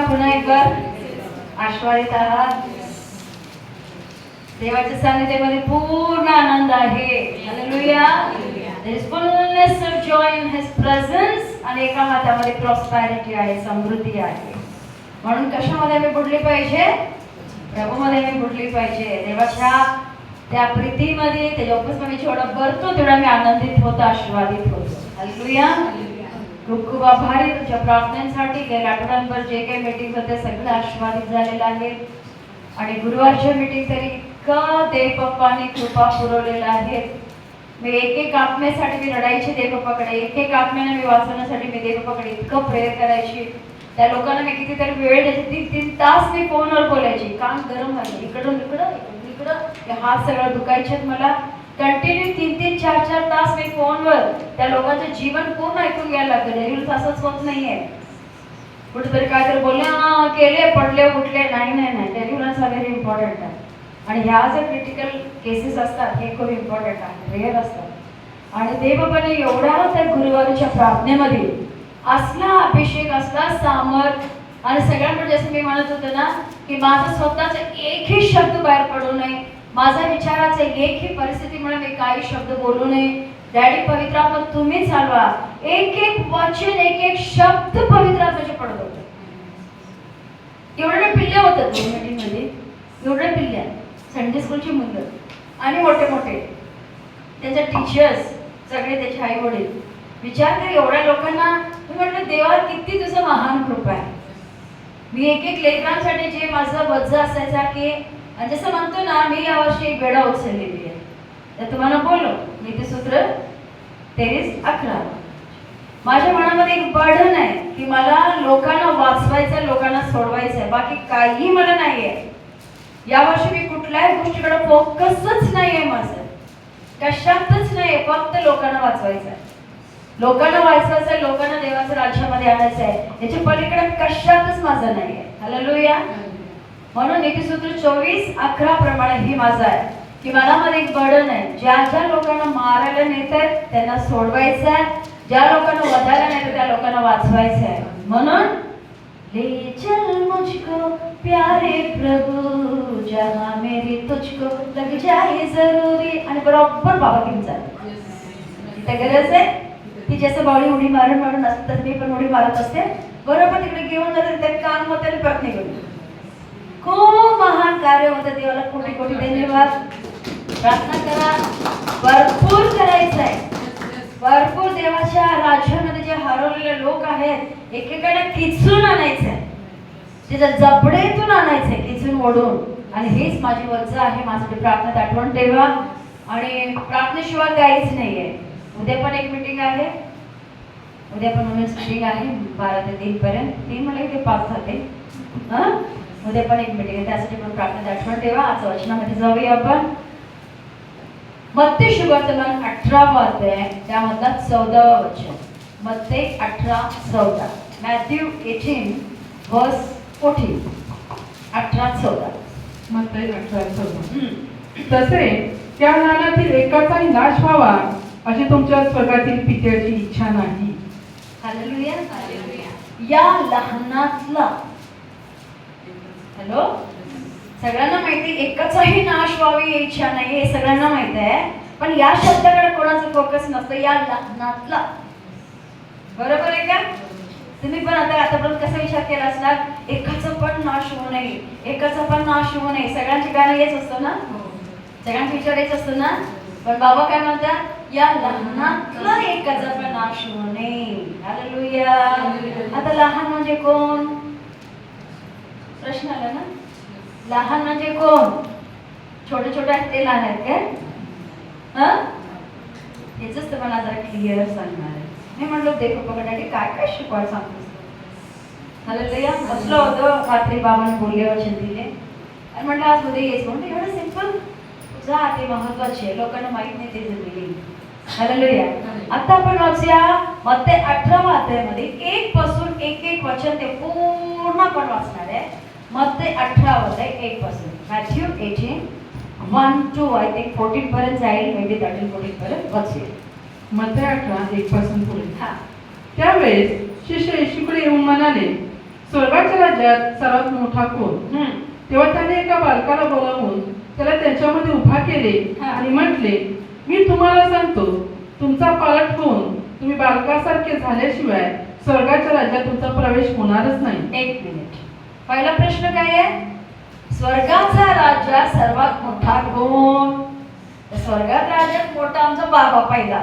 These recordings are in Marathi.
पुन्हा एकदा आश्वादित आहात. देवाच्या सानिध्यामध्ये पूर्ण आनंद आहे. Hallelujah. There is fullness of joy in His presence. आणि एका हातामध्ये प्रॉस्पॅरिटी आहे, समृद्धी आहे. म्हणून कशामध्ये मी बुडली पाहिजे? प्रभूमध्ये मी बुडली पाहिजे. देवाच्या त्या प्रीतीमध्ये, त्याच्या उपस्थितीमध्ये जेवढा भरतो तेवढा मी आनंदित होतो, आशीर्वादित होतो. हालेलुया. खूप खूप आभारी तुमच्या प्रार्थनांसाठी. गेल्या आठवड्यांभर जे काही मीटिंग होते सगळे आशीर्वादित झालेले आहेत. आणि गुरुवारच्या मीटिंग तरी इतकं देवबाप्पाने कृपा पुरवलेलं आहे. मी एक एक आत्म्यासाठी मी रडायची देवबाप्पाकडे, एक एक आत्म्याने मी वाचवण्यासाठी मी देवबाप्पाकडे इतकं प्रेयर करायची. त्या लोकांना मी कितीतरी वेळ द्यायची. 3-3 तास मी फोनवर बोलायची. काम गरम व्हायचं, इकडून इकडं इकडून इकडं, हात सगळं दुखायचे मला. कंटिन्यू 3-3, 4-4 तास मी फोनवर त्या लोकांचं जीवन पूर्ण ऐकून घ्यायला लागतं. डेलीवर असंच होत नाहीये. कुठेतरी काहीतरी बोलले, केले, पडले, उठले. नाही, डेलिव्हरन्स हा व्हेरी इम्पॉर्टंट आहे. आणि ह्या ज्या क्रिटिकल केसेस असतात हे खूप इम्पॉर्टंट आहे, रेअर असतात. आणि देवबाबाने एवढा त्या गुरुवारच्या प्रार्थनेमध्ये असला अभिषेक, असला सामर्थ. आणि सगळ्यांकडे जसं मी म्हणत होते ना की माझा स्वतःचा एकही शब्द बाहेर पडू नये, माझा विचाराचा एकही परिस्थितीमुळे मी काही शब्द बोलू नये. डॅडी पवित्र आत्मा तुम्ही चालवा. एक एक वचन, एक एक शब्द पवित्र आत्म्याचे पडत होते. एवढे पिल्ले होतात मीटिंग मध्ये, एवढे पिल्ले, संडे स्कूलची मुलं आणि मोठे मोठे त्यांचे टीचर्स, सगळे त्याचे आई वडील. विचार कर एवढ्या लोकांना. मी म्हटलं देवा किती तुझं महान कृपा आहे. मी एक एक लेकरांसाठी जे माझं वज्ज असायचा की जसं म्हणतो ना, मी यावर्षी एक वेळा उचललेली आहे. तर तुम्हाला बोललो नीतिसूत्र 23:11. माझ्या मनामध्ये एक बर्डन आहे की मला लोकांना वाचवायचं, लोकांना सोडवायचं आहे. बाकी काही मला नाही आहे. यावर्षी मी कुठल्याही गोष्टीकडे फोकसच नाही आहे माझं, कशातच नाही. फक्त लोकांना वाचवायचं आहे, लोकांना वाचवायचं आहे, लोकांना देवाच्या राज्यामध्ये आणायचं आहे. याच्या पलीकडे कशातच माझं नाही आहे. हालेलुया. म्हणून नीतिसूत्र 24:11 प्रमाणे ही माझं आहे की मनामध्ये एक बर्डन आहे. ज्या ज्या लोकांना मारायला नेतात त्यांना सोडवायचं आहे, ज्या लोकांना वधायला नेतात त्या लोकांना वाचवायचं आहे. म्हणून ले चल मुझको प्यारे प्रभु जहां मेरी तुझको लग जाए जरूरी. आणि बरोबर बाबा घेऊन जात. तिथे गरज आहे की जसं बावळी उडी मारून असतं तसं मी पण उडी मारत असते. बरोबर तिकडे घेऊन जाते, ते काम होतं आणि परत निघून. खूप महान कार्य होतं. देवाला कोटी कोटी धन्यवाद. प्रार्थना करा, भरपूर करायचं आहे, भरपूर. देवाच्या राज्यामध्ये जे हरवलेले लोक आहेत एकेकाने खिचून आणायचं आहे, त्याच्या जबडेतून आणायचंय, खिचून ओढून. आणि हेच माझी वज्ज आहे. माझ्यासाठी प्रार्थनेत आठवण ठेवा. आणि प्रार्थनेशिवाय काहीच नाहीये. उद्या पण एक मीटिंग आहे, उद्या पण वुमेन्स मीटिंग आहे 12 ते 3 पर्यंत. 3 मला इथे 5 जाते. उद्या पण एक मीटिंग आहे, त्यासाठी पण प्रार्थनेत आठवण ठेवा. आज वचनामध्ये जाऊया आपण. मत्ती शुभवर्तमान 18वा अध्याय त्यामधला 14वा वचन. मत्ती 18:14. मॅथ्यू 18:14. 18:14. मत्ती 18:14. तसे त्या लहानातील एकाचाही नाश व्हावा अशी तुमच्या स्वर्गातील पित्याची इच्छा नाही. हालेलुया. या लहानातला, हॅलो, सगळ्यांना माहिती एकाचाही नाश व्हावी ही इच्छा नाही, हे सगळ्यांना माहित आहे. पण या शब्दाकडे कोणाचं फोकस नसतं. या लहानातला, बरोबर आहे का? तुम्ही पण आतापर्यंत कसा विचार केला असणार, एकाचा पण नाश होऊ नये, एकाचा पण नाश होऊ नये. सगळ्यांची गाणं हेच असतं ना, सगळ्यांचा विचार हेच असतो ना. पण बाबा काय म्हणतात, या लहानातला एकाचा पण नाश होऊ नये. हालेलुया. आता लहान म्हणजे कोण? प्रश्न आला ना. लहान म्हणजे कोण? छोटे छोटे आहेत ते लहान आहेत काय? हेच तुम्हाला जरा क्लिअर सांगणार आहे. मी म्हणलो देखो पकडायला काय काय शिकवायला सांगतोस. हालेलुया. बसलं होतं रात्री बाबांनी बोलले, वचन दिले आणि म्हटलं आज उद्या यायचं. म्हणतो एवढं सिंपल जा, ते महत्वाचे आहे, लोकांना माहित नाही ते जिंदगी. हालेलुया. आता आपण वाचूया मत्ती 18वा अध्यायामध्ये 1 पासून एक वचन ते पूर्ण आपण वाचणार आहे. मत्ती 18वा अध्याय 1 पासून. मॅथ्यू 18:1 to I think 14 पर्यंत जाईल, मे बी 13-14 पर्यंत वाचूया. मत्ती 18:1 पासून पुढे. त्यावेळेस शिष्य येशूकडे येऊन म्हणाले, स्वर्गाच्या राज्यात सर्वात मोठा कोण? तेव्हा त्याने एका बालकाला बोलावून त्याला त्यांच्यामध्ये उभा केले आणि म्हटले, मी तुम्हाला सांगतो, तुमचा पालक होऊन तुम्ही बालकासारखे झाल्याशिवाय स्वर्गाच्या राज्यात तुमचा प्रवेश होणारच नाही. एक मिनिट. पहिला प्रश्न काय आहे? स्वर्गाचा राजा सर्वात मोठा कोण? स्वर्गात राज्यात मोठा आमचा बाबा पहिला.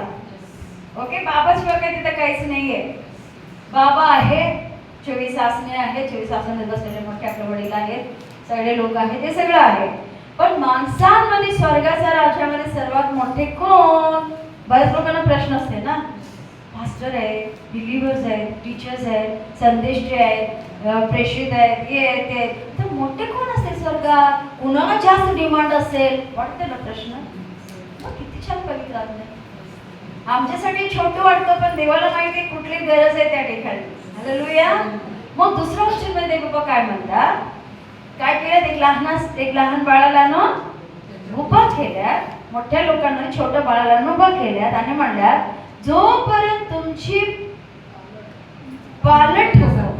ओके, बाबाशिवाय काही तिथे काहीच नाहीये. बाबा आहे, 24 आसने आहेत, 24 आसने बसलेले मोठे आपले वडील आहेत, सगळे लोक आहेत, ते सगळं आहे. पण माणसांमध्ये स्वर्गाच्या राज्यामध्ये सर्वात मोठे कोण? बऱ्याच लोकांना प्रश्न असते ना, पास्टर आहेत, बिलीव्हर्स आहेत, टीचर्स आहेत, संदेष्टे आहेत, प्रेषित आहेत, हे आहेत, ते आहेत, तर मोठे कोण असते स्वर्गात? कुणाला जास्त डिमांड असेल? वाटते ना प्रश्न? मग किती छान पवित्र आज्ञा. आमच्यासाठी छोटं वाटतं, पण देवाला माहिती आहे कुठली गरज आहे त्या ठिकाणी. हालेलुया. मग दुसऱ्या गोष्टीमध्ये बाबा काय म्हणतात? काय केलं? एक लहान बाळाला उभं केल्यात, मोठ्या लोकांना छोट्या बाळाला उभं केल्यात आणि म्हणल्यात, जोपर्यंत तुमची पालट होऊन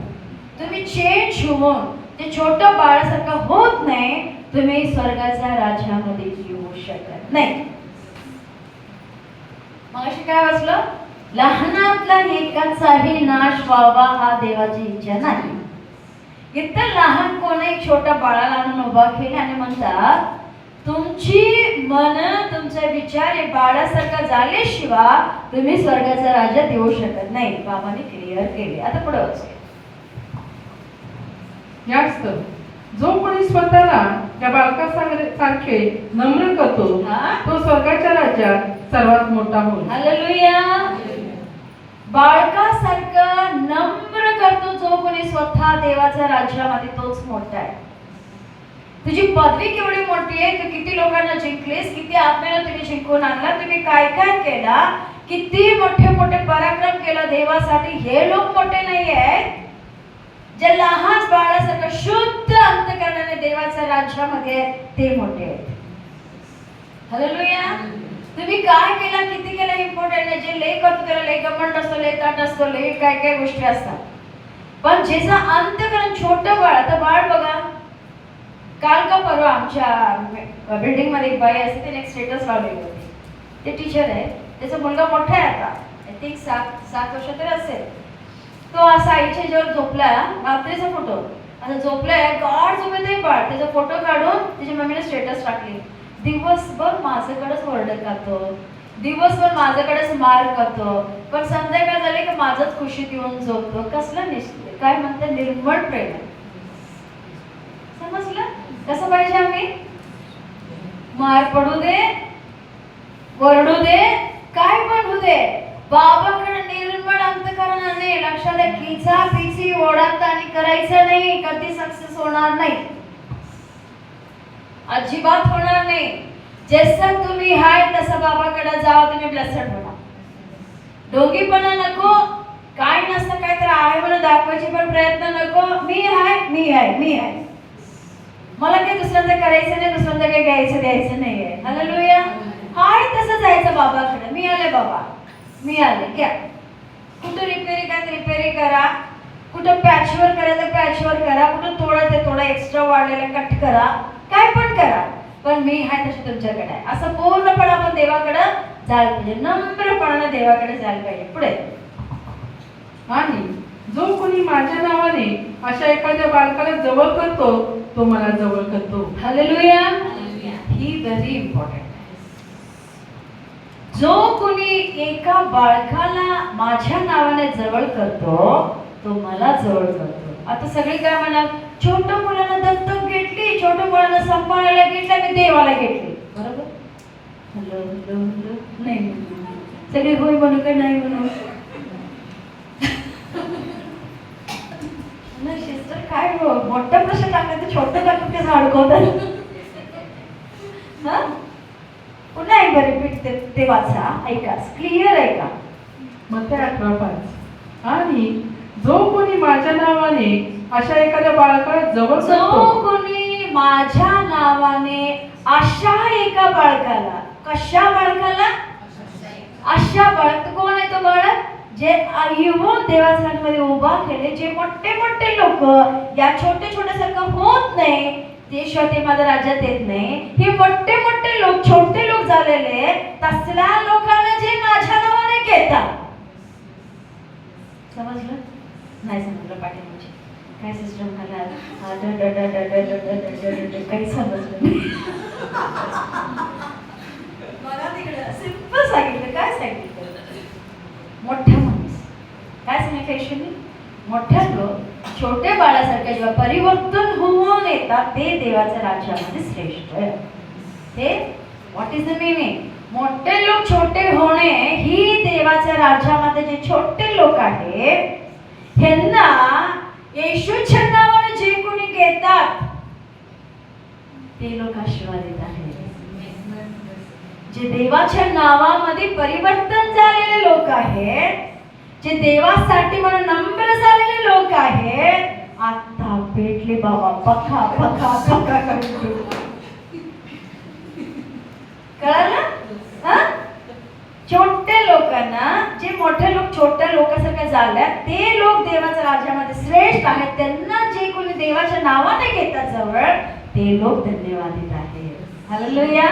तुम्ही चेंज होऊन ते छोटं बाळासारखं होत नाही, तुम्ही स्वर्गाच्या राज्यामध्ये येऊ शकत नाही. मग अशी काय वाचलं? लहानातला एकाचाही नाश व्हावा हा देवाची इच्छा नाही. इथं लहान कोणी छोट्या बाळाला आणून उभा केले आणि म्हणतात, तुमची मन, तुमचे विचार हे बाळासारखं झाल्याशिवाय तुम्ही स्वर्गाच्या राज्यात येऊ शकत नाही. बाबाने क्लिअर केले. आता पुढे वाचूया. यास्त जो कोणी स्वतःला त्या बालकासारखे नम्र करतो तो स्वर्गाच्या राज्यात सर्वात मोठा होईल. हालेलुया. बाळकासारखं नम्र करतो जो कोणी स्वतः देवाच्या राज्यामध्ये, तोच मोठा आहे. तुझी पदवी केवढी मोठी आहे, तू किती लोकांना जिंकलीस, किती आत्म्याला तुम्ही जिंकून आणला, तुम्ही काय काय केला, किती मोठे मोठे पराक्रम केला देवासाठी, हे लोक मोठे नाही आहेत. जे लहान बाळासारखं शुद्ध अंतःकरणाने देवाच्या राज्यामध्ये ते मोठे आहेत. हालेलुया. तुम्ही काय केला, किती केला इम्पॉर्टंट आहे. जे लय करतो त्याला लय घमंड असतो, लय ताट असतो, लय काय काय गोष्टी असतात. पण ज्याचं अंतःकरण छोटं बाळ, आता बाळ बघा, काल का परवा आमच्या बिल्डिंग मध्ये एक बाई असते, तिने एक स्टेटस लावलेली होती. ते टीचर आहे, त्याचा मुलगा मोठा आहे, आता आय थिंक 7 वर्ष तरी असेल. तो असा आईच्या जेव्हा झोपला, रात्रीचा फोटो, आता झोपलाय, गाढ झोपेत आहे बाळ, त्याचा फोटो काढून त्याच्या मम्मीने स्टेटस टाकली. दिवसभर माझ्याकडेच ओरडत करतो, दिवसभर माझ्याकडेच मार करतो, पण संध्याकाळ झाली की माझंच खुशीत येऊन झोपतो. कसलं काय म्हणतात? निर्मळ प्रेम. समजलं? कसं पाहिजे आम्ही? मार पडू दे, ओरडू दे, काय पण होऊ दे, बाबाकडे निर्मळ अंतःकरणाने. लक्षात द्या, खिचा पिची ओढातानी करायचं नाही, कधी सक्सेस होणार नाही, अजिबात होणार नाही. जसं तुम्ही हाय तसं बाबाकडे जावा, तुम्ही ब्लेस्ड होणार. डोंगीपणा नको, काय नसतं काय तर आहे म्हणून दाखवायचे पण प्रयत्न नको. मी आहे, मला काही दुसऱ्यांचं करायचं नाही, दुसऱ्यांचं काही घ्यायचं द्यायचं नाहीये. हालेलुया. हाय तसं जायचं बाबाकडे. मी आले बाबा, मी आले, घ्या. कुठं रिपेरी काय रिपेरी करा, कुठं पॅचवर करायचं पॅचवर करा, कुठं थोडं एक्स्ट्रा वाढलेलं कट करा, काय पण करा, पण मी हाय तशी तुमच्याकडे आहे. असं पूर्णपणे आपण देवाकडे जायला पाहिजे, नम्रपणाने देवाकडे जायला पाहिजे. पुढे. आणि जो कोणी माझ्या नावाने अशा एखाद्या बालकाला जवळ करतो तो मला जवळ करतो. हालेलुया. ही व्हेरी इम्पॉर्टंट. जो कोणी एका बाळकाला माझ्या नावाने जवळ करतो तो मला जवळ करतो. आता सगळे काय म्हणाल, छोट्या मुलांना दत्तक घेतली, छोट्या मुलांना सांभाळायला घेतलं, मी देवाला घेतली. बरोबर? नाही, सगळे होय म्हणू का नाही म्हणू? सिस्टर काय मोठा प्रश्न टाकला तर छोटं टाकून कसं अडकवतात. पुन्हा एकदा रिपीट ते वाचा, ऐका, क्लिअर ऐका. मग 18:5. आणि जो कोणी माझ्या नावाने अशा एखाद्या बाळकाला जवळ जो करतो, कोणी माझ्या नावाने अशा एका बाळकाला, कशा बाळकाला? अशा बाळक. कोण आहे तो बाळक? जे येऊन देवाच्या मध्ये उभा केले, जे मोठे मोठे लोक या छोटे छोट्यासारखं होत नाही ते ते माझ्या राज्यात येत नाही. हे मोठे मोठे लोक छोटे लोक झालेले तसल्या लोकांना जे माझ्या नावाने घेतात. समजलं? नाही समजलं पाठीमागचे काय सिस्टम झाला काही समजलं नाही. मला तिकडे सिंपल सांगितलं. काय सांगितलं? मोठा माणूस काय सांगितलं ईश्वरने? मोठ्या लोक छोटे बाळासारखे जेव्हा परिवर्तन होऊन येतात ते देवाच्या राज्यामध्ये श्रेष्ठ आहे. हे व्हॉट इज द मीनिंग? मोठे लोक छोटे होणे ही देवाच्या राज्यामध्ये जे छोटे लोक आहेत ह्यांना येशूच्या नावाने जे कोणी घेतात ते लोक आशीर्वादित आहेत. जे देवाच्या नावामध्ये परिवर्तन झालेले लोक आहेत, जे देवासाठी म्हणून नम्र झालेले लोक आहेत, आता भेटले बाबा पखा पखा पखा करून. कळालं? छोटे लोकांना, जे मोठे लोक छोट्या लोकांसारखे झाले ते लोक देवाच्या राज्यामध्ये श्रेष्ठ आहेत. त्यांना जे कोणी देवाच्या नावाने घेतात जवळ ते लोक धन्यवादित आहेत. हालेलुया.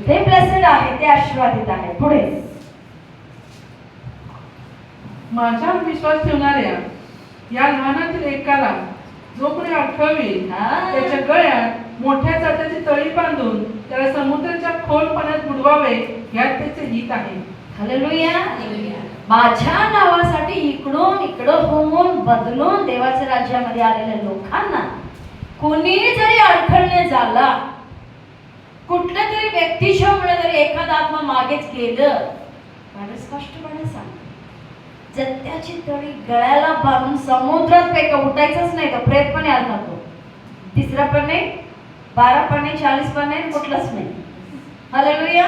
ते ब्लेसेड आहे, ते आशीर्वादित आहे. पुढे माझ्यावर विश्वास ठेवणाऱ्या या लहानातील एकाला जो कोणी अडखळवेल त्याच्या गळ्यात मोठ्या जात्याची तळी बांधून त्याला समुद्राच्या खोल पाण्यात बुडवावे यात त्याचे हित आहे. हालेलुया. माझ्या नावासाठी इकडून इकडं होऊन बदलून देवाच्या राज्यामध्ये आलेल्या लोकांना कोणी जरी अडखळणे झाला, कुठल्या तरी व्यक्तीच्या मुळे जरी एखादा आत्मा मागेच गेलं, मला स्पष्टपणे सांग, जत्याची तळी गळ्याला बांधून समुद्रात फेका. उठायचंच नाही, तर प्रेत पण यायला नको. तिसरा पण नाही, 12 पण नाही, 40 पण नाही, कुठलंच नाही. हालेलुया.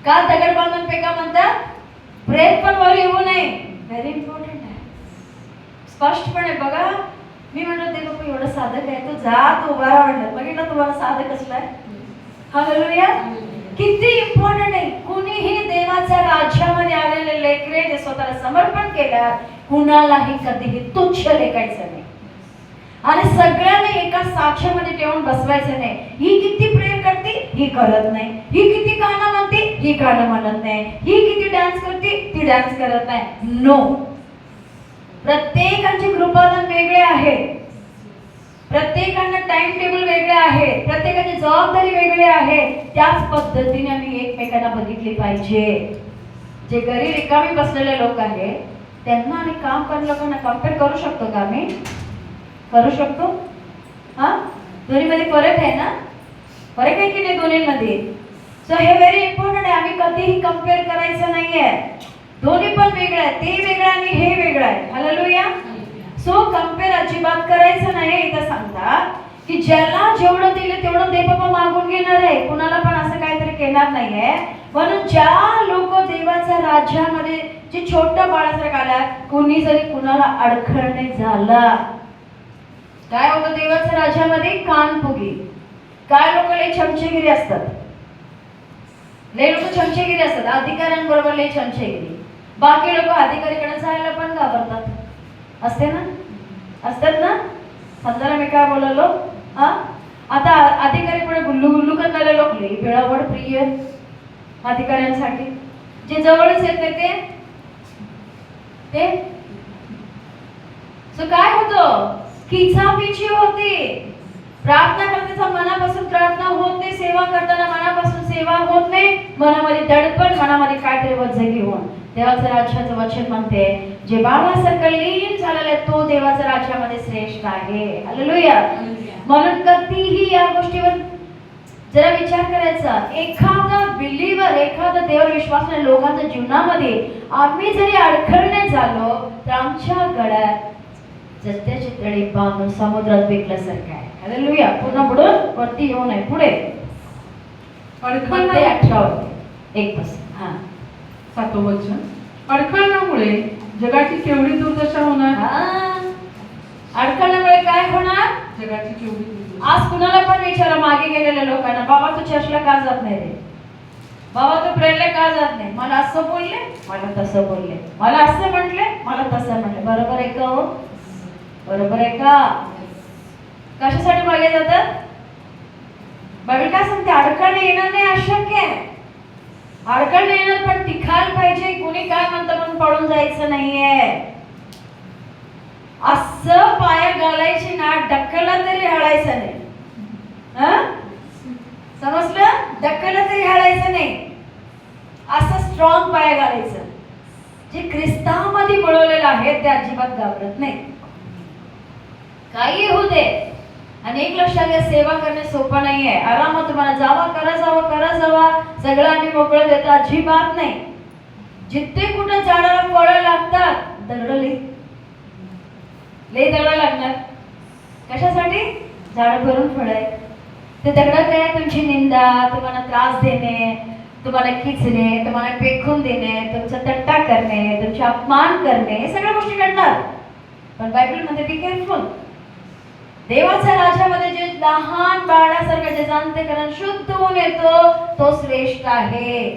का दगड बांधून फेका म्हणतात? प्रेत पण वर येऊ नये. व्हेरी इम्पॉर्टंट आहे. स्पष्टपणे बघा. मी म्हणलं ते लोक एवढं साधक आहे, तो जात उभा म्हणलं बघितलं तुम्हाला साधक कसलं आहे. हालेलुया. किती इम्पॉर्टंट आहे. कुणीही देवाच्या राज्यामध्ये आलेले लेकरे जे स्वतःला समर्पण केलं कुणालाही कधीही तुच्छ लेखायचं नाही आणि सगळ्यांना एका साक्षामध्ये ठेवून बसवायचं नाही. ही किती प्रेम करते, ही करत नाही. ही किती गाणं म्हणते, ही गाणं म्हणत नाही. ही किती डान्स करते, ती डान्स करत नाही. नो. प्रत्येकाचे कृपादान वेगळे आहे, प्रत्येकांना टाइम टेबल वेगळे आहे, प्रत्येकाची जबाबदारी वेगळी आहे. त्याच पद्धतीने आम्ही एकमेकांना बघितली पाहिजे. जे घरी रिकामी बसलेले लोक आहेत त्यांना आणि काम करणाऱ्या लोकांना कम्पेअर करू शकतो का? आम्ही करू शकतो? दोन्हीमध्ये फरक आहे ना? फरक आहे की नाही दोन्हीमध्ये? सो हे व्हेरी इम्पॉर्टंट आहे. आम्ही कधीही कम्पेअर करायचं नाहीये. दोन्ही पण वेगळं आहे. ते वेगळं आणि हे वेगळं आहे. हालेलुया. सो कम्पेअर अजिबात करायचं नाही. इथं सांगतात की ज्याला जेवढं दिलं तेवढं दे बाबा मागून घेणार आहे. कुणाला पण असं काहीतरी केणार नाहीये. म्हणून ज्या लोक देवाच्या राज्यामध्ये जे छोट्या बाळासारखं आल्या, कुणी जरी कुणाला अडखळणे झाला, काय होतं देवाच्या राज्यामध्ये? कानफुगी. काय लोक लय चमचेगिरी असतात, लय लोक चमचेगिरी असतात. अधिकाऱ्यांबरोबर लय चमचेगिरी. बाकी लोक अधिकारीकडे जायला पण घाबरतात. असते ना? असतात ना? समजायला मी काय बोललो? आता अधिकारी पुढे गुल्लू गुल्लू करणारे लोक लय वेळावड प्रिय अधिकाऱ्यांसाठी. जे जवळच येते ते सो काय होतं? खिचापिची होती. प्रार्थना करताना मनापासून प्रार्थना होत नाही, सेवा करताना मनापासून सेवा होत नाही. मनामध्ये दडपण, मनामध्ये काहीतरी वज्ज घेऊन. देवाचं राज्याचं वचन म्हणते जे बाळासारखं लीन झालेलं तो देवाच्या राज्यामध्ये श्रेष्ठ आहे. हालेलुया. म्हणून कधीही या गोष्टीवर जरा विचार करायचा. एखादा बिलीवर, एखादा देवावर विश्वास असलेल्या लोकांच्या जीवनामध्ये आम्ही जरी अडखळणे झालो तर आमच्या गळ्यात जत्याची तळी बांधून समुद्रात फेकल्यासारखं आहे. हालेलुया. पुन्हा बुडून वरती येऊ नये. पुढे 18 एक बस. 7वं वचन. अडखळण्यामुळे जगाची केवढी दुर्दशा होणार. अडखळण्यामुळे काय होणार? जगाची केवढी दुर्दशा. आज कुणाला पण विचारा मागे गेलेल्या लोकांना, बाबा तू चर्चला का जात नाही रे? बाबा तू प्रेरला का जात नाही? मला असं बोलले, मला तसं बोलले, मला असं म्हटले, मला तसं म्हटलं. बरोबर आहे का हो? बरोबर आहे का? कशासाठी मागे जातात? बायबल काय सांगते? अडकण येणं नाही अशक्य आहे. अडकण येणार पण टिकायला पाहिजे. कुणी काय म्हणतं म्हणून पडून जायचं नाहीये. असं पाया घालायची ना, ढक्कला तरी हळायचं नाही. समजलं? ढक्कला तरी हळायचं नाही. असं स्ट्रॉंग पाया घालायचं. जे ख्रिस्तामध्ये मिळवलेलं आहे ते अजिबात घाबरत नाही. काही होऊ दे. आणि एक लक्षात घ्या, सेवा करणे सोपं नाहीये. आरामात तुम्हाला जावा, करा जावा, सगळं आम्ही मोकळं देतो, अजिबात नाही. जिथे कुठं झाडाला फळं लागतात, दगड लई दगड लागणार. कशासाठी? झाड भरून फळं आहे. ते दगड काय? तुमची निंदा, तुम्हाला त्रास देणे, तुम्हाला खिचणे, तुम्हाला पेखून देणे, तुमचा तट्टा करणे, तुमचे अपमान करणे, हे सगळ्या गोष्टी घडणार. पण बायबल मध्ये बी केअरफुल. देवाच्या राज्यामध्ये जे लहान बाळासारखं जे जाणतेकरण शुद्ध होऊन येतो तो श्रेष्ठ आहे.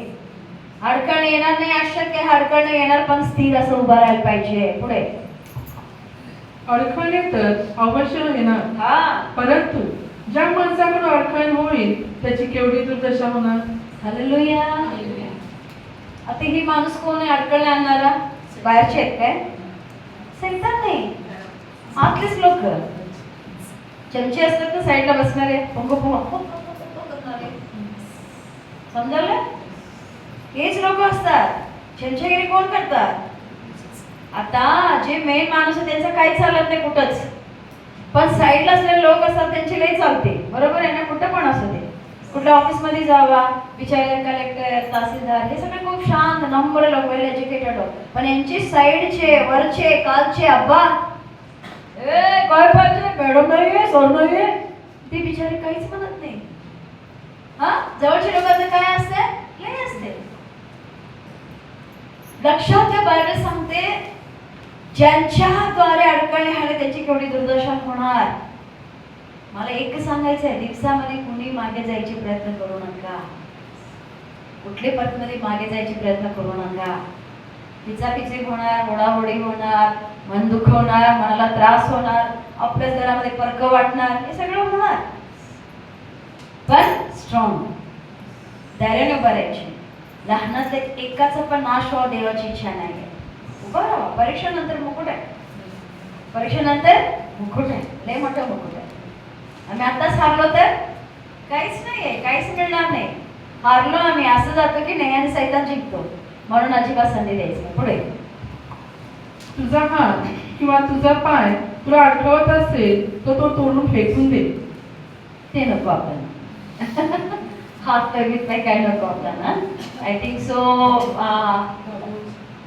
अडकण येणार नाही अशक्य, अडकण येणार पण स्थिर असं उभं राहायला पाहिजे. पुढे अडखळणे तर अवश्य येणार, परंतु ज्या माणसाकडून अडखळण होईल त्याची केवढी दुर्दशा होणार. हालेलुया. आता ही माणूस कोण आहे अडकण आणणारा? बाहेरचे आहेत काय? सैतान नाही, आतलेच लोक. चमचे असतात ना साईडला बसणारे, समजायला? हेच लोक असतात. चमचेगिरी कोण करतात? आता जे मेन माणूस आहे त्यांचं काही चालत नाही कुठंच, पण साईडला असलेले लोक असतात त्यांची लई चालते. बरोबर आहे ना? कुठं पण असू दे, कुठल्या ऑफिसमध्ये जावा, बिचारे कलेक्टर, तहसीलदार, हे सगळे खूप शांत नम्र लोक, वेल एज्युकेटेड लोक. पण यांची साईडचे, वरचे, कालचे अब्बा, काय पाहिजे मॅडम, नाहीये सर नाहीये, ते बिचारे काहीच म्हणत नाही. जवळच्या लोकांचं काय असते? लय असते. लक्षात घ्या, बायबल सांगते ज्यांच्याद्वारे अडकणे आले त्याची केवढी दुर्दशा होणार. मला एक सांगायचं आहे, दिवसामध्ये कुणी मागे जायचे प्रयत्न करू नका. कुठले पथमध्ये मागे जायचे प्रयत्न करू नका. पिचापिची होणार, ओढाओढी होणार, मन दुखवणार, मनाला त्रास होणार, आपल्याच घरामध्ये फरक वाटणार, हे सगळं होणार. पण स्ट्रॉंग, धैर्याने उभं राहायचे. लहानातले एकाचा पण नाश व्हावा देवाची इच्छा नाही. उभं राहा. परीक्षेनंतर मुकुट आहे. परीक्षेनंतर मुकुट आहे, लय मोठं मुकुट आहे. आम्ही आताच हारलो तर काहीच नाहीये, काहीच मिळणार नाही. हारलो आम्ही असं जातो की नाही आणि सैतान जिंकतो. म्हणून अजिबात संधी द्यायची. पुढे तुझा हात किंवा तुझा पाय तुला अडकवत असेल तर तो तोडून फेकून दे. ते नको आपण. हात करीत नाही, काय नको आपल्याला. आय थिंक सो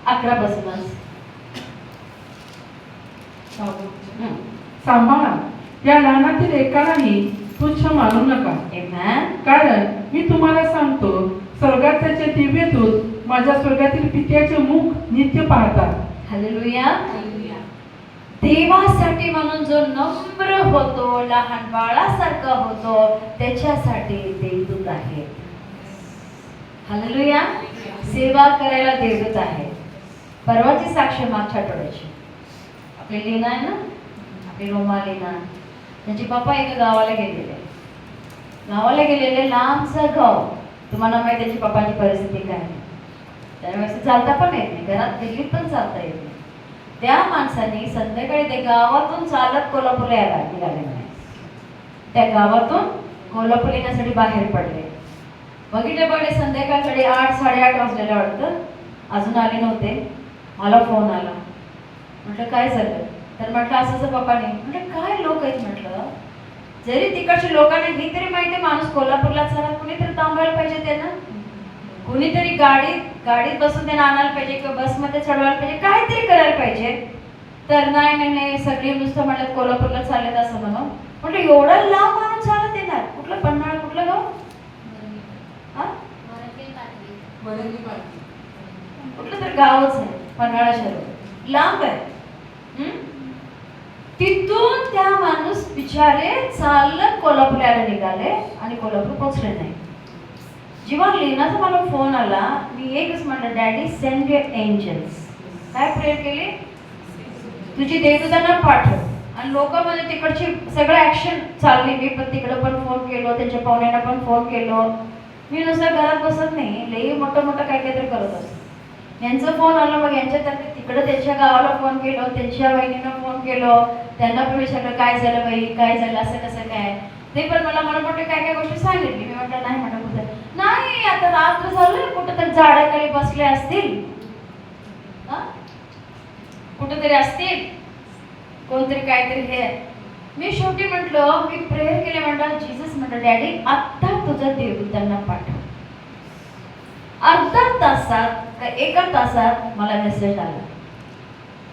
11 पासूनच सांभाळा, या लहानातील एकालाही तुच्छ मानू नका. कारण मी तुम्हाला सांगतो, स्वर्गात त्याचे दिव्य दूत माझ्या स्वर्गातील पित्याचे मुख नित्य पाहतात. हालेलुया. देवासाठी म्हणून जो नम्र होतो, लहान बाळासारखा होतो, त्याच्यासाठी देवदूत आहे. हालेलुया. सेवा करायला देवदूत आहे. परवाची साक्ष मागच्या आठवड्याची आपली लीना आहे ना, आपली रोमा लीना, त्यांचे पप्पा एका गावाला गेलेले, लांबचं गाव. तुम्हाला माहिती त्याची पप्पाची परिस्थिती काय आहे. त्यावेळेस चालता पण येत नाही, घरात दिल्लीत पण चालता येत नाही. त्या माणसाने संध्याकाळी ते गावातून चालत कोल्हापूरला यायला निघाले नाही. त्या गावातून कोल्हापूर येण्यासाठी बाहेर पडले. बघितले संध्याकाळकडे 8-8:30 वाजलेलं वाटतं, अजून आले नव्हते. मला फोन आला. म्हटलं काय झालं? तर म्हटलं असं पप्पाने. म्हटलं काय लोक आहेत म्हटलं, जरी तिकडच्या लोकांना ही तरी माहिती माणूस कोल्हापूरला चला, कुणीतरी थांबायला पाहिजे त्यांना, कुणीतरी गाडीत बसून त्यांना आणायला पाहिजे किंवा बसमध्ये चढवायला पाहिजे, काहीतरी करायला पाहिजे. तर नाही सगळी नुसतं म्हणत कोल्हापूरला चालत असं म्हणून. म्हटलं एवढा लांब माणूस चालत येणार? कुठलं पन्हाळा, कुठलं गाव? कुठलं तर गावच आहे, पन्हाळा शहर लांब आहे. तिथून त्या माणूस बिचारे चालत कोल्हापूरला निघाले आणि कोल्हापूर पोहोचले नाही. जेव्हा लीनाचा मला फोन आला, मी एकच म्हटलं, डॅडी सेंड युअर एंजल्स. काय प्रेयर केली? तुझी देवदूतांना पाठव. आणि लोक म्हणजे तिकडची सगळं ऍक्शन चालली. मी पण तिकडं पण फोन केलो, त्यांच्या पाहुण्यांना पण फोन केलो. मी नुसतं घरात बसत नाही, लई मोठं काय काहीतरी करत असतो. यांचं फोन आलं, मग यांच्या त्यात तिकडं त्यांच्या गावाला फोन केलो, त्यांच्या बहिणीनं फोन केलो, त्यांना पण विचारलं काय झालं बाई, काय झालं, असं कसं काय. ते पण मला मोठे काय गोष्टी सांगितली. मी म्हटलं नाही म्हटलं कुठं नाही, आता रात्र झालं, कुठं तर झाडाखाली बसले असतील, कुठंतरी असतील, कोणतरी काहीतरी हे. मी शेवटी म्हटलं, मी प्रेयर केले, म्हटलं जीसस, म्हटलं डॅडी आत्ता तुझा देवदूतांना पाठव. अर्धा तासात का एका तासात मला मेसेज आला.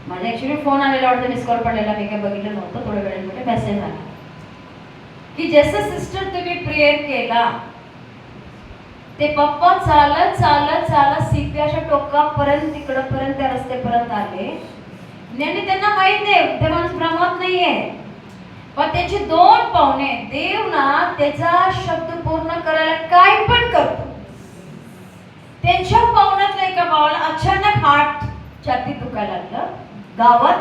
माझा ऍक्च्युली फोन आलेला वाटतं, मिस कॉल पडलेला, मी काय बघितलं नव्हतं. थोड्या वेळामध्ये मेसेज आला की जसं सिस्टर तुम्ही प्रेयर केला, ते पप्पा चालत चालत चालत सीपीआरच्या टोकापर्यंत तिकडपर्यंत त्या रस्त्यापर्यंत आले. आणि त्यांना माहित नाही ते माणूस भ्रमात नाहीये, पण त्याचे 2 पाहुणे, देव ना त्याचा शब्द पूर्ण करायला काय पण करतो. त्यांच्या पाहुण्यातल्या एका भावाला अचानक हार्ट छाती दुखायला लागलं गावात.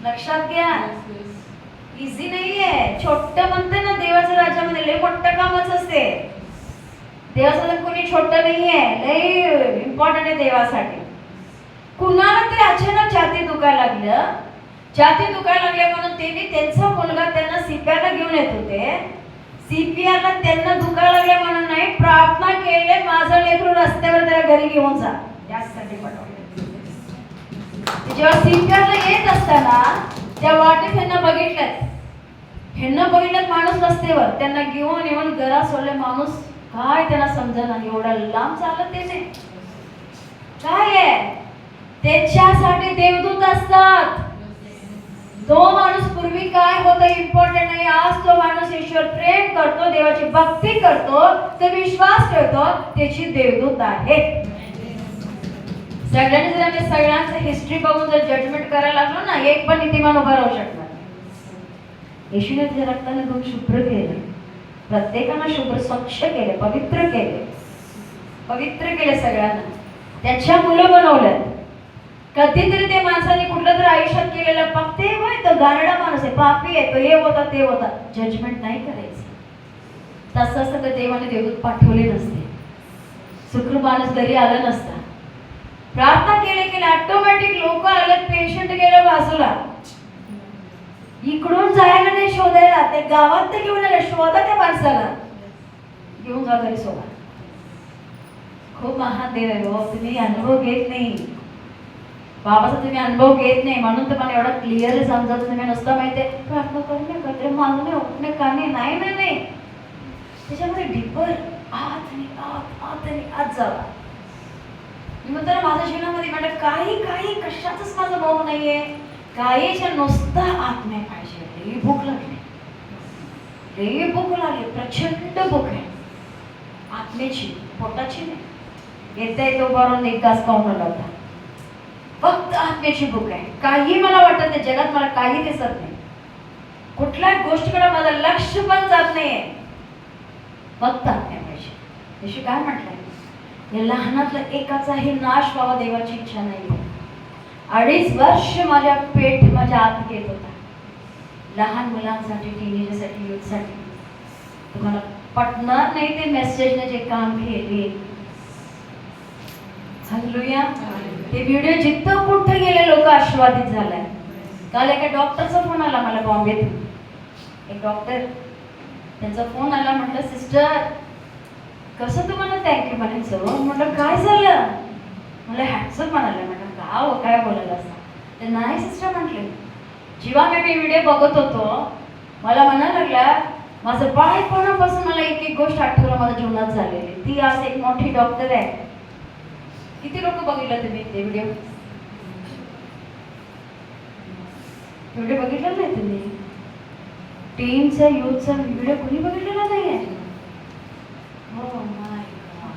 लक्षात घ्या, इझी नाहीये. छोट म्हणते ना, देवाच्या राज्यामध्ये लय मोठं कामच असते. देवाचं कोणी छोट नाहीये, लय इम्पॉर्टंट आहे देवासाठी. कुणाला तरी अचानक छाती दुखायला लागलं. छाती दुखायला लागल्या म्हणून त्यांचा मुलगा त्यांना सीपीआरला घेऊन येत होते. सीपीआरला त्यांना दुखायला लागले म्हणून नाही, प्रार्थना केले, माझं लेकरू रस्त्यावर त्याला घरी घेऊन जा, यासाठी पाठवले. जेव्हा सीपीआरला येत असताना त्या वाटेत ह्यांना बघितलं माणूस रस्त्यावर, त्यांना घेऊन येऊन घरात सोडले. माणूस काय त्यांना समजना, एवढा लांब चालत त्याने काय आहे. त्याच्यासाठी देवदूत असतात. तो माणूस पूर्वी काय होतं इम्पॉर्टंट नाही, आज तो माणूस ईश्वर प्रेम करतो, देवाची भक्ती करतो, तो विश्वास ठेवतो, त्याची देवदूत आहे. सगळ्यांनी जर आम्ही सगळ्यांचं हिस्ट्री बघून जर जजमेंट करायला लागलो ना, एक पण नीतिमान उभा राहू शकणार. येशूने त्याच्या रक्ताने धुवून शुभ्र केले, प्रत्येकानं शुभ्र स्वच्छ केले, पवित्र केले सगळ्यांना. त्याच्या मुलं बनवल्यात. कधीतरी ते माणसाने कुठलं तरी आयुष्यात केलेलं पाप, ते होय तो गारडा माणूस आहे, पापी आहे, तो हे होता ते होता, जजमेंट नाही करायचं. तसं असतं तर देवाने देवदूत पाठवले नसते, सुखरूप माणूस घरी आला नसता. प्रार्थना केले ऑटोमॅटिक लोक आले, पेशंट गेलं बाजूला. इकडून जायला नाही शोधायला, ते गावात तर घेऊन आले, शोधा त्या माणसाला, घेऊन जा घरी सोडा. खूप महान देव आहे हो, तुम्ही अनुभव घेत नाही बाबाचा, तुम्ही अनुभव घेत नाही म्हणून तुम्हाला एवढा क्लिअरली समजत. तुम्ही नुसतं माहितीये प्रार्थना करणे, कधी मागणे, उठणे, काढणे, नाही. त्याच्यामध्ये डीपर आत जावा. मी म्हणतो माझ्या जीवनामध्ये म्हटलं काही कशातच माझं भाऊ नाहीये, काहीच्या नुसता आत्म्या पाहिजे. लई भूक लागली, प्रचंड भूक आहे आत्म्याची, पोटाची नाही. येता उभारून एक घास खाऊन होता, फक्त आत्म्याची भूक आहे. काही मला वाटत नाही जगात, मला काही दिसत नाही, कुठल्या गोष्टीकडे माझं लक्ष पण जात नाहीये, फक्त आत्म्या पाहिजे. येशू काय म्हटलंय, या लहानातला एकाचाही नाश व्हावा देवाची इच्छा नाही. 2.5 वर्ष माझ्या आत येत होता, लहान मुलांसाठी, टीनेजरसाठी, युथसाठी. तुम्हाला पटणार नाही ते मेसेजने जे काम केले. हालेलुया. ते व्हिडिओ जिथं कुठं गेले लोक आशीर्वादित झालाय. काल एका डॉक्टरचा फोन आला मला बॉम्बेतून, एक डॉक्टर, त्यांचा फोन आला. म्हटलं सिस्टर कसं तुम्हाला थँक्यू म्हणायचं. म्हटलं काय झालं, मला हॅट्सअप म्हणाले. म्हटलं का हो, काय बोलायला असं. तर नाही सिस्टर म्हटले, जेव्हा मी व्हिडिओ बघत होतो मला म्हणायला लागला, माझं बाळपणापासून मला एक गोष्ट आठवलं माझ्या जीवनात झालेली. ती आज एक मोठी डॉक्टर आहे. किती लोक बघितलं तुम्ही ते व्हिडिओ बघितलं नाही तुम्ही? टीनचा युथचा व्हिडिओ कोणी बघितलेला नाहीये. हो माय गॉड.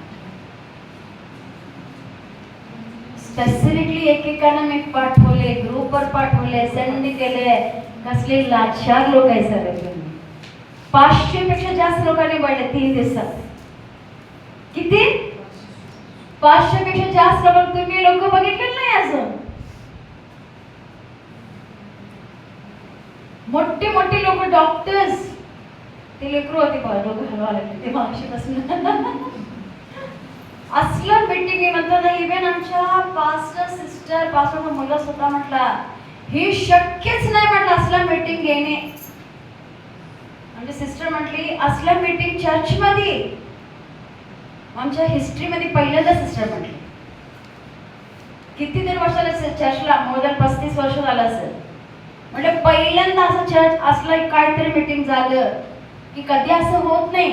स्पेसिफिकली एकेकांना मी पाठवले, ग्रुपवर पाठवले, सेंड केले. कसले लाचार लोक आहे सर. 500 पेक्षा जास्त लोकांनी बघितले 3 दिवसात. किती? 500 पेक्षा जास्त लोक तुम्ही लोक बघितले नाही अजून. मोठे मोठे लोक, डॉक्टर्स, ते लेकरू होते बघा, डोकं हलवा लागले ते मागशीपासून. असलं मीटिंग मी म्हणतो ना, इव्हन आमच्या पास्टर सिस्टर, पास्टर मुलं स्वतः म्हटला हे शक्यच नाही म्हटलं असलं मीटिंग घेणे. म्हणजे सिस्टर म्हटली असल्या मीटिंग चर्चमध्ये आमच्या हिस्ट्रीमध्ये पहिल्यांदा सिस्टर म्हटली. किती वर्षाला चर्चला, मोर दॅन 35 वर्ष झालं असेल. म्हणजे पहिल्यांदा असं चर्च असलं काहीतरी मीटिंग झालं की कधी असं होत नाही.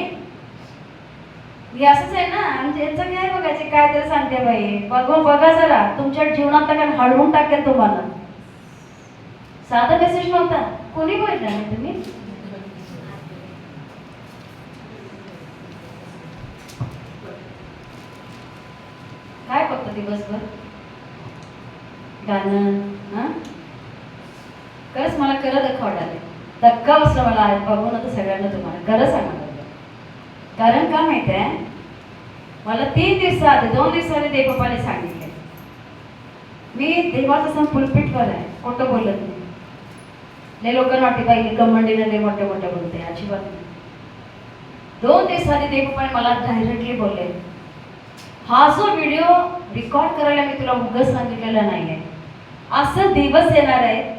हे असंच आहे ना, आणि यांचं काय बघायचे, काय तरी सांगते बाई, बघा जरा तुमच्या जीवनात काय हळवून टाकेल तुम्हाला. साधा मेसेज नव्हता, कोणी बोलला नाही तुम्ही. काय बघतो दिवसभर गाणं, खरंच मला खरं वाटायला धक्का बसला मला आज बघून. आता सगळ्यांना तुम्हाला खरं सांगायला, कारण का माहिती आहे, मला 2 दिवसाआधी देवबापाने सांगितले, मी देवाचं सण पुलपिटवर आहे, खोटं बोलत नाही. लय लोकांना वाटते बाई कमंडीने लय मोठे मोठे बोलते, अजिबात नाही. 2 दिवसाआधी देवबापाने मला डायरेक्टली बोलले, हा जो व्हिडिओ रेकॉर्ड करायला मी तुला उगाच सांगितलेला नाहीये. असं दिवस येणार आहे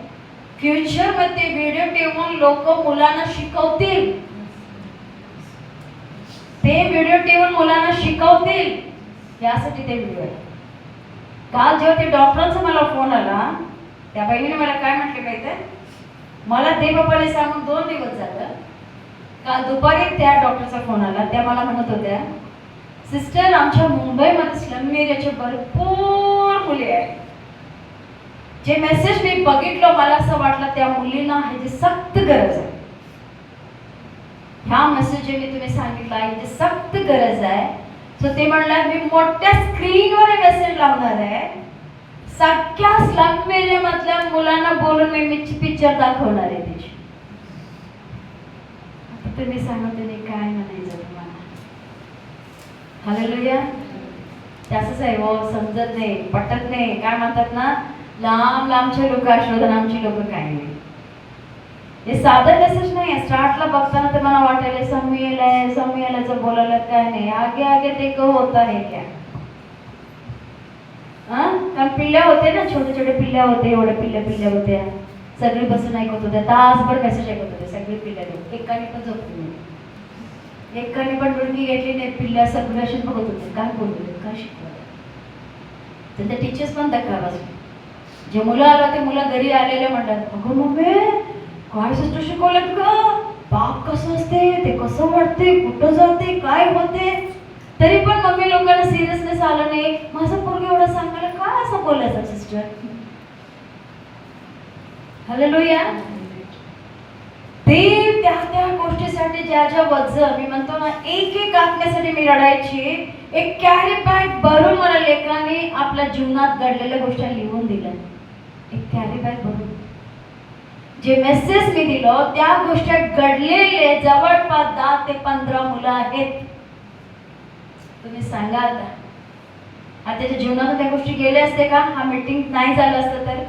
फ्युचरमध्ये व्हिडिओ ठेवून लोक मुलांना शिकवतील, ते व्हिडिओ ठेवून मुलांना शिकवतील, यासाठी ते व्हिडिओ आहे. काल जेव्हा ते डॉक्टरांचा मला फोन आला, त्या बहिणीने मला काय म्हटले माहिती आहे, मला देवबापाने सांगून 2 दिवस झालं. काल दुपारी त्या डॉक्टरचा फोन आला, त्या मला म्हणत होत्या, सिस्टर आमच्या मुंबईमध्ये स्लम एरियाचे भरपूर मुली आहेत. जे मेसेज मी बघितलं मला असं वाटलं त्या मुलींना ह्याची सक्त गरज आहे. ह्या मेसेज जे मी तुम्ही सांगितलं ह्याची सक्त गरज आहे. सो ते म्हणलं मी मोठ्या स्क्रीनवर मेसेज लावणार आहे, सगळ्या स्लम एरियामधल्या मुलांना बोलून मी पिक्चर दाखवणार आहे त्याची. आता तुम्ही सांगते नाही काय म्हणायचं तुम्हाला. हालेलुया. त्याच आहे हो, समजत नाही, पटत नाही. काय म्हणतात ना, लांब लांबचे लोक आशीर्वाद, आमची लोक काय नाही. हे साधं मेसेज नाही आहे. स्टार्टला बघताना तर मला वाटायला समुएलाचं बोलायला काय नाही, आगे आगे देखो होता है क्या. कारण पिल्ल्या होते ना, छोटे छोटे पिल्ल्या होते, एवढ्या पिल्ल्या होत्या, सगळी बसून ऐकत होत्या, तासभर मेसेज ऐकत होते सगळी पिल्ल्या. एकाने पण झोपली नाही, एकाने पण डुलकी घेतली नाही. पिल्ल्या सगळं अशी बघत होते, काय बोलत होते, काय शिकवलं. त्यांच्या टीचर्स पण धक्का बसले. जे मुलं आलं ते मुलं घरी आलेले म्हणतात, अगं मम्मी काय सिस्टर शिकवलं ग, बाप कसं असते, ते कसं वाटते, कुठं जाते, काय होते. तरी पण मम्मी लोकांना सिरियसनेस आलं नाही. माझं पोरगं एवढं सांगायला काय असं बोलायचं सिस्टर. हालेलुया. ते त्या गोष्टीसाठी ज्या वजन मी म्हणतो ना, एक आत्म्यासाठी मी रडायची. एक कॅरी बॅग भरून मला लेकरांनी आपल्या जीवनात घडलेल्या गोष्टी लिहून दिल्या. एक कॅरी बॅग भरून जे मेसेज मी दिलं त्या गोष्टी घडलेले जवळपास 10 ते 15 मुलं आहेत. तुम्ही सांगा आता त्याच्या जीवनात त्या गोष्टी गेल्या असते का, हा मीटिंग नाही झालं असतं तर.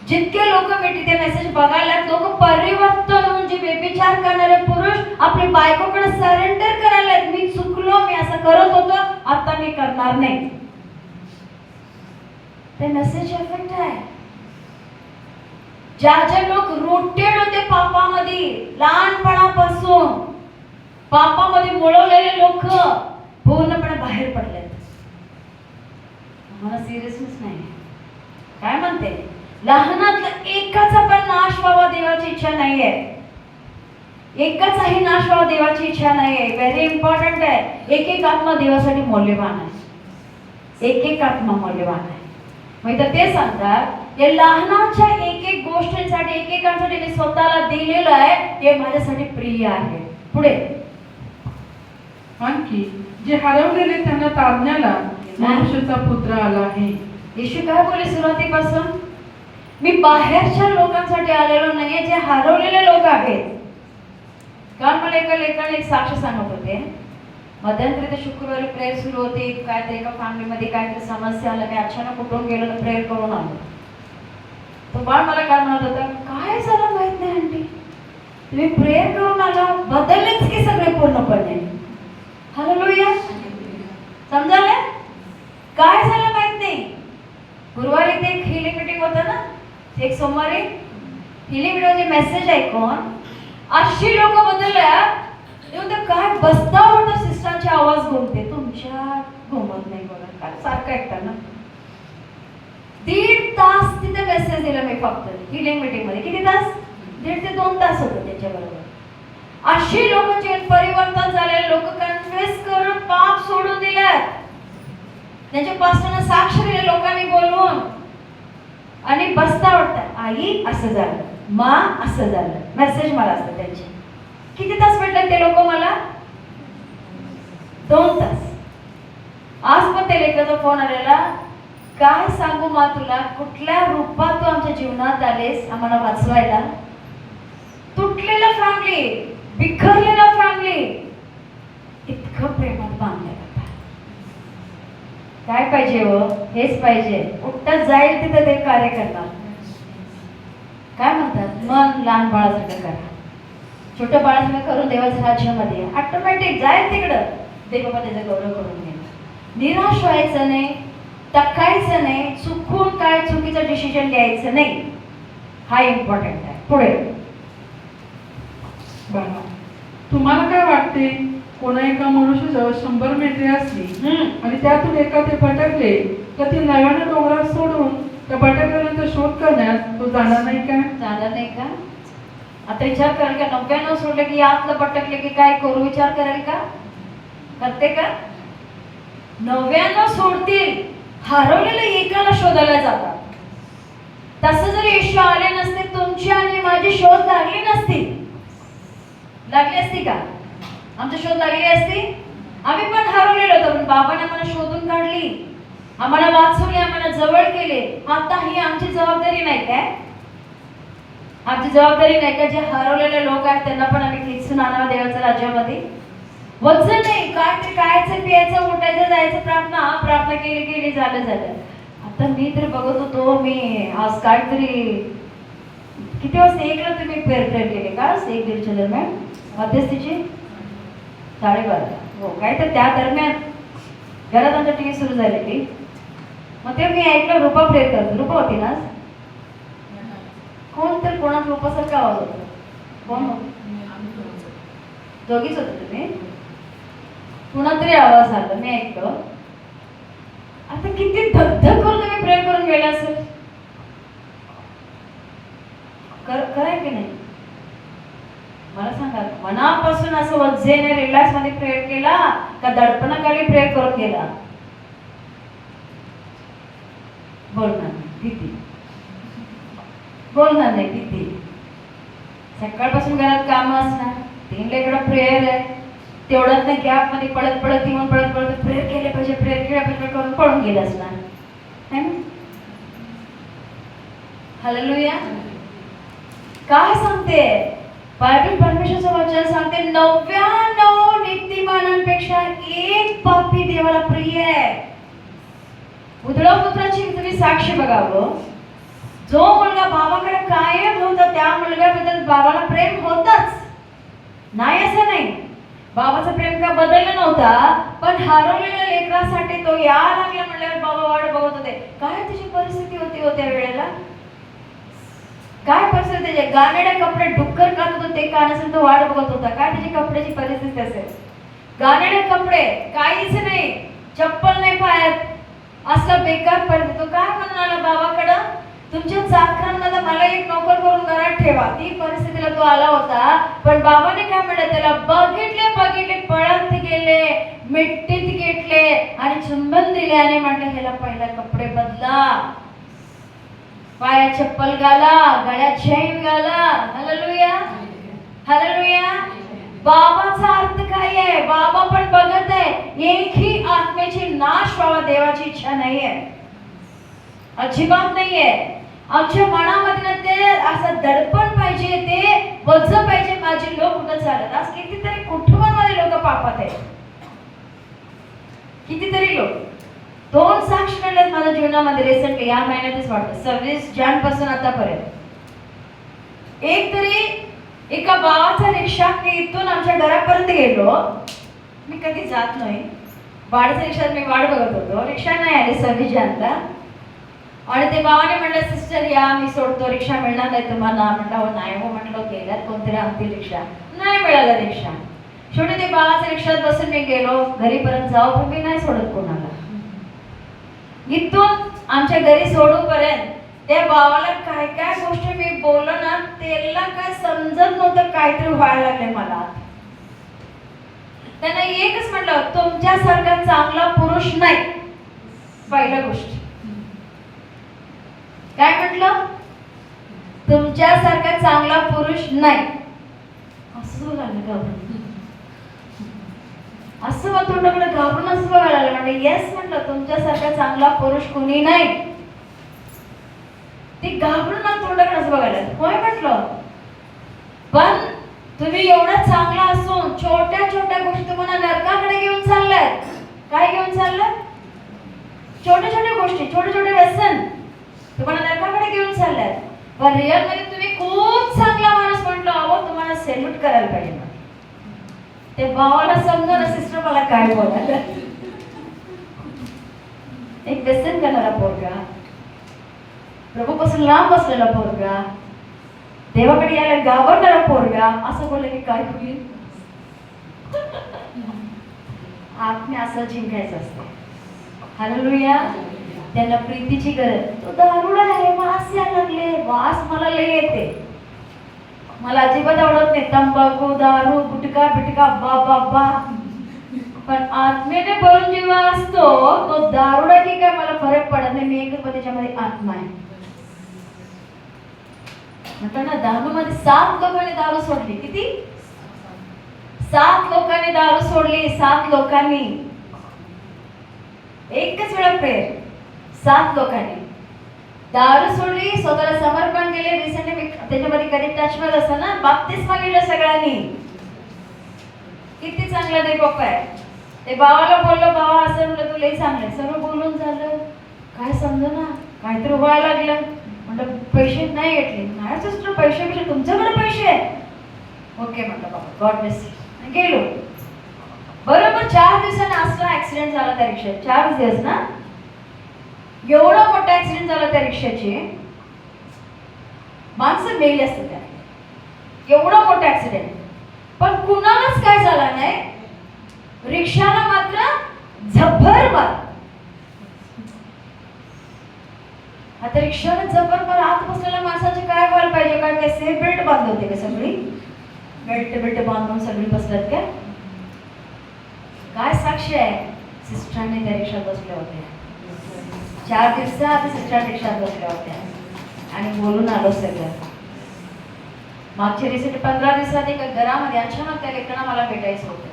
जितके लोक मीटिंग ते मेसेज बघायला, लोक परिवर्तन होऊन जे व्यभिचार करणारे पुरुष आपली बायकोकडे सरेंडर करायला, मी चुकलो, मी असं करत होतो, आता मी करणार नाही. ते मेसेज इफेक्ट आहे. ज्या लोक रोटेड होते पापामध्ये, लहानपणापासून पापामध्ये मुळवलेले लोक पूर्णपणे बाहेर पडलेत. मला सिरियसनेस नाही. काय म्हणते, लहानातलं एकाचा पण नाश व्हावा देवाची इच्छा नाहीये. एकाचाही नाश व्हावा देवाची इच्छा नाहीये. व्हेरी इम्पॉर्टंट आहे. एक आत्मा देवासाठी मौल्यवान आहे. एक आत्मा मौल्यवान आहे. मग ते सांगतात, या लहानाच्या एक गोष्टींसाठी, एकेकांसाठी मी स्वतःला दिलेलं आहे, हे माझ्यासाठी प्रिय आहे. पुढे आणखी जे हरवलेले त्यांना तारण्याला मनुष्याचा पुत्र आला आहे. येशू काय बोलले सुरुवातीपासून, मी बाहेरच्या लोकांसाठी आलेलो नाहीये, जे हरवलेले लोक आहेत. काल मला एका लेखाने एक साक्ष सांगत होते. मध्यंतरी ते शुक्रवारी प्रेयर सुरू होती, काहीतरी एका फॅमिलीमध्ये काहीतरी समस्या आल्या, मी अचानक कुठून गेलो तर प्रेयर करून आलो. तो बाळ मला काय म्हणत होता, काय झालं माहित नाही आंटी, तुम्ही प्रेयर करून आला, बदललेच की सगळे पूर्णपणे. हालेलुया. समजायला काय झालं माहित नाही. गुरुवारी ते एक हिलिंग मीटिंग होतं ना, एक सोमवारी हिलिंग मीटिंगचे मेसेज ऐकून अशी लोक बदलल्या. काय बसता होतं, सिस्टरचे आवाज घुमते, तुमच्या घुमत नाही बघा, काय सारखं ऐकतात ना. 1.5 तास तिथे मेसेज दिला मी फक्त हिलिंग मीटिंग मध्ये. किती तास? 1.5 ते 2 तास होतं त्याच्याबरोबर. अशी लोक जे परिवर्तन झाले, लोक कन्फ्युज करून पाप सोडून दिल्यात. त्यांच्या पास्टरना साक्ष दिले लोकांनी बोलवून. आणि बसता वाटतं, आई असं झालं, मा असं झालं, मेसेज मला असतं त्यांचे. किती तास भेटले ते लोक मला? 2 तास. आज पण त्या लेकराचा फोन आलेला, काय सांगू मा तुला, कुठल्या रूपात तू आमच्या जीवनात आलेस आम्हाला वाचवायला. तुटलेला फॅमिली, बिखरलेला फॅमिली, इतकं प्रेमात बांधलं. काय पाहिजे हो? हेच पाहिजे. उठत जाईल तिथे ते कार्य करणार. काय म्हणतात, मन लहान बाळासारखं करा, छोटं बाळासारखं करून देवाच्या राज्यामध्ये ऑटोमॅटिक जाईल तिकडं. देव बाबा त्याचा गौरव करून घेणार. निराश व्हायचं नाही, टकायचं नाही, चुकून काय चुकीचं डिसिजन घ्यायचं नाही. हा इम्पॉर्टंट आहे. पुढे बघा, तुम्हाला काय वाटते, कोणा एका मनुष्याजवळ 100 मेंढरे असली आणि त्यातून एका ते भटकले, तर ती नव्यानं डोंगरात सोडून त्या भटकलेल्यांचा शोध करण्यास तो जाणार नाही का? जाणार नाही का? आता विचार कराल का, 99 सोडले की यातलं भटकले की काय करू, विचार कराल का? करते का? 99 सोडतील, हरवलेलं एकाला शोधायला जातात. तसं जर येशू आले नसते, तुमची आणि माझी शोध लागली नसती. लागली असती का? आमची शोध लागली असती? आम्ही पण हरवलेलो होतो, पण बाबाने आम्हाला शोधून काढली, आम्हाला वाचवले, आम्हाला जवळ केले. आता ही आमची जबाबदारी नाही काय? आमची जबाबदारी नाही का? जे हरवलेले लोक आहेत त्यांना पण आम्ही खेचून आणावं देवाच्या राज्यामध्ये. वचन नाही काय ते, खायचं पियाचं उठायचं जायचं, प्रार्थना केली झालं. आता मी तर बघत होतो, मी आज काहीतरी किती वाजता, 1ला तुम्ही प्रेयर केले का? 1-1:30च्या दरम्यान मध्यस्थीची 12:30. हो, काय तर त्या दरम्यान घरात आमच्या टीव्ही सुरू झालेली. मग ते मी ऐकलं, रूपा प्रेयर करतो. रूपा होती ना? कोण तर कोणाच रूपासारखा आवाज होता. कोण होत? दोघीच होते तुम्ही? पुन्हा तरी आवाज आला, मी ऐकलं. आता किती धगधग करून तुम्ही प्रेयर करून गेला असेल. कराय की नाही? मला सांगा, मनापासून असं वज्जेने रिलॅक्स मध्ये प्रेयर केला का दडपणाखाली प्रेयर करून गेला? बोलणार नाही, भीती. बोलणार नाही, भीती. सकाळपासून घरात काम असणार, 3ला इकडं प्रेयर आहे, तेवढ्यात नाही गॅप मध्ये पळत येऊन पळत प्रेयर केले पाहिजे करून पळून गेलं असणार है ना? हालेलुया. काय सांगते बायबल? परमेश्वराचं वचन सांगते, 99 नीतिमानांपेक्षा एक पापी देवाला प्रिय आहे. उधळा पुत्राची तुम्ही साक्ष बघावं. जो मुलगा बाबाकडे कायम होता, त्या मुलग्याबद्दल बाबाला प्रेम होतच नाही असं नाही. बाबाचं प्रेम का बदललं नव्हता, पण हरवलेल्या लेकरासाठी तो या लागला म्हणल्यावर बाबा वाट बघत होते. काय त्याची परिस्थिती होती त्या वेळेला? काय परिस्थिती त्याचे? गाणेडे कपडे डुक्कर काढत होते, ते का नसेल तो वाट बघत होता. काय त्याची कपड्याची परिस्थिती असेल? गाणेडे कपडे, काहीच नाही, चप्पल नाही पायात, असं बेकार परिस्थिती. तो काय म्हणाला बाबाकडं, तुमच्या चाकरांमध्ये मला एक नोकर करून घरात ठेवा. ती परिस्थितीला तो आला होता. पण बाबाने काय म्हणलं त्याला, बघितले पळत गेले, मिट्टीत घेतले आणि चुंबन दिले आणि म्हटलं ह्याला पहिला कपडे बदला, पायात चप्पल घाला, गळ्यात चैन घाला. Hallelujah, hallelujah. बाबाचा अर्थ काय आहे? बाबा पण बघत आहे, एकही आत्म्याची नाश व्हावा देवाची इच्छा नाहीये, अजिबात नाहीये. आमच्या मनामध्ये ते असं दडपण पाहिजे, ते वज्ज पाहिजे, माझे लोक कुठं चालत. आज कितीतरी कुटुंबांमध्ये लोक पापात आहेत, कितीतरी लोक. 2 साक्ष मिळालेत माझ्या जीवनामध्ये रिसेंटली, या महिन्यातच वाटतं 26 जानेवारी पासून आतापर्यंत. एक तरी एका भावाचा रिक्षा मी इथून आमच्या घरापर्यंत गेलो. मी कधी जात नाही, भाड्याच्या रिक्षात मी वाट बघत होतो. रिक्षा नाही आली सर्व्हिस आणला आणि ते भावाने म्हणलं सिस्टर या मी सोडतो, रिक्षा मिळणार नाही तुम्हाला. म्हटलं हो नाही हो, म्हटलं गेल्यात कोणतरी आणतील रिक्षा. नाही मिळाला रिक्षा. शेवटी ते भावाच्या रिक्षात बसून मी गेलो घरीपर्यंत जाऊ, पण मी नाही सोडत कोणाला. इथून आमच्या घरी सोडूपर्यंत त्या भावाला काय काय गोष्टी मी बोललो ना, त्याला काय समजत नव्हतं, काहीतरी व्हायला लागले मला. त्यांना एकच म्हटलं, तुमच्यासारखा चांगला पुरुष नाही. पहिली गोष्ट काय म्हटलं, तुमच्यासारखा चांगला पुरुष नाही. असं बोलायला घाबरून, असं मग तोंडाकडे घाबरून असं बघायला लागलं. म्हणजे येस म्हटलं, तुमच्यासारखा चांगला पुरुष कुणी नाही. ती घाबरून ना तोंडाकडे असं बघायला, होय म्हटलं, पण तुम्ही एवढा चांगला असून छोट्या छोट्या गोष्टी तुम्हाला नरकाकडे घेऊन चालल्यात. काय घेऊन चाललं? छोट्या छोट्या गोष्टी, छोटे छोटे व्यसन तुम्हाला नरकाकडे घेऊन चालल्यात. पण रिअल मध्ये तुम्ही खूप चांगला माणूस म्हटलं, अहो तुम्हाला सेल्यूट करायला पाहिजे. ते भावाला समजा सिस्टर मला काय बोलायला. एक व्यसन करणारा पोरगा, प्रभूपासून लांब बसलेला पोरगा, देवाकडे यायला घाबरणारा पोरगा, असं बोलले की काय होईल? आपने असं जिंकायचं असतं. हालेलुया. त्यांना प्रीतीची गरज. तो दारुडा आहे, वास यायला लागले. वास मला लय येते, मला अजिबात आवडत नाही तंबाखू, दारू, गुटखा बिटका, बाबा. पण आत्मेने भरून जेव्हा असतो तो दारुडा की काय मला फरक पडत नाही. मी एकच त्याच्यामध्ये आत्मा आहे. म्हटलं ना, दारू मध्ये 7 लोकांनी दारू सोडली. किती? 7 लोकांनी दारू सोडली. 7 लोकांनी एकच वेळा प्रेयर. 7 लोकांनी दारू सोडली, स्वतःला समर्पण केले. रिसेंटली मी त्याच्यामध्ये कधी टचमध्ये असतं ना, बाप्तिस्मा घेतला सगळ्यांनी. किती चांगला ते पप्पा आहे. ते भावाला बोललो, भावा असं म्हणलं, तू लई चांगलं. सर्व बोलून झालं, काय समज ना, काहीतरी व्हायला लागलं. म्हटलं पैसे नाही घेतले. नाही सिस्टर, पैसे तुमच्याकडे पैसे आहेत? ओके म्हटलं, बाबा गॉड ब्लेस यू. गेलो. बरोबर 4 दिवसांनी असला ऍक्सिडेंट झाला त्या रिक्षात. 4 दिवस ना, एवढा मोठा ऍक्सिडेंट झाला त्या रिक्षाची, माणसं मेली असते त्या. एवढा मोठा ऍक्सिडेंट, पण कुणालाच काय झाला नाही. रिक्षाला मात्र झब्बर मार. आता रिक्षाला झब्बर मार. आत बसलेल्या माणसाचे काय व्हायला पाहिजे? काय काय सेफ बेल्ट बांधले होते का? सगळी बेल्ट बांधून सगळी बसल्यात का? काय साक्षी आहे? सिस्टरने त्या रिक्षात बसल्या होत्या. 4 दिवसात सिस्टर रिक्षात बसल्या होत्या आणि बोलून आलो सगळं. मागच्या रिसेंट 15 दिवसात एका घरामध्ये अचानक त्या लेकरांना मला भेटायचं होतं.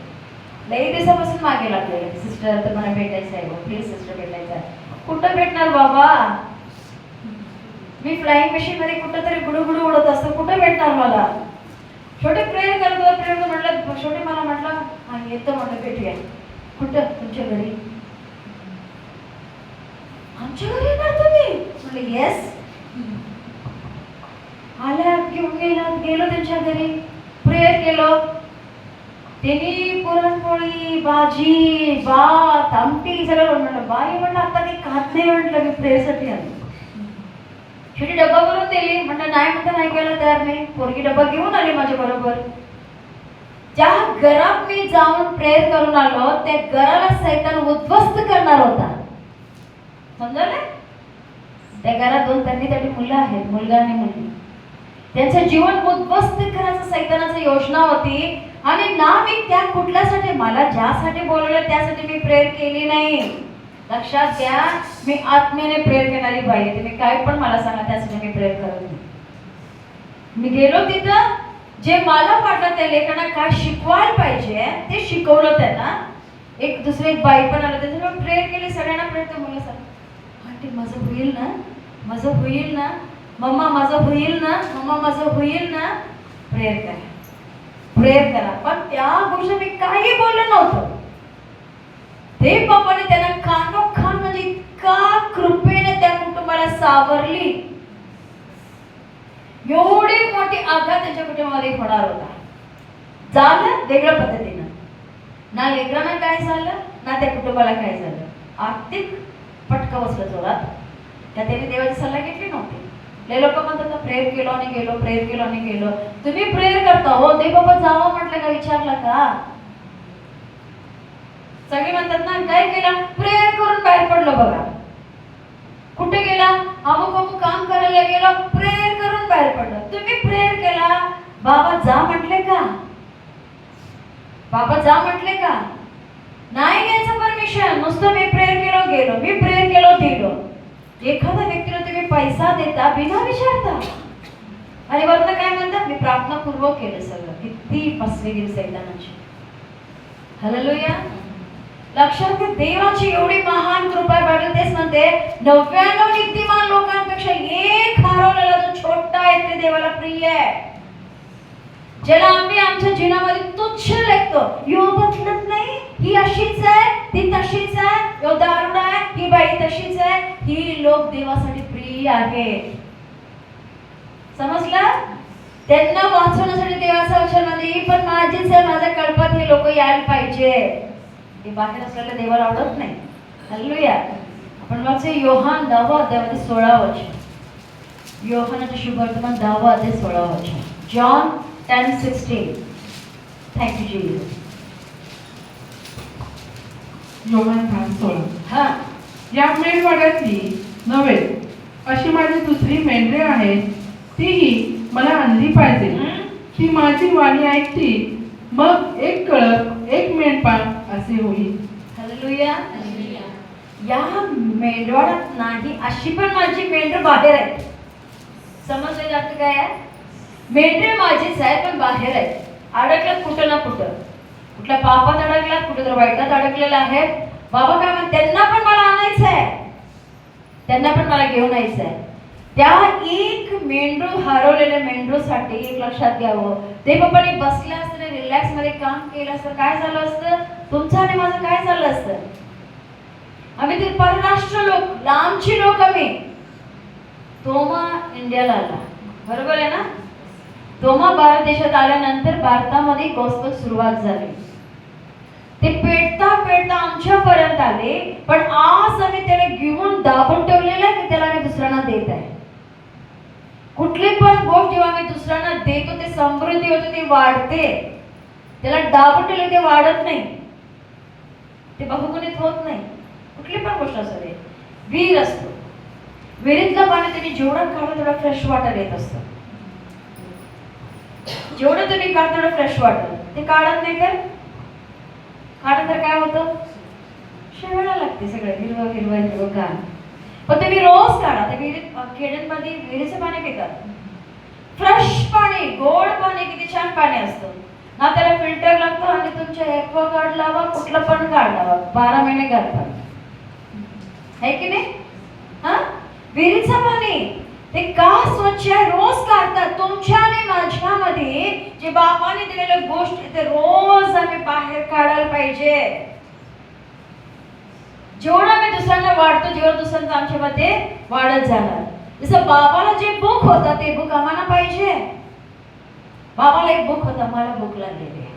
लई दिवसापासून मागे लागलेलं, सिस्टर तर मला भेटायचं आहे, प्लीज सिस्टर भेटायचं आहे. कुठं भेटणार बाबा? मी फ्लाइंग मशीन मध्ये कुठं तरी गुडुगुडू उडत असतो, कुठं भेटणार मला? छोटे प्रेयर करतो म्हटलं. छोटे मला म्हटलं हा येतो, म्हटलं भेटूया. कुठं? तुमच्या घरी. आमच्या घरी येणार तुम्ही? म्हटलं येस. आल्या, घेऊन गेलो त्यांच्या घरी. प्रेयर केलं. त्यांनी पुरणपोळी, भाजी, भात, आमटी सगळं म्हटलं. बाई म्हटलं आता काही खात नाही, म्हटलं मी प्रेयरसाठी आलो. शेवटी डब्बा भरून दिली. म्हटलं नाही म्हणता नाही केलं तयार नाही. पोरगी डब्बा घेऊन आली माझ्या बरोबर. ज्या घरात मी जाऊन प्रेयर करून आलो त्या घराला सैतान उद्ध्वस्त करणार होता. समजलं? त्या घरात 2 त्यांनी मुलं आहेत, मुलगा आणि मुलगी. त्यांचं जीवन उद्ध्वस्त करायचं सैतानाची योजना होती. आणि ना मी त्या कुठल्यासाठी, मला ज्यासाठी बोलवलं त्यासाठी मी प्रेयर केली नाही. लक्षात घ्या, मी आत्म्याने प्रेयर करणारी बाई आहे. तुम्ही काय पण मला सांगा, त्यासाठी मी प्रेयर करत नाही. मी गेलो तिथं, जे मला वाटलं त्या लेखांना काय शिकवायला पाहिजे ते शिकवलं त्यांना. एक दुसरी एक बाई पण आलं, त्याच्यामुळे प्रेयर केली. सगळ्यांना प्रेयर. तर मुलं सांग, आंटी माझं होईल ना, माझं होईल ना, मम्मा माझं होईल ना, मम्मा माझं होईल ना. प्रेयर करा, प्रेयर करा. पण त्या गोष्टी मी काही बोललं नव्हतं. ते बापाने त्यांना खानोखान म्हणजे इतका कृपेने त्या कुटुंबाला सावरली. एवढी मोठी आघात त्यांच्या कुटुंबामध्ये होणार होता. झालं वेगळ्या पद्धतीनं. ना लेकरांना काय झालं ना त्या कुटुंबाला काय झालं. आर्थिक फटका बसला जोरात. त्या त्यांनी देवाची सल्ला घेतली नव्हती. लय लोक म्हणतात ना प्रेयर केलो आणि गेलो, प्रेयर केलो आणि गेलो. तुम्ही प्रेयर करता हो, देव बाबा जावं म्हटलं का, विचारला का? सगळे म्हणतात ना काय केलं, प्रेयर करून बाहेर पडलो बघा. कुठे गेला, अमुक अमुक काम करायला गेलो, प्रेयर करून बाहेर पडलो. तुम्ही प्रेयर केला, बाबा जा म्हटले का? बाबा जा म्हटले का? नाही घ्यायचं परमिशन. नुसतं मी प्रेयर केलो गेलो, मी प्रेयर केलो दिलो. एखाद्या व्यक्तीला तुम्ही पैसा देता बिना विचारता आणि वरनं काय म्हणतात, मी प्रार्थनापूर्वक केलं सगळं. किती फसवेगिरी सैतानाची. हालेलुया. लक्षात घ्या, देवाची एवढी महान कृपा आहे. बायबल तेच म्हणते 99 नीतिमान लोकांपेक्षा एक हरवलेला जो छोटा आहे ते देवाला प्रिय आहे. ज्याला आम्ही आमच्या जीवनामध्ये तुच्छ लेखतो, यो बदलत नाही, ही अशीच आहे, ती तशीच आहे, यो दारुण आहे, ही बाई तशीच आहे. ही लोक देवासाठी प्रिय आहेत. समजलं? त्यांना वाचवण्यासाठी देवाचा वचन मध्ये पण माझीच आहे, माझ्या कल्पात हे लोक यायला पाहिजे. हे बाहेर असलेल्या देवाला आवडत नाही. हालेलुया. आपण वाचू योहान 10 अध्याय 16 वचन. योहानाचे शुभवर्तमान 10 अध्याय 16 वचन. जॉन 10:16. Thank you Jesus. योहान 10:16. हा, या मेंढवाड्यातली नव्हे अशी माझी दुसरी मेंढरे आहेत, तीही मला आणली पाहिजे. ती माझी वाणी ऐकती, मग एक कळप एक मेंढपाळ असे होईल. हालेलुया. या मेंढवाड्यात नाही अशी पण माझी मेंढर बाहेर आहे. समजले जात काय आहे? मेंढरे माझीच आहे पण बाहेर आहे. अडकल्यात कुठं ना कुठं, कुठल्या पापात अडकल्यात, कुठं तर वाईटात अडकलेला आहे. बाबा काय म्हणतात, त्यांना पण मला आणायचं आहे, त्यांना पण मला घेऊन यायचं आहे. त्या एक मेंढरू हरवलेल्या मेंढरूसाठी एक लक्षात घ्यावं, ते बाबाने बसले असते, रिलॅक्स मध्ये काम केलं असतं, काय झालं असतं, तुमचं आणि माझं काय झालं असतं. आम्ही ते परराष्ट्र लोक, लांबची लोक आम्ही. तोमा इंडियाला आला, बरोबर आहे ना. तोमा भारत देशात आल्यानंतर भारतामध्ये गॉस्पेल सुरुवात झाली. ते पेटता पेटता आमच्यापर्यंत आले. पण आज आम्ही त्याला घेऊन दाबून ठेवलेलं आहे की त्याला आम्ही दुसऱ्यांना देत आहे. कुठली पण गोष्ट जेव्हा आम्ही दुसऱ्यांना देतो ते समृद्धी होते, ते वाढते. त्याला दाबून ठेवले ते वाढत नाही, ते बहुगुणित होत नाही. कुठली पण गोष्ट असू दे. विहीर असतो, विहिरीतलं पाणी तुम्ही जेवढं काढलं तेवढं फ्रेश वॉटर येत असतं. जेवढं तुम्ही काढता तेवढं फ्रेश वॉटर. ते काढत नाही तर काय होतं, शेवायला लागते सगळं हिरवं हिरवं हिरवं घाण. पण तुम्ही रोज काढा. त्या विहिरीत खेड्यांमध्ये विहिरीचं पाणी पितात, फ्रेश पाणी, गोड पाणी, किती छान पाणी असतं ना. त्याला फिल्टर लागतं आणि तुमच्या ॲक्वागार्ड लावा, कुठलं पण गार्ड लावा, 12 महिने घालतात, है की नाही. हा, विहिरीचं पाणी ते का स्वच्छ आहे, रोज काढतात. तुमच्या आणि माझ्यामध्ये जे बापाने दिलेल्या गोष्टी ते रोज आम्ही बाहेर काढायला पाहिजे. जेवढं आम्ही दुसऱ्यांना वाढतो, जेवढं दुसऱ्यांचं आमच्यामध्ये वाढत जाणार. जसं बाबाला जे बुक होता ते बुक आम्हाला पाहिजे. बाबाला एक बुक होता, मला बुक लागलेली आहे.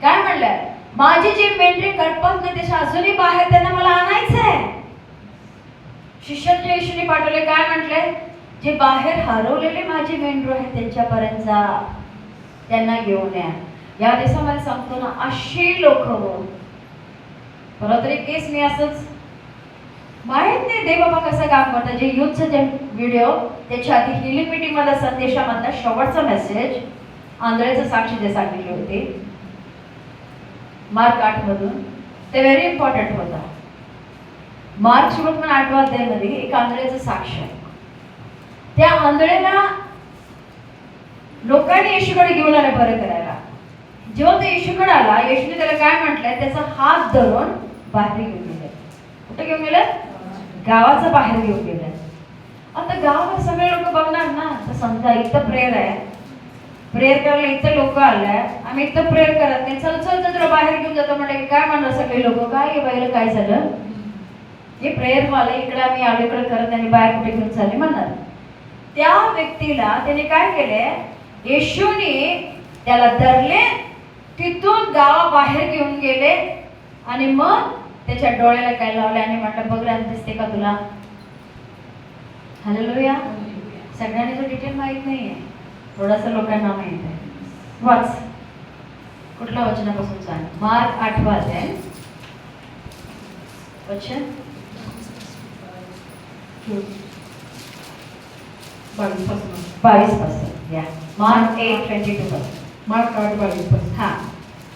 काय म्हणलं, माझी जी मेंढरी कळपत नाही त्याच्या अजूनही बाहेर, त्यांना मला आणायचं आहे. शिष्यांच्या येशूने पाठवले, काय म्हटले, जे बाहेर हरवलेले माझे मेंढरू आहेत त्यांच्यापर्यंत जा, त्यांना घेऊन या. या देशामध्ये सांगतो ना, अशी लोक हो. परत तरी केस मी असंच माहित नाही देव बाबा कसं काम करतात. जे युथचं जे व्हिडिओ त्याच्या आधी हिलिंग मीटिंग मध्ये संदेशामधला शेवटचा मेसेज आंधळेचं साक्षी जे सांगितले होते मार्क 8 मधून, ते व्हेरी इम्पॉर्टंट होता. मार्क 8 अध्यायामध्ये एक आंधळेचं साक्ष आहे. त्या आंधळेला लोकांनी येशूकडे घेऊन आले बरं करायला. जेव्हा तो येशूकडे आला, येशूने त्याला काय म्हटलंय, त्याचा हात धरून बाहेर घेऊन गेले. कुठे घेऊन गेले, गावाच्या बाहेर घेऊन गेले. आता गावात सगळे लोक बघणार ना, तर समजा इथं प्रेयर आहे, प्रेयर करायला इथं लोक आलाय, आम्ही इथं प्रेयर करत नाही, चल चल तुला बाहेर घेऊन जातो म्हटलं, काय म्हणणार सगळे लोक, काय हे बाईला काय झालं, हे प्रेयर वाले इकडे आम्ही आलो इकडे करत नाही, बाहेर कुठे घेऊन चालले म्हणणार. त्या व्यक्तीला त्याने काय केले, येशूने त्याला धरले, तिथून गावाबाहेर घेऊन गेले आणि मग त्याच्या डोळ्याला काय लावले आणि म्हटलं बघ रान दिसते का तुला. हालेलुया. सगळ्यांनी तो डिटेल माहित नाहीये, थोडासा लोकांना माहित आहे. वाच कुठल्या वचनापासून सांग. मार्क 8 अध्याय वचन 22 पासून. या मार्क 8:22 पासून. मार्क 8:22 पासून. हा.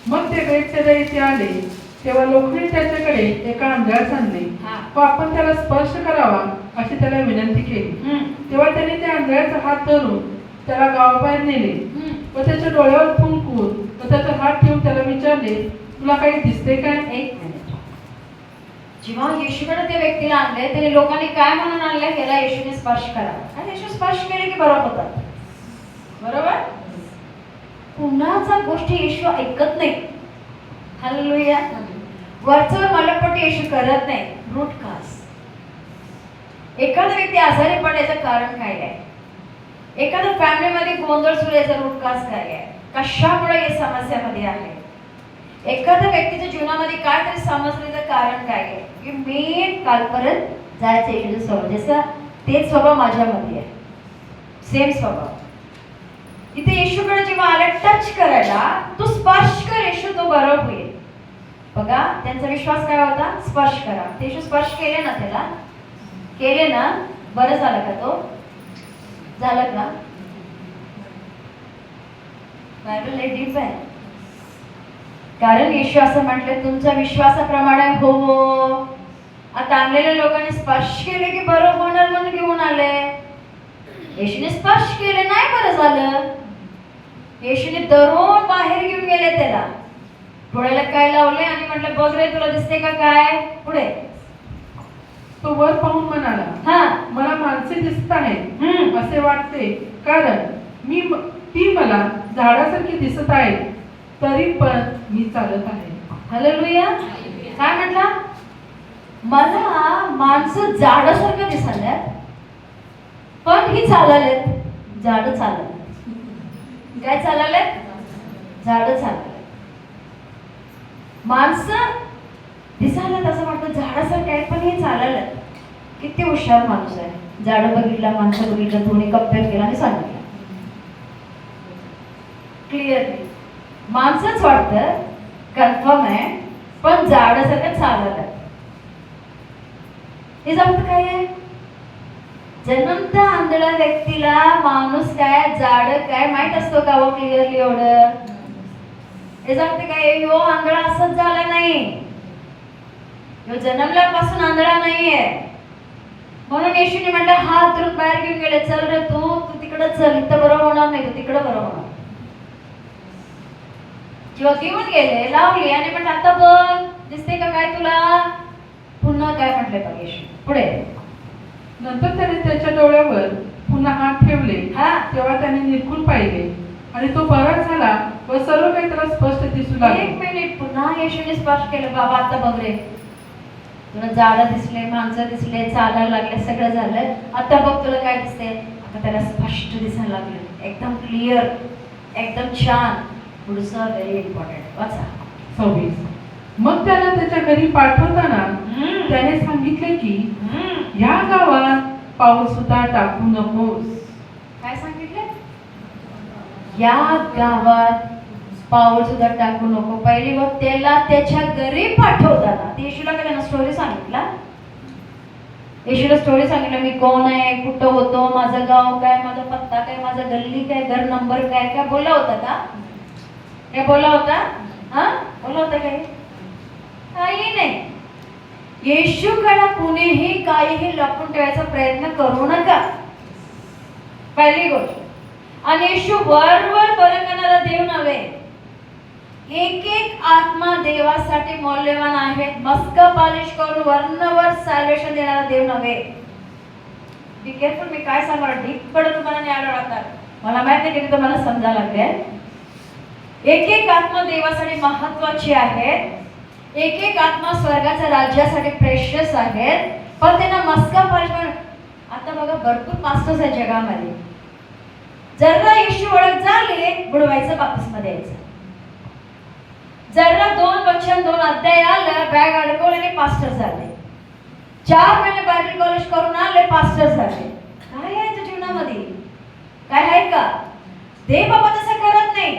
मग ते बेतसैदा येथे आले तेव्हा लोकांनी त्याच्याकडे एका आंधळ्यास आणले हा. व आपण त्याला स्पर्श करावा अशी त्याला विनंती केली. तेव्हा त्याने त्या आंधळ्याचा हात धरून त्याला गावाबाहेर नेले व त्याच्या डोळ्यावर फुंकून व त्याचा हात ठेवून त्याला विचारले, तुला काही दिसते काय? एक मिनिट. जेव्हा येशूकडे त्या व्यक्तीला आणले त्याने लोकांनी काय म्हणून आणले, याला येशूने स्पर्श करावा. आणि येशू स्पर्श केले की बरोबर होतात. बरोबर. कुणाचा गोष्टी येशू ऐकत नाही. हालेलुया. वरचवर मलपट येशू करत नाही. Root cause. एखादा व्यक्ती आजारी पडायचं कारण काय आहे, एखाद्या फॅमिलीमध्ये गोंधळ सुरू याचा रूट काज काय आहे, कशामुळे हे समस्यामध्ये आहे, एखाद्या व्यक्तीच्या जीवनामध्ये काय तरी समजण्याचं कारण काय आहे, की मी कालपर्यंत जायचं येशूचं स्वभाव, जसं तेच स्वभाव माझ्यामध्ये आहे, सेम स्वभाव. इथे येशूकडे जेव्हा आला टच करायला, तू स्पर्श कर येशू, तो बरोबर होईल. बघा त्यांचा विश्वास काय होता, स्पर्श करा. ते येशू स्पर्श केले ना, त्याला केले ना, बरं झालं का, तो झालं का. बायबल लय डीप आहे. कारण येशू असं म्हटलं, तुमच्या विश्वासाप्रमाणे हो. आता आणलेल्या लोकांनी स्पर्श केले की बरं होणार म्हणून घेऊन आले. येशूने स्पर्श केले नाही बरं झालं. येशूने धरून बाहेर घेऊन गेले त्याला, डोळ्याला काय लावले आणि म्हटलं बघ रे तुला दिसते का काय. पुढे तो वर पाहून म्हणाला, हा मला माणसे दिसत आहेत असे वाटते, कारण ती मला झाडासारखी दिसत आहेत, तरी पण मी चालत आहे. हालेलुया. काय म्हटला, मला माणसं झाडासारखं दिसायल्यात पण ही चाललेत. झाड चालत काय चाललेत, झाड चालले. माणसं दिसायला तसं वाटतं झाडासारखं आहे पण हे चाललेत. किती हुशार माणूस आहे. झाड बघितला, माणसं बघितलं, दोन्ही कम्पेअर केला आणि सांगितलं क्लिअरली. माणसंच वाटतं कन्फर्म आहे पण झाडासारखं चालत आहे. हे अर्थ काय आहे, जन्मता आंधळ्या व्यक्तीला माणूस काय झाड काय माहित असतो का हो क्लिअरली एवढं. हे सांगते काय, यो आंधळा असंच झाला नाही, यो जन्मल्यापासून आंधळा नाहीये. म्हणून येशूने म्हटलं हात धरून बाहेर घेऊन गेले, चल रे तू तिकडं चल, इथं बरोबर होणार नाही, तू तिकडं बरोबर होणार. जेव्हा घेऊन गेले, लावली आणि म्हटलं आता बघ दिसते का काय तुला. पुन्हा काय म्हटले बघ येशू. पुढे नंतर त्याने त्याच्या डोळ्यावर पुन्हा हात ठेवले. हा. तेव्हा त्याने निरखून पाहिले आणि तो बरा झाला व सर्व काही त्याला स्पष्ट दिसू लागले. एक मिनिट. पुन्हा येशूने स्पर्श केलं, बाबा आता बघ रे तुला झाडं दिसले, माणसं दिसले, चालायला लागले, सगळं झालं, आता बघ तुला काय दिसते. आता त्याला स्पष्ट दिसायला लागलं, एकदम क्लिअर, एकदम छान. पुढचं व्हेरी इम्पॉर्टंट वाचा 26. मग त्याला त्याच्या घरी पाठवताना त्याने सांगितले की या गावात पाऊल सुद्धा टाकू नकोस. काय सांगितले, या गावात पाऊल सुद्धा टाकू नको. पहिली गोष्ट त्याला त्याच्या घरी पाठवताना ते येशूला काय स्टोरी सांगितला. येशूला स्टोरी सांगितलं, मी कोण आहे, कुठं होतो, माझं गाव काय, माझा पत्ता काय, माझा गल्ली काय, घर नंबर काय, काय बोलला होता का, काय बोलला होता, हा बोलला होता काय, काही नाही. येशूकडे कुणीही काहीही लपून ठेवायचा प्रयत्न करू नका, पहिली गोष्ट. आणि येशू वरवर बरं करणारा देव नव्हे. एक एक आत्मा देवासाठी मौल्यवान आहे. मस्का पॉलिश करून वरनवर सॅल्वेशन देणारा देव नव्हे. Be careful. मी काय सांगणार, डीपकडे तुम्हाला न्यायला लागतात. मला माहित नाही की तुम्हाला समजायला लागेल. एक एक आत्मा देवासाठी महत्वाची आहे. एक एक आत्मा स्वर्गाच्या राज्यासाठी प्रेशियस आहेत. पण त्यांना मस्का पॉलिश आता बघा भरपूर पास्टर्स आहेत जगामध्ये. जरा येशू ओळख झाली बुडवायचं बाप्तिस्मा यायचं. जरा 2 वचन 2 अध्याय आलं बॅग अडकवलं आणि पास्टर झाले. 4 महिने बायबल कॉलेज करून आले पास्टर झाले. काय आहे तुझ्या जीवनामध्ये? काय आहे का? देव बाबा तसं करत नाही.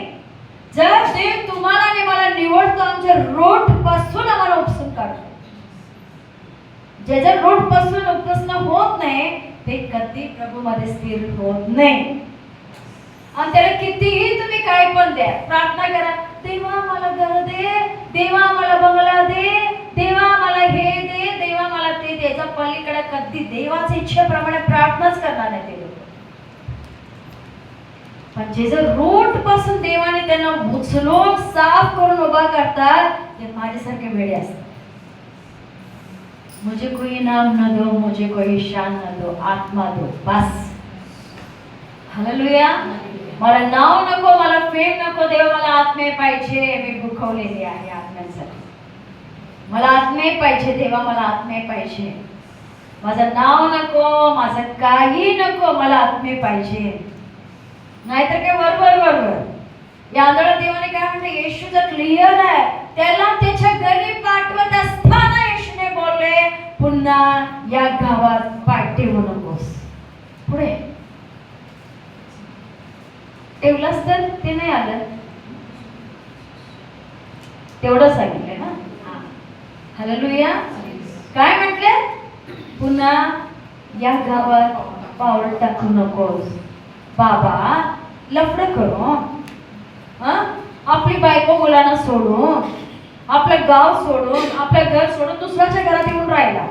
जर देव तुम्हाला आणि मला निवडतो आमच्या रोट पासून आम्हाला उपसून काढतो. जे जर रोट पासून उपसन होत नाही ते कधी प्रभू मध्ये स्थिर होत नाही. आणि त्याला कितीही तुम्ही काय पण द्या, प्रार्थना करा, देवा मला घर दे, देवा मला बंगला दे, देवा मला हे दे, देवा मला ते दे. याच्या पलीकडे कधी देवाच्या इच्छेप्रमाणे प्रार्थनाच करणार नाही ते लोक. पण जे जर रूट पासून देवाने त्यांना उचलून साफ करून उभा करतात ते माझ्यासारखे वेळे असतात. मुझे कोई नाम न दो, मुझे कोई शान न दो, आत्मा दो बस. हालेलुया. मला नाव नको, मला फेम नको, देव मला आत्मे पाहिजे. मी भुखवलेली आहे आत्म्यांसाठी. मला आत्मे पाहिजे देवा, मला आत्मे पाहिजे. माझं नाव नको, माझं काही नको, मला आत्मे पाहिजे. नाहीतर काय वर. या आंधळा देवाने काय म्हणते, येशूचं क्लिअर आहे. त्याला त्याच्या घरी पाठवत असताना येशूने बोलले, पुन्हा या गावात पाय ठेवू नकोस. पुढे ठेवलास तर ते नाही आलं, तेवढं सांगितलं ना. हालेलुया. काय म्हटले? पुन्हा या गावात पाऊल टाकू नकोस. बाबा लफडं करू, आपली बायको मुलांना सोडून, आपलं गाव सोडून, आपलं घर सोडून दुसऱ्याच्या घरात येऊन राहिला.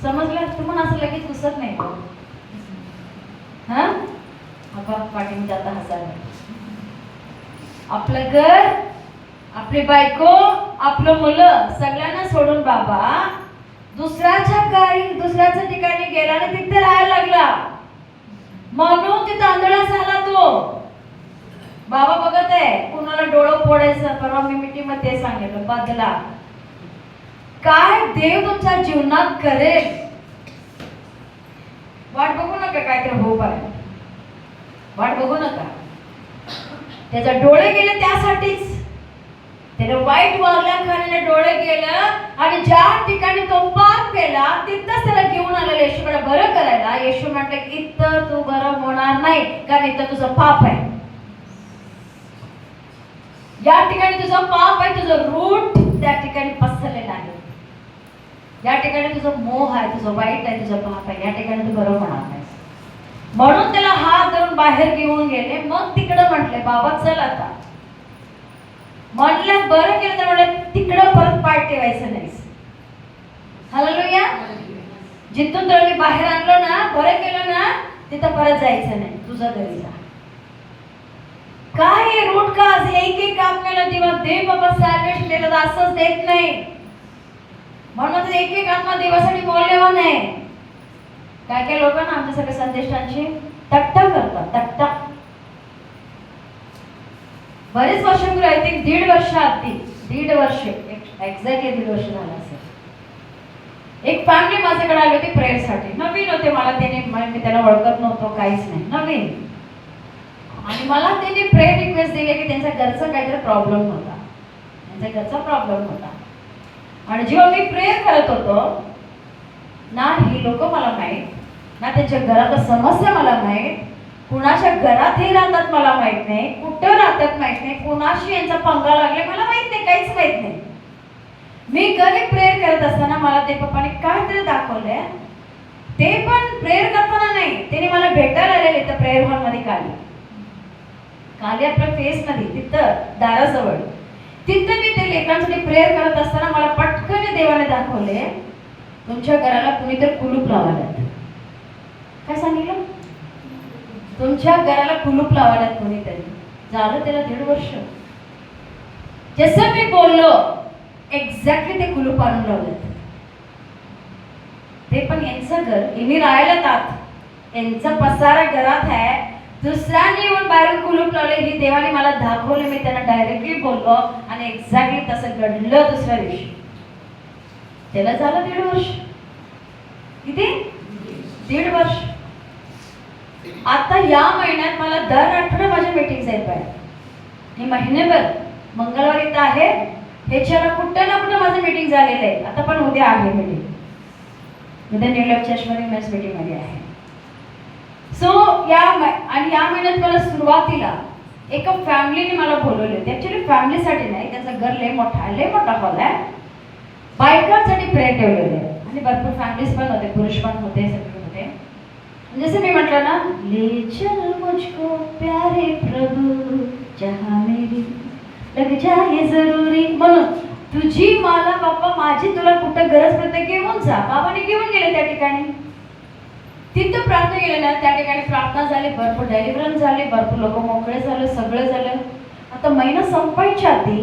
समजलं? तुम्हाला असं लगेच घुसत नाही. पाठीमध्ये आता हजार. आपलं घर, आपली बायको, आपलं मुलं सगळ्यांना सोडून बाबा दुसऱ्याच्या ठिकाणी गेला आणि तिथे राहायला लागला. म्हणून तिथं आंधळा झाला तो. बाबा बघत आहे कुणाला डोळं फोडायचं. परवा मी मीटिंग मध्ये सांगितलं, बदला. काय देव तुमच्या जीवनात करेल वाट बघू नका. काहीतरी हो पाहिजे वाट बघू नका. त्याचा डोळे गेले त्यासाठीच. त्याने वाईट वागल्याखाने डोळे गेलं आणि ज्या ठिकाणी तो पाप केला तिथंच त्याला घेऊन आलेलं येशूकडे बरं करायला. येशू म्हटलं इथं तू बरं होणार नाही, कारण इथं तुझं पाप आहे. या ठिकाणी तुझं पाप आहे, तुझं रूट त्या ठिकाणी पसरलेलं आहे. या ठिकाणी तुझं मोह आहे, तुझं वाईट आहे, तुझं पाप आहे. या ठिकाणी तू बरं होणार नाही. म्हणून त्याला हात धरून बाहेर घेऊन गेले. मग तिकडं म्हटले, बाबा चल आता. म्हणलं बरं केलं तर म्हणलं तिकडं परत पाय ठेवायचं नाही. हालेलुया. जिथून तर मी बाहेर आणलो ना, बरं केलं ना, तिथं परत जायचं नाही. तुझं घरी जा. काय रूट का एक काम केलं तेव्हा देव बाबा सॅल्वेशन देतात असंच देत नाही. म्हणून एक आत्मा देवासाठी बोललेवा नाही. काय लोक ना आमच्या सगळ्या संदेशांची तट्टा करतात. तट्टा. बरेच वर्षापूर्वी, आय थिंक 1.5 वर्ष आधी, 1.5 वर्ष एक्झॅक्टली 1.5 वर्ष झालं असेल, एक फॅमिली माझ्याकडे आली होती प्रेयरसाठी. नवीन होते. मला त्याने, मी त्याला ओळखत नव्हतो, काहीच नाही, नवीन. आणि मला त्यांनी प्रेयर रिक्वेस्ट दिली की त्यांच्या घरचा काहीतरी प्रॉब्लेम होता. त्यांच्या घरचा प्रॉब्लेम होता. आणि जेव्हा मी प्रेयर करत होतो ना, ही लोक मला माहीत ना, त्यांच्या घरात समस्या मला माहीत, कुणाच्या घरात हे राहतात मला माहित नाही, कुठं राहतात माहित नाही, कुणाशी यांचा पंगा लागले मला माहित नाही, काहीच माहित नाही. मी घरी प्रेयर करत असताना मला ते पप्पाने काहीतरी दाखवलंय. ते पण प्रेयर करताना नाही, त्याने मला भेटायला आलेले तर प्रेयर हॉल मध्ये खाली आपल्या फेस मध्ये, तिथं दाराजवळ. तिथं मी ते लेकरांसाठी प्रेयर करत असताना मला पटकन देवाने दाखवले, तुमच्या घराला कुणीतरी कुलूप लावायला. काय सांगितलं? तुमच्या घराला कुलूप लावायला कोणीतरी. झालं त्याला 1.5 वर्ष. जसं मी बोललो एक्झॅक्टली ते कुलूप आणून लावलं. ते पण यांचं घर, यांनी राहायला तात, यांचा पसारा घरात आहे, दुसऱ्याने येऊन बाहेरून कुलूप लावले. ही देवाने मला दाखवले. मी त्यांना डायरेक्टली बोललो आणि एक्झॅक्टली तसं घडलं. दुसऱ्या दिवशी त्याला झालं 1.5 वर्ष. किती? 1.5 वर्ष. आता या महिन्यात मला दर आठवड्यात माझ्या मीटिंग्स आहेत बाहेर. हे महिनेभर मंगळवारी तर आहे, ह्याच्याला कुठं ना कुठं माझं मीटिंग झालेलं आहे. आता पण उद्या आहे मीटिंग, उद्या न्यू लाईफ चर्चमध्ये मेन्स मीटिंगमध्ये आहे. सो आणि या महिन्यात मला सुरुवातीला एका फॅमिलीने मला बोलवले होते. ॲक्च्युली फॅमिलीसाठी नाही, त्यांचं घर लय मोठा हॉल आहे. बायकांसाठी प्रेयर ठेवले होते आणि भरपूर फॅमिलीज पण होते, पुरुष पण होते, सगळे होते. जसं मी म्हटलं ना, ले चल मुझको प्यारे प्रभु जहाँ मेरी लग जाए जरुरी, म्हणून तुझी मला बाप्पा माझी तुला कुठं गरज पडते घेऊन जा. बाबाने घेऊन गेले त्या ठिकाणी, तिथं प्रार्थना केली ना, त्या ठिकाणी प्रार्थना झाली, भरपूर डेलिव्हरन्स झाले, भरपूर लोक मोकळे झाले, सगळं झालं. आता महिना संपायच्या आधी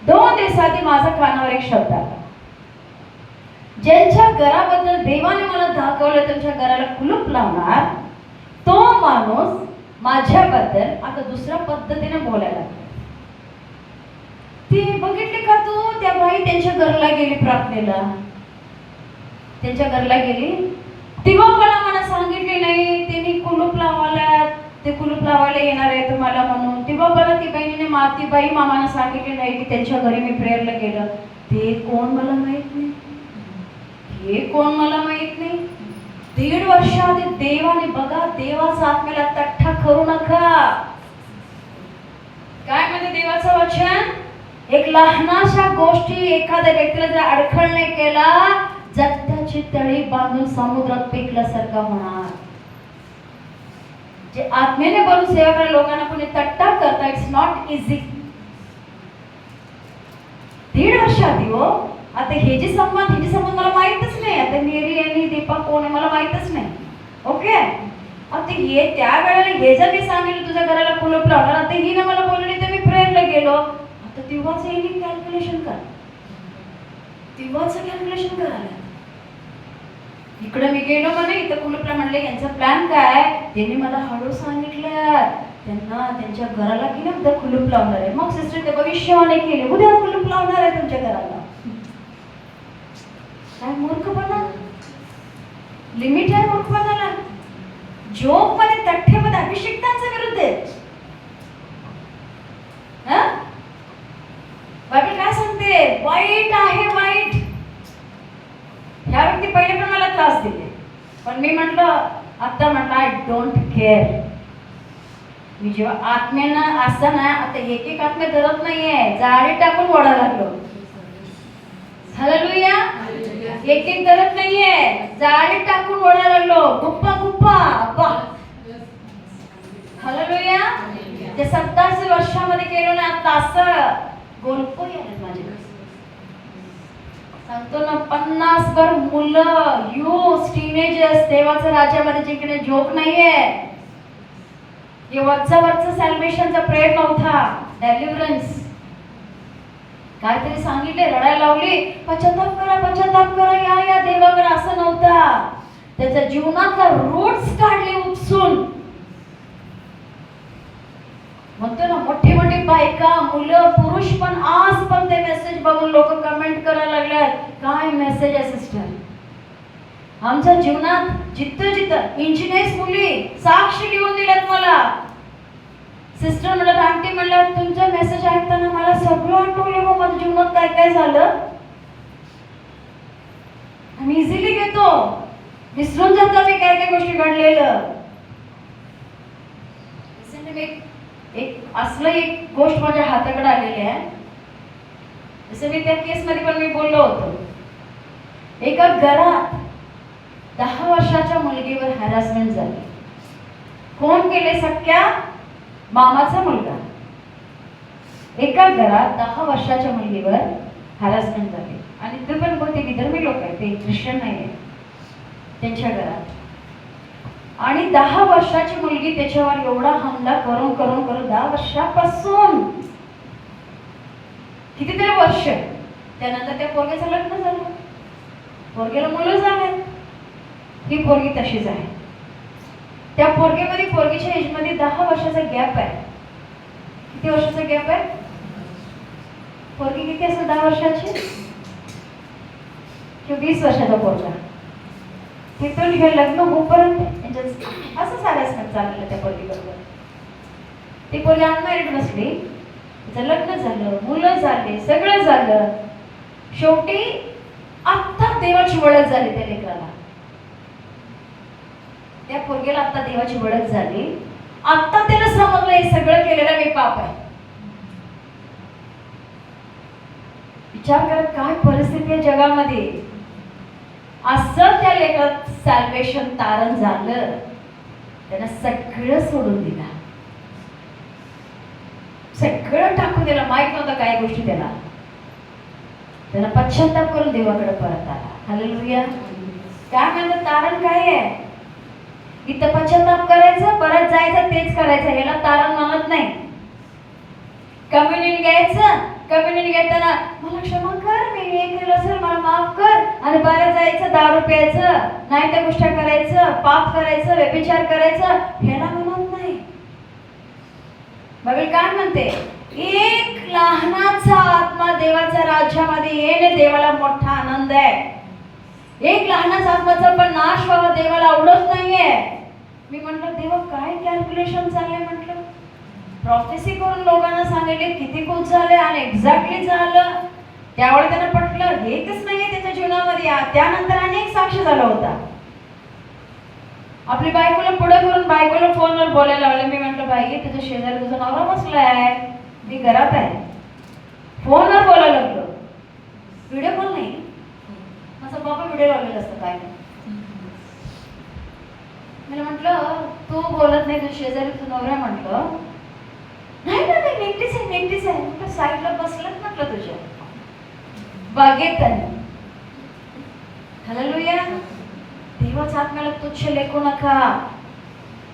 2 दिवसाआधी माझा कानावर एक शब्द आला. ज्यांच्या घराबद्दल देवाने मला दाखवलं तुमच्या घराला कुलूप लावणार, तो माणूस माझ्याबद्दल आता दुसऱ्या पद्धतीने बोलायला लागला. ती बघितली का तू, त्या बाई त्यांच्या घरला गेली प्रार्थनेला, त्यांच्या घरला गेली. तेव्हा मला सांगितले नाही त्यांनी कुलूप लावायला, ते कुलूप लावायला येणार आहे तुम्हाला म्हणून. तेव्हा मला ती बहिणीने ती बाई मामाला सांगितले नाही की त्यांच्या घरी मी प्रेयरला गेलं. ते कोण मला माहित नाही, हे कोण मला माहित नाही. 1.5 वर्षाआधी देवाने, बघा देवाचा आत्म्याला तठ्ठा करू नका. काय म्हणजे देवाचं वचन, एक लहानाशा गोष्टी एखाद्या व्यक्तीला जर अडखळ नाही केला, जगत्याची तळी बांधून समुद्रात पेकल्यासारखा होणार. जे आत्मेने बोलून सेवा करणाऱ्या लोकांना कोणी तट्टा करता, इट्स नॉट इझी. 1.5 वर्ष आधी हो. आता हे जे संबंध मला माहितच नाही. आता मेरी आणि दीपा कोण आहे मला माहितच नाही. ओके, आता हे त्या वेळेला हे जर मी सांगितलं तुझ्या घराला कुलूप लावणार, आता ही ना मला बोलली तर मी प्रेयरला गेलो. आता तेव्हाच येईल कॅल्क्युलेशन कर, तेव्हाच कॅल्क्युलेशन करायला. इकडे मी गेलो म्हणे, इथं कुलूपला म्हणले यांचा प्लॅन काय, त्यांनी मला हळू सांगितलं त्यांना त्यांच्या घराला की ना उद्या कुलूप लावणार आहे. मग सिस्टर ते भविष्यवाणी केली, उद्या कुलूप लावणार आहे तुमच्या घराला. काय मूर्खपणा, लिमिट आहे मूर्खपणाला. जोग मध्ये तठ्ठेमध्ये अभिषिक्तांचा विरुद्ध आहे. बायबल काय सांगते, वाईट आहे वाईट. ह्या व्यक्ती पहिले पण मला त्रास दिले, पण मी म्हटलं आय डोंट केअर. मी जेव्हा आत्म्यानं असं ना, आता एक आत्म्या धरत नाहीये, जाळी टाकून ओढायला लागलो. हालेलुया. एक धरत नाहीये, जाळी टाकून ओढायला लागलो. गुप्पा अब्बा. हालेलुया. ते 70 वर्षामध्ये केलं ना, आता असं गोलको यायला माझ्याकडे. सांगतो ना, 50 भर मुलं, यूथ, टीनेजर्स देवाच्या राज्यामध्ये जिंकणे जोक नाहीये. हे वरचा सॅल्वेशनचा प्रेयर नव्हता, डेलिव्हरन्स. काहीतरी सांगितले, रडायला लावली, पश्चाताप करा या देवाकडे, असं नव्हता. त्याच्या जीवनातला रूट्स काढले उपसून. म्हणतो ना, मोठी बायका, मुलं, पुरुष पण आज पण ते मेसेज बघून लोक कमेंट करायला लागल्यात, काय मेसेज आहे सिस्टर. आमच्या जीवनात जिथं इंजिनियर्स मुली साक्ष लिहून दिल्यात मला. सिस्टर म्हणत, आंटी म्हणलं तुमचा मेसेज ऐकताना मला सगळं आठवलं, मग माझ्या जीवनात काय काय झालं. आम्ही इझिली घेतो, विसरून जातो मी काय काय गोष्टी घडलेलं. एक असलं एक गोष्ट माझ्या हाताकडे आलेली आहे. जसं मी त्या केसमध्ये पण मी बोललो होतो, एका घरात 10 वर्षाच्या मुलगीवर हॅरासमेंट झाली. कोण केले, सख्या मामाचा मुलगा. एका घरात 10 वर्षाच्या मुलगीवर हॅरासमेंट झाली. आणि ते पण कोणते विधर्मी लोक आहेत, ते ख्रिश्चन नाही आहे त्यांच्या घरात. आणि 10 वर्षाची मुलगी त्याच्यावर एवढा हमला करून 10 वर्षापासून कितीतरी वर्ष. त्यानंतर त्या पोरग्याचं लग्न झालं, पोरग्याला मुलं झाले. ही पोरगी तशीच आहे. त्या पोरगीच्या एजमध्ये 10 वर्षाचा गॅप आहे. किती वर्षाचा गॅप आहे. पोरगी किती असेल 10 वर्षाची किंवा 20 वर्षाचा पोरगा. तिथून हे लग्न होईपर्यंत त्यांच्या असं सारं चाललेलं त्या पोरगीबरोबर. ती पोरगी अनमॅरिड नसली, तिचं लग्न झालं, मुलं झाले, सगळं झालं. शेवटी आत्ता देवाची ओळख झाली त्या लेकराला. त्या पोरगीला आत्ता देवाची ओळख झाली. आत्ता त्याला समजलं हे सगळं केलेलं मी पाप आहे. विचार करत काय परिस्थिती आहे जगामध्ये. असं त्या लेकरात सॅल्वेशन तारण झालं. त्यानं सगळं सोडून दिलं, सगळं टाकून दिलं. माहित नव्हतं काय गोष्टी त्याला. त्यानं पश्चाताप करून देवाकडे परत आला. हालेलुया. काय म्हणतात तारण काय आहे? इथं पश्चाताप करायचं, परत जायचं, तेच करायचं. ह्याला तारण म्हणत नाही. कम्युनियन घ्यायचं, कम्युनियन घेताना मला क्षमा कर, मी हे केलं असेल मला माफ कर, आणि परत जायचं, दारू प्यायचं, नाही त्या गोष्टी करायचं, पाप करायचं, व्यभिचार करायचं. ह्याला म्हणत नाही. बायबल काय म्हणते? एक लहानाचा आत्मा देवाच्या राज्यामध्ये येणे देवाला मोठा आनंद आहे. एक लहानाचा आत्माचा पण नाश व्हावा देवाला आवडत नाहीये. मी म्हटलं देवा काय कॅल्क्युलेशन चाललंय म्हटलं. प्रॉफेसी करून लोकांना सांगितले, किती खुश झाले आणि एक्झॅक्टली झालं. त्यावेळी त्यांना पटलं हेच नाहीये त्याच्या जीवनामध्ये. त्यानंतर अनेक साक्ष झाला होता. आपली बायकोला पुढे करून बायकोला फोनवर बोलायला लावले. मी म्हटलं बाई तुझ्या शेजारी तुझा नवरा बसलाय, मी घरात आहे. फोनवर बोलायला लागलो, व्हिडिओ कॉल नाही. माझा बाबा व्हिडिओ लावलेला असतं काय. मी म्हटलं तू बोलत नाही, तुझ्या शेजारी तुझा नवरा. म्हटलं नाही ना, नाही नेकटीच आहे, नेकटीच आहे. म्हटलं साईडला बसलत म्हटलं तुझ्या बागेत. हालेलुया. देवाच्या आत्म्याला तुच्छ लेखू नका,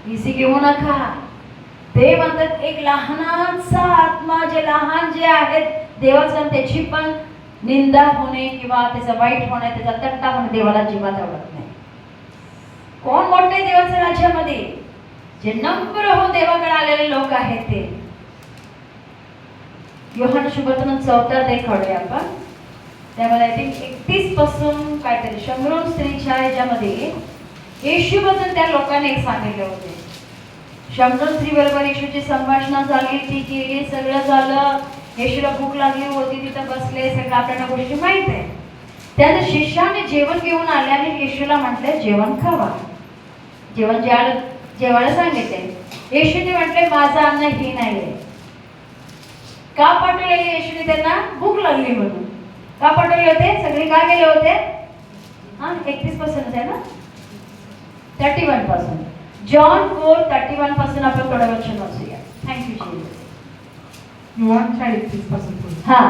इझी घेऊ नका. ते म्हणतात एक लहानाचा आत्मा, जे लहान जे आहेत देवाचं, त्याची पण निंदा होणे किंवा त्याचा वाईट होणे, त्याचा तट्टा होणे देवाला जीवात आवडत नाही. कोण मोठे देवाच्या राज्यामध्ये? जे नम्र हो देवाकडे आलेले लोक आहेत ते. योहान शुभवर्तमान 14 देखवडे आपण. त्यामध्ये आय थिंक 31 पासून काहीतरी शमरोन स्त्रीच्या ह्याच्यामध्ये येशूबद्दल त्या लोकांनी एक सांगितले होते. शमरोन स्त्री बरोबर येशूची संभाषणं झाली, ती गेली, सगळं झालं. येशूला भूक लागली होती, तिथं बसले, सगळं आपल्याला गोष्टी माहित आहे. त्यानंतर शिष्याने जेवण घेऊन आले आणि येशूला म्हटले जेवण खावा. जेवण जेवायला सांगितले. येशूने म्हटले माझं अन्न हे नाहीये. का पाठवलेले येशूने? त्यांना भूक लागली म्हणून. का पाठवले होते? सगळे काय गेले होते? 31 पासूनच आहे ना, 31 पासून. जॉन 4:31 पासून आपण थोडं वचन वाचूया. Thank you Jesus. योहान 4:31 पासून. हा.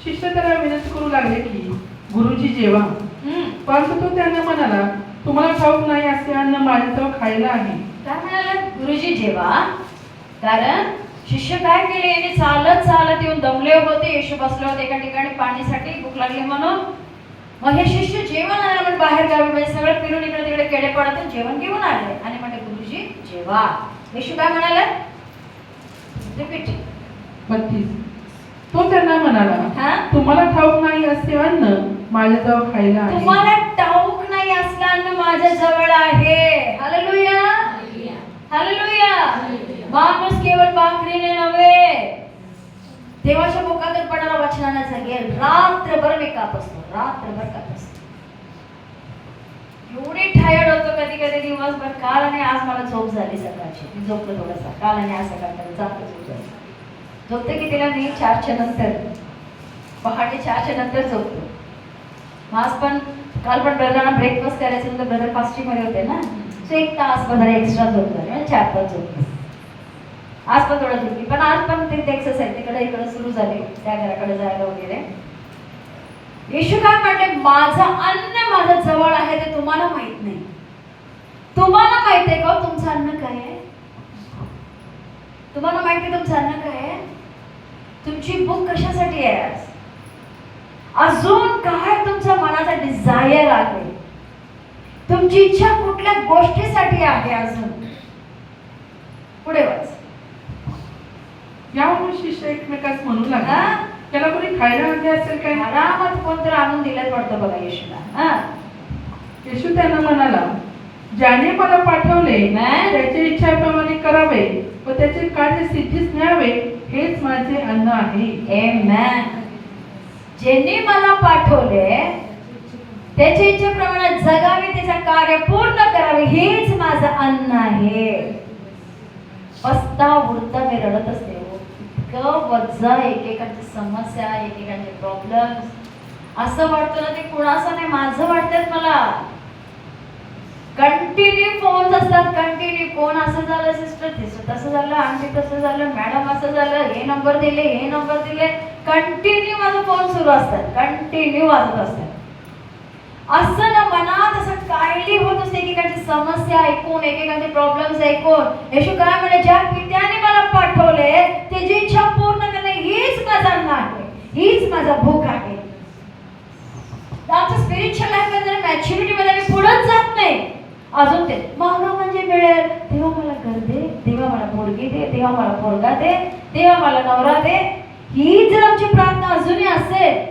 शिष्य त्याला विनंती करू लागले की गुरुजी जेवा. परंतु तो त्यांना म्हणाला तुम्हाला ठाऊक नाही असे अन्न माझ्याजवळ खायला आहे. काय म्हणाला? गुरुजी जेवा. कारण शिष्य काय केले, याने चालत चालत येऊन दमले होते. येशू बसले होते एका ठिकाणी पाणीसाठी, भूक लागली म्हणून. मग हे शिष्य जेवण आले म्हणजे बाहेर गावी, म्हणजे सगळं फिरून इकडे तिकडे केडे पडत जेवण घेऊन आले आणि म्हणजे गुरुजी जेवा. येशू काय म्हणाला? रिपीट. 32. तो त्यांना म्हणाला तुम्हाला ठाऊक नाही असे अन्न माझ्याजवळ खायला आहे. तुम्हाला ठाऊक नाही असलं अन्न माझ्या जवळ आहे. Hallelujah, hallelujah. माणूस केवळ भाकरीने नव्हे, देवाच्या मुखातून पडणारा वचनाने जगेल. रात्रभर मी काप असतो, रात्रभर काप असतो. एवढे टायर्ड होतो कधी कधी दिवसभर. काल आणि आज मला झोप झाली सकाळची. मी झोपलो थोडासा काल आणि आज सकाळपर्यंत चांगलं झोप झाली. झोपते कितीला? मी 4च्या नंतर, पहाटे 4च्या नंतर झोपतो. आज पण काल पण ब्रदरांना ब्रेकफास्ट करायचं नंतर ब्रदर फास्टिंग मध्ये होते ना, सो 1 तास ब्रदर एक्स्ट्रा झोप झाली, म्हणजे 4-5 झोपले. आज पण थोडं झोपली, पण आज पण ते एक्सरसाइज तिकडे इकडे सुरू झाली, त्या घराकडे जायला वगैरे. येशू काय म्हटले? माझं अन्न माझ्या जवळ आहे, ते तुम्हाला माहित नाही. तुम्हाला माहित आहे का तुमचं अन्न काय आहे? तुम्हाला माहिती आहे तुमचं अन्न काय आहे? तुमची भूक कशासाठी आहे? आज अजून काय तुमच्या मनाचा डिझायर आहे? तुमची इच्छा कुठल्या गोष्टीसाठी आहे? अजून पुढे वाच. यावरून शिष्य एकमेकास म्हणू लागला त्याला कोणी खायला आणले असेल काय? आरामात कोणतरी आणून दिलं पडतं बघा येशूला. येशू त्यांना म्हणाला, ज्याने मला पाठवले Amen. त्याच्या इच्छेप्रमाणे करावे व त्याचे कार्य सिद्धीस न्यावे, हेच माझे अन्न आहे. Amen. ज्यांनी मला पाठवले त्याच्या इच्छेप्रमाणे जगावे, त्याचं कार्य पूर्ण करावे, हेच माझं अन्न आहे. बसता उडता मी रडत असते. इतकं वजा, एकेकांची समस्या, एकेकांचे प्रॉब्लेम्स. असं वाटतं ना ते कुणाचं नाही, माझं वाटतं मला. कंटिन्यू फोन असतात, कंटिन्यू कोण असं झालं, सिस्टर तसं झालं, आंटी तसं झालं, मॅडम असं झालं, हे नंबर दिले, हे नंबर दिले. कंटिन्यू माझं फोन सुरू असतात, कंटिन्यू वाजत असतात. असं ना मनात असं काहीही होत असते, एकेकांची समस्या ऐकून, एकेकांचे प्रॉब्लेम्स ऐकून. येशू काय म्हणे, ज्या पित्याने मला पाठवले त्याची इच्छा पूर्ण करणे, हीच माझं अन्न आहे, हीच माझा भूक आहे. आमचं स्पिरिच्युअल लाईफ मध्ये मॅच्युरिटी मध्ये मी पुढेच जात नाही. अजून ते मागा म्हणजे मिळेल, देवा मला घर दे, देवा मला पोरगी दे, देवा मला पोरगा दे, देवा मला नवरा दे. ही जर आमची प्रार्थना अजूनही असेल,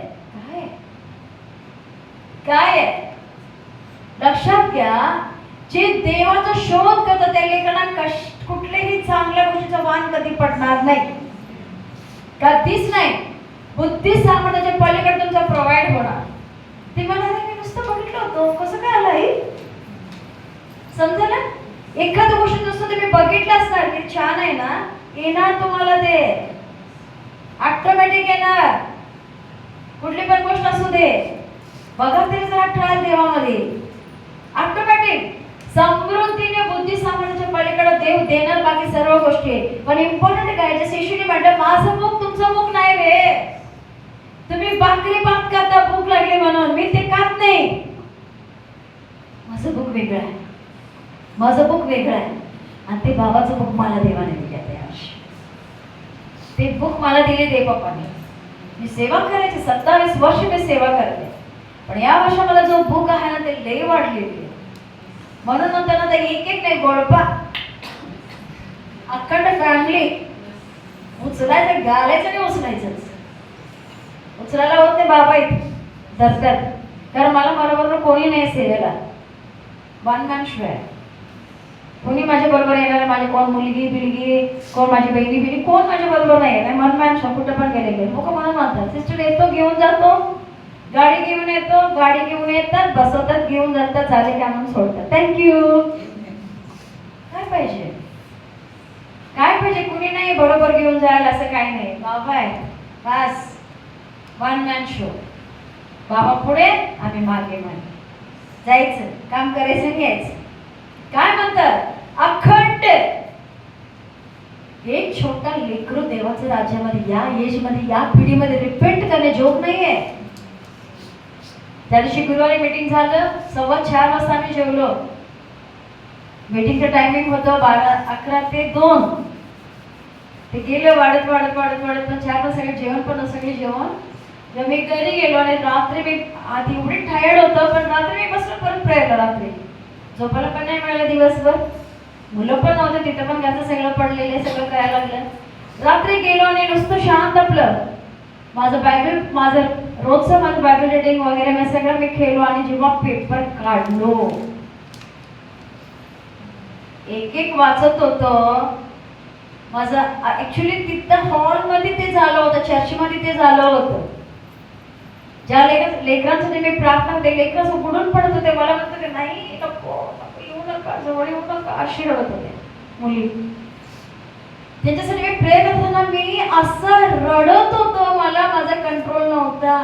काय आहे लक्षात घ्या, जे देवाचा शोध करतात त्या लेकरांना कुठलेही चांगल्या गोष्टीचा वाण कधी पडणार नाही, कधीच नाही. बुद्धी सामर्थ्याच्या पलीकडे तुमचा प्रोव्हाइड होणार. ते म्हणाले, मी नुसतं बघितलं होतं, कसं काय आलंय समजा. एखादी गोष्ट नुसतं तुम्ही बघितलं असणार की छान आहे ना, येणार तुम्हाला ते ऑटोमॅटिक येणार. कुठली पण गोष्ट असू दे, बघा तरी जरा ट्रायल देवामध्ये ऑटोमॅटिक समृद्धीने बुद्धी सामर्थ्याच्या पलीकडे देव देणार बाकी सर्व गोष्टी. पण इम्पॉर्टंट काय, जसं येशूने म्हटलं, माझं मुख तुमचं मुख नाही रे. तुम्ही भाकरी भात खाता भूक लागली म्हणून, मी ते खात नाही. माझं भूक वेगळं आहे, माझं भूक वेगळं आहे. आणि ते बाबाचं भूक मला देवाने दिले त्या वर्षी. ते भूक मला दिले देव बापाने. मी सेवा करायची, 27 वर्ष मी सेवा करते. पण या वर्षी मला जो भूक आहे ना, ते लई वाढलेली. म्हणून त्यांना ते एक एक नाही, गोळपा अखंड फॅमिली उचलायचं, घालायचं आणि उचलायचंच. उचलायला होत नाही बाबा इथे धरतात, कारण मला बरोबर कोणी नाही सेवेला. वन मॅन शो आहे. कोणी माझ्या बरोबर येणार, माझी कोण मुलगी बिलगी, कोण माझी बहिणी बिणी, कोण माझ्या बरोबर नाही येणार. One man show. कुठं पण गेले लोक मला म्हणतात, सिस्टर येतो घेऊन जातो, गाडी घेऊन येतो, गाडी घेऊन येतात, बसवतात, घेऊन जातात, झाले का म्हणून सोडतात. थँक्यू. काय पाहिजे, काय पाहिजे, कुणी नाही बरोबर घेऊन जायला, असं काही नाही. बाबा आहे बस. One man show. बाबा पुढे, आम्ही मागे मागे जायचं, काम करायचं आणि यायचं. काय म्हणतात, अखंड. एक छोटा लेकरू देवाच्या राज्यामध्ये, या एज मध्ये, या पिढीमध्ये रिपेंट करणे जोग नाहीये. त्या दिवशी गुरुवारी मीटिंग झालं, 4:15 वाजता आम्ही जेवलो. मीटिंगचं टायमिंग होतं 11 ते 2. ते गेलं वाढत वाढत वाढत वाढत, पण 4 वाजता सगळे जेवण, पण सगळे जेवण. जेव्हा मी घरी गेलो आणि रात्री मी आधी एवढी टायर्ड होतं, पण रात्री मी बसलो परत प्रेयरला. रात्री झोपायला पण नाही मिळालं दिवसभर. मुलं पण नव्हते तिथं, पण घरचं सगळं पडलेलं, सगळं करायला लागलं. रात्री गेलो आणि नुसतं शांत आपलं माझं बायबल, माझं रोजचं माझं बायबल रिडिंग वगैरे मी सगळं मी खेळलो. आणि जेव्हा पेपर काढलो, एक एक वाचत होतं. माझं ऍक्च्युली तिथं हॉलमध्ये ते झालं होतं, चर्चमध्ये ते झालं होतं. ज्या लेकरांसाठी मी प्रार्थना होते, लेकरं उघडून पडत होते. मला म्हणत होते, नाही नको येऊ नका, जवळ येऊ नका, अशी रडत होते मुली. त्यांच्यासाठी मी प्रे करताना मी असं रडत होतो, मला माझा कंट्रोल नव्हता.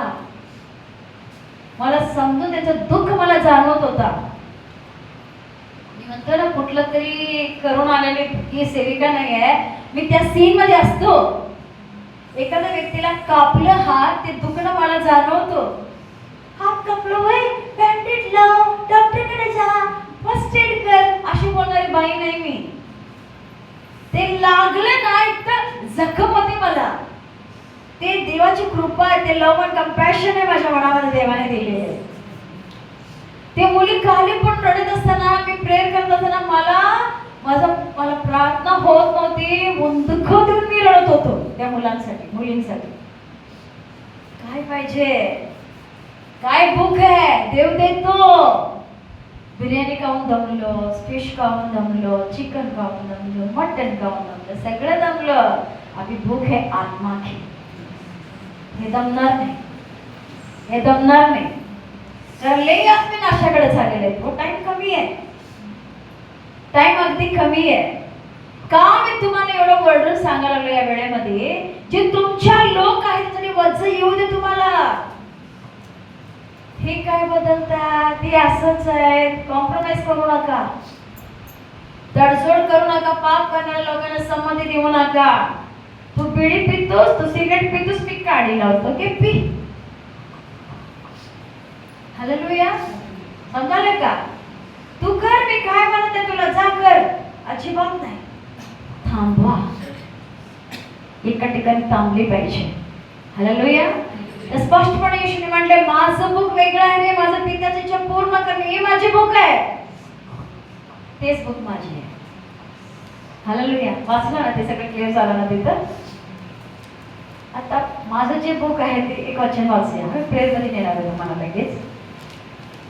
मला समजून त्याचं दुःख मला जाणवत होता. मी म्हणतो ना, कुठलं तरी करून आलेली ही सेविका नाही आहे, मी त्या सीन मध्ये असतो. एखाद्या व्यक्तीला कापलं हात, ते दुखणं मला जाणवतो. हात कापलं होय, बँडेज लाव, डॉक्टरकडे जा, फर्स्ट एड कर, अशी बोलणारी बाई नाही मी. ते लागलं ना, इतकं जखम होती मला. ते देवाची कृपा आहे, ते लव्ह अँड कंपॅशन आहे माझ्या मनामध्ये देवाने दिलेले. ते मुली खाली पण रडत असताना, मी प्रेयर करत असताना मला प्रार्थना होत नव्हती. दुःख देऊन मी रडत होतो त्या मुलांसाठी, मुलींसाठी. काय पाहिजे, काय भूक आहे, देव देतो. बिर्याणी खाऊन दमलो, फिश खाऊन दमलो, चिकन खाऊन दमलो, मटन खाऊन दमलो, सगळं दमलं. अभी भूक है आत्मा की. हे दमणार नाही, हे दमणार नाही. तर लई आत्मे नाशाकडे झालेले आहेत. वो टाइम कमी आहे, टाइम अगदी कमी आहे. का मी तुम्हाला एवढं वर्डन सांगायला लागलो या वेळेमध्ये, जे तुमच्या लोक आहेत त्याच्याने वज्र येऊ दे तुम्हाला. हे काय बदलतात, ते असंच आहे. कॉम्प्रोमाइज करू नका, तडजोड करू नका. पाप करणाऱ्या लोकांना संमती देऊ नका. तू बिडी पितोस, तू सिगरेट पितोस, मी काढी लावतो की पी. हालेलुया. समजाले का? तू कर, मी काय म्हणत आहे तुला, जा कर. अजिबात नाही. थांबवा, एका ठिकाणी थांबली पाहिजे. हालेलुया. स्पष्टपणे येशूने म्हटले, माझं भूक वेगळं आहे रे, माझं पित्याची इच्छा पूर्ण करणे ही माझी भूक आहे. तेच भूक माझी आहे. हालेलुया. वाचलं ना ते सगळं, क्लिअर झालं ना तिथं. आता माझं जे भूक आहे ते एक वचन वाचूया. मी प्रेयर मध्ये नेणार आहे तुम्हाला लगेच.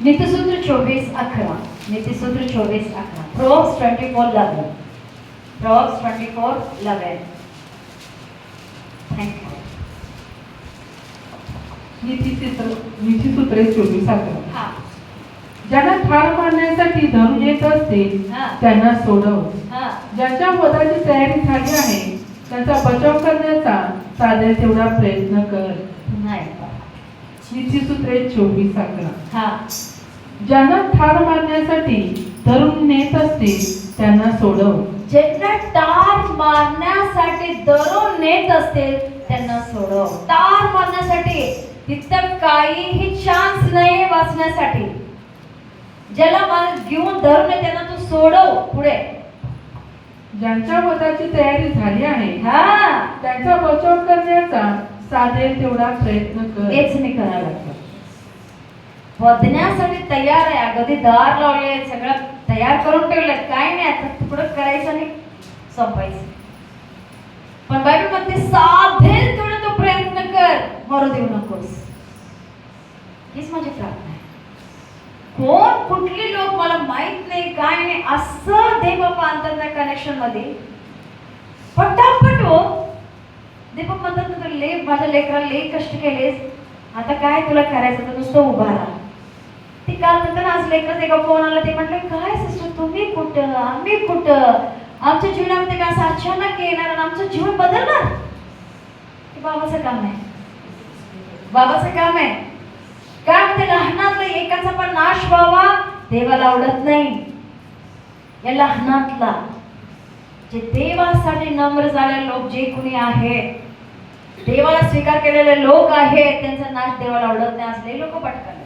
नीतिसूत्र 24:11. नीतिसूत्र 24:11. Proverbs 24:11. Proverbs 24:11. Thank you. नीतिसूत्रे 24:11. हा ज्यांना ठार मारण्यासाठी धरून येत असतील हा त्यांना सोडव. हा ज्यांच्या वधाची तयारी झाली आहे त्यांचा बचाव करण्याचा साधेल तेवढा प्रयत्न कर. नाही. नीतिसूत्रे 24:11. हा ज्यांना ठार मारण्यासाठी धरून नेत असतील त्यांना सोडव. ज्यांना टार मारण्यासाठी धरून नेत असतील त्यांना सोडव. टार मारण्यासाठी तिथं काहीही चान्स नाही वाचण्यासाठी. ज्याला मला घेऊन धरून त्यांना तू सोडव पुढे. ज्यांच्या वधाची तयारी झाली आहे हा त्यांचा बचाव करण्याचा साधेल तेवढा प्रयत्न कर. हेच मी करायला लागतो. वधण्यासाठी तयार आहे, अगदी दार लावले, सगळं तयार करून ठेवले. काय नाही, आता तुकडं करायचं आणि संपायचं. पण बायबल म्हणते साधेल तेवढा तो प्रयत्न कर, मरू देऊ नकोस. हीच माझी प्रार्थना आहे. कोण कुठली लोक मला माहित नाही, काय नाही, असं देव बाबा आणतात त्या कनेक्शन मध्ये पटापट. हो दीपक म्हणतात ना, तू माझ्या लेकराला लई कष्ट केलेस, आता काय तुला करायचं, तर नुसतं उभा राहा. ते काल नंतर आज लेकरच एका फोन आला, ते म्हटलं काय सिस्टर तुम्ही कुठं, आम्ही कुठं, आमच्या जीवनामध्ये काय असं अचानक येणार आणि आमचं जीवन बदलणार. हे बाबाचं काम आहे, बाबाचं काम आहे. काय म्हणते, लहानातलं एकाचा पण नाश व्हावा देवाला आवडत नाही. या लहानातला जे देवासाठी नम्र झालेले लोक जे कुणी आहेत, देवाला स्वीकार केलेले लोक आहेत, त्यांचा नाश देवाला आवडत नाही. असले लोक पटकन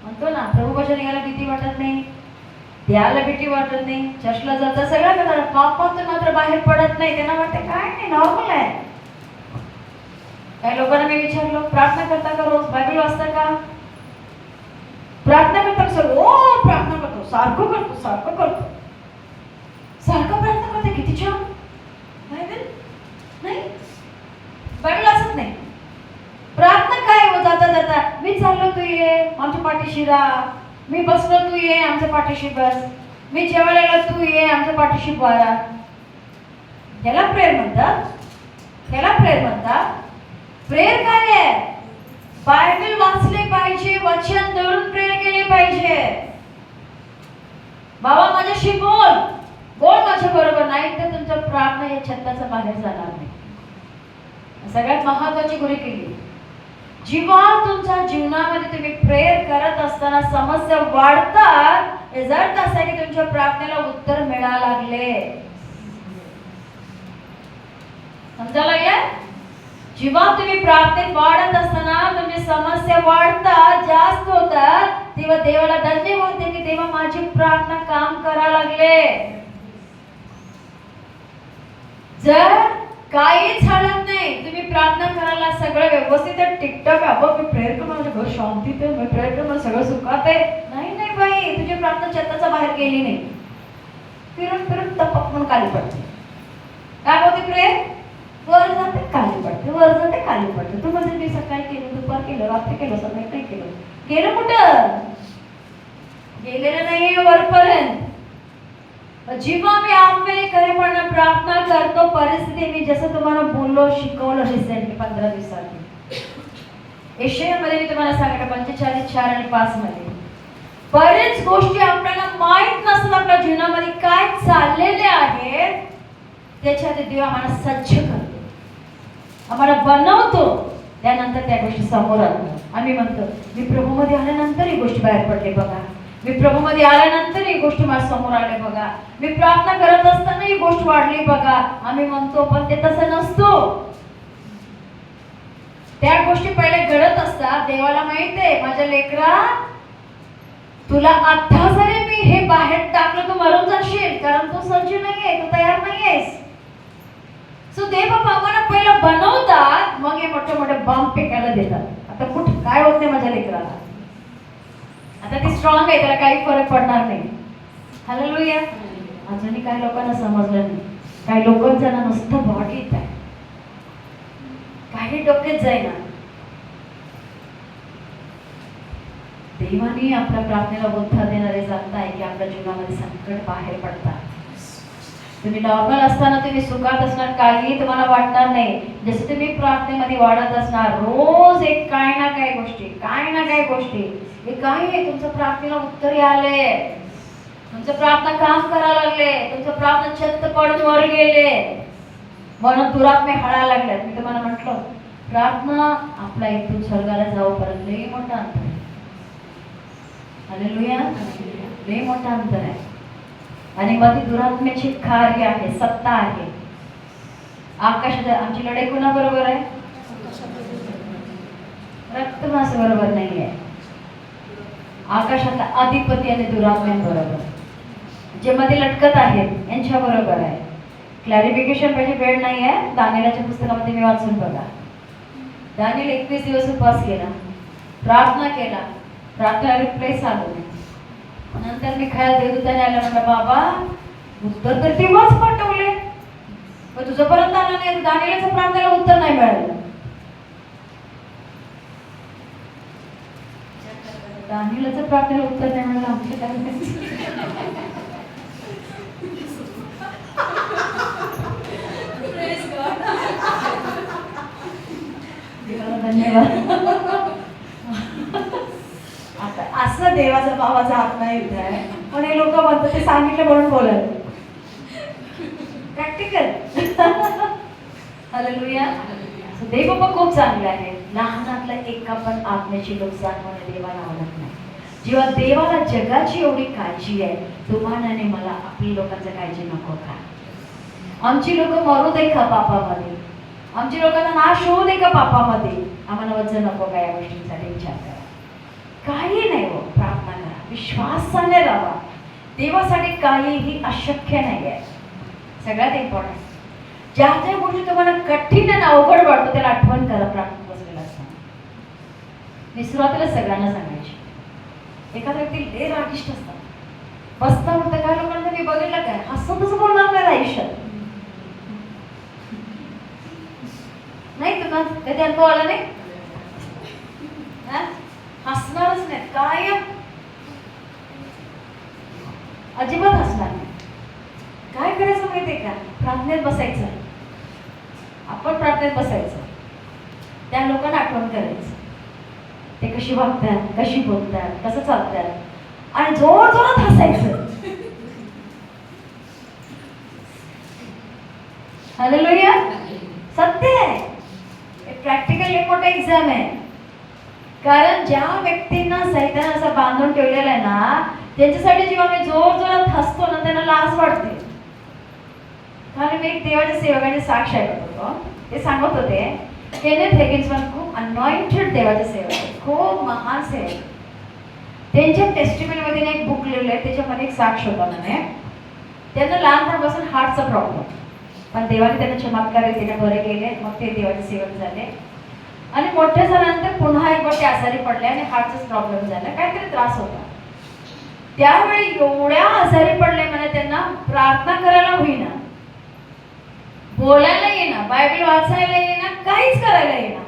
म्हणतो ना, प्रभू कशा निघायला भीती वाटत नाही, द्यायला भीती वाटत नाही, चर्चला जाता सगळं करतात, पापातून मात्र बाहेर पडत नाही. त्यांना वाटतं काय नाही, नॉर्मल आहे. काही लोकांना मी विचारलं, प्रार्थना करता का रोज, बायबल वाचता का, प्रार्थना करता का सर? ओ प्रार्थना करतो, सारखं करतो, सारखं करतो, सारखं प्रार्थना करते, किती छान. बायबल नाही, बायबल वाचत नाही. प्रार्थना काय हो, जाता जाता मी चाललो तू ये आमच्या पाठीशी राहा, मी बसलो तू ये आमच्या पाठीशी बस, मी जेवायला तू ये आमच्या पाठीशी बरा. याला प्रेयर म्हणतात, याला प्रेयर म्हणतात. प्रेयर काय आहे? बायबल वाचले पाहिजे, वचन धरून प्रेयर केले पाहिजे. बाबा माझ्याशी बोल, बोल माझ्या बरोबर, नाही तर तुमच्या प्रार्थना या छताच्या बाहेर जाणार नाही. सगळ्यात महत्वाची गोष्ट केली, जेव्हा तुमच्या जीवनामध्ये तुम्ही प्रेयर करत असताना समस्या वाढतात, रिझल्ट असा आहे की तुमच्या प्रार्थनेला उत्तर मिळायला लागले. समजायला लागलं? जेव्हा तुम्ही प्रार्थनेत वाढत असताना तुमची समस्या वाढतात, जास्त होतात, तेव्हा देवाला धन्यवाद दे की देवा माझी प्रार्थना काम करायला लागले. जर काहीच हलत नाही, तुम्ही प्रार्थना करायला सगळं व्यवस्थित आहे, टिकटॉक आपण मी प्रेयर करून माझ्या घर शांतीत आहे, मी प्रेयर करून मला सगळं सुखात आहे. नाही नाही बाई, तुझी प्रार्थना छताच्या बाहेर गेली नाही, फिरून फिरून तपक म्हणून खाली पडते. काय होते प्रेयर? वर जाते खाली पडते, वर जाते खाली पडते. तू म्हणजे मी सकाळी केलं, दुपार केलं, रात्री केलं, संध्याकाळी केलं, गेलं कुठं? गेलेलं नाहीये वरपर्यंत. जेव्हा मी आत्म्याने खरेपणाने प्रार्थना करतो, परिस्थिती मी जसं तुम्हाला बोललो, शिकवलं रिसेंटली 15 दिवसांनी यशायामध्ये मी तुम्हाला सांगितलं 45:4 आणि 5 मध्ये बरेच गोष्टी आपल्याला माहित नसतात आपल्या जीवनामध्ये काय चाललेले आहेत. त्याच्यात देव आम्हाला सज्ज करतो, आम्हाला बनवतो. त्यानंतर त्या गोष्टी समोर आणतो. आम्ही म्हणतो मी प्रभूमध्ये आल्यानंतर ही गोष्टी बाहेर पडली बघा, मी प्रभूमध्ये आल्यानंतर ही गोष्टी माझ्या समोर आले बघा, मी प्रार्थना करत असताना ही गोष्ट वाढली बघा. आम्ही म्हणतो, पण ते तसं नसतो. त्या गोष्टी पहिले घडत असतात. देवाला माहितीये माझ्या लेकरा, तुला आता जरी मी हे बाहेर टाकलं तू मरून जाशील, कारण तू सज्ज नाहीये, तू तयार नाहीयेस. सो देव बाबा आम्हाला पहिलं बनवतात, मग हे मोठे मोठे बॉम्ब फेकायला देतात. आता कुठे काय होत नाही माझ्या लेकराला, आता ती स्ट्रॉंग आहे, त्याला काही फरक पडणार नाही. हालेलुया. अजूनही काही लोकांना समजलं नाही. काही लोकांचं नुसतं बॉडीत आहे, काही डोक्यात जाईना. देवाने आपल्या प्रार्थनेला उत्तर देणारे जाणताय की आपल्या जीवनामध्ये संकट बाहेर पडतात. तुम्ही नॉर्मल असताना, तुम्ही सुखात असणार, काही तुम्हाला वाटणार नाही. जसं तुम्ही प्रार्थनेमध्ये वाढत असणार, रोज एक काय ना काय गोष्टी हे काय आहे, तुमचं प्रार्थनेला उत्तर आले, तुमचं प्रार्थना काम करायला लागले, तुमचं प्रार्थना छत पडून वर गेले, म्हणून दुरात्मे हळायला लागल्यात. मी तुम्हाला म्हटलं, प्रार्थना आपला इथून स्वर्गाला जाऊपर्यंत लई मोठा अंतर आहे. हालेलुया. लई मोठा अंतर आहे. आणि मग ती दुरात्म्याची कार्य आहे, सत्ता आहे. आकाशात आमची लढाई कोणाबरोबर आहे? रक्तमांस बरोबर नाही आहे. आकाशातला अधिपती आणि दुरात्म्यांबरोबर, जे मध्ये लटकत आहेत यांच्या बरोबर आहे. क्लॅरिफिकेशन पाहिजे, वेळ नाही आहे. दानिएलच्या पुस्तकामध्ये मी वाचून बघा. दानिएल 21 दिवस उपवास केला, प्रार्थना केला, प्रार्थना रिप्लेस आलो नाही. नंतर मी खायला देवदूताने आला, म्हटलं बाबा उत्तर तर तेव्हाच पाठवले, पण तुझं परत आलं नाही. दानिएलच्या प्रार्थनेला उत्तर नाही मिळालं. दानिएलच्या प्रार्थनेला उत्तर नाही मिळालं, आमच्या काय धन्यवाद. आता असं देवाचा भावाचा आत्मा येत आहे, पण हे लोक म्हणतात ते सांगितलं म्हणून बोलत. प्रॅक्टिकल. हालेलुया. देव बाबा खूप चांगले आहे. लहानातला एका पण आत्म्याची नुकसान होणे देवाला आवडत नाही. जेव्हा देवाला जगाची एवढी काळजी आहे, तुम्हाला आणि मला आपल्या लोकांचं काळजी नको का? आमची लोक मरू दे का पापामध्ये, आमची लोकांना नाश होऊ दे का पापामध्ये, आम्हाला वजन नको का? या गोष्टींसाठी विचार करा. काही नाही हो, प्रार्थना करा, विश्वासाने राहा. देवासाठी काहीही अशक्य नाही आहे. सगळ्यात इम्पॉर्टंट, ज्या ज्या गोष्टी तुम्हाला कठीण आणि अवघड वाटतो त्याला आठवण करा. प्रार्थना बसलेला असताना मी सुरुवातीला सगळ्यांना सांगायची, एखाद्या व्यक्ती लय रागिष्ट असतात, बसता उठता काय लोकांना मी बघितलं काय हसतच बोलणार नाही आयुष्यात. नाही तुम्हाला कधी अनुभव आला नाही? हसणारच नाही, काय अजिबात हसणार नाही. काय करायचं माहितीये का? प्रार्थनेत बसायचं, आपण प्रार्थनेत बसायचं, त्या लोकांना आठवण करायचं, ते कशी वागतात, कशी बोलतात, कसं चालतात, आणि जोर जोरात हसायचं. हालेलुया. सत्य आहे, प्रॅक्टिकल एक मोठा एक्झाम आहे. कारण ज्या व्यक्तींना सैतान असं बांधून ठेवलेलं आहे ना, त्यांच्यासाठी जेव्हा मी जोर जोरात हसतो ना, त्यांना लाज वाटते. कारण मी एक देवाच्या सेवकाचे साक्ष ऐकत होतो, ते सांगत होते केनेथ हेगिन्स खूप अनॉइंटेड देवाचे सेवक आहे, खूप महान सेवक. त्यांच्या टेस्टिमनीमध्ये एक बुक लिहिलं आहे, त्याच्यामध्ये एक साक्ष होता म्हणे. त्यांना लहानपणापासून हार्टचा प्रॉब्लेम, पण देवाने त्यांना चमत्कार रीतीने बरे केले, मग ते देवाचे सेवक झाले. आणि मोठे झाल्यानंतर पुन्हा एक गोष्टी आजारी पडले आणि हार्टचाच प्रॉब्लेम झाला, काहीतरी त्रास होता. त्यावेळी एवढ्या आजारी पडले म्हणे, त्यांना प्रार्थना करायला होईना, बोलायला येईना, बायबल वाचायला येईना, काहीच करायला येईना.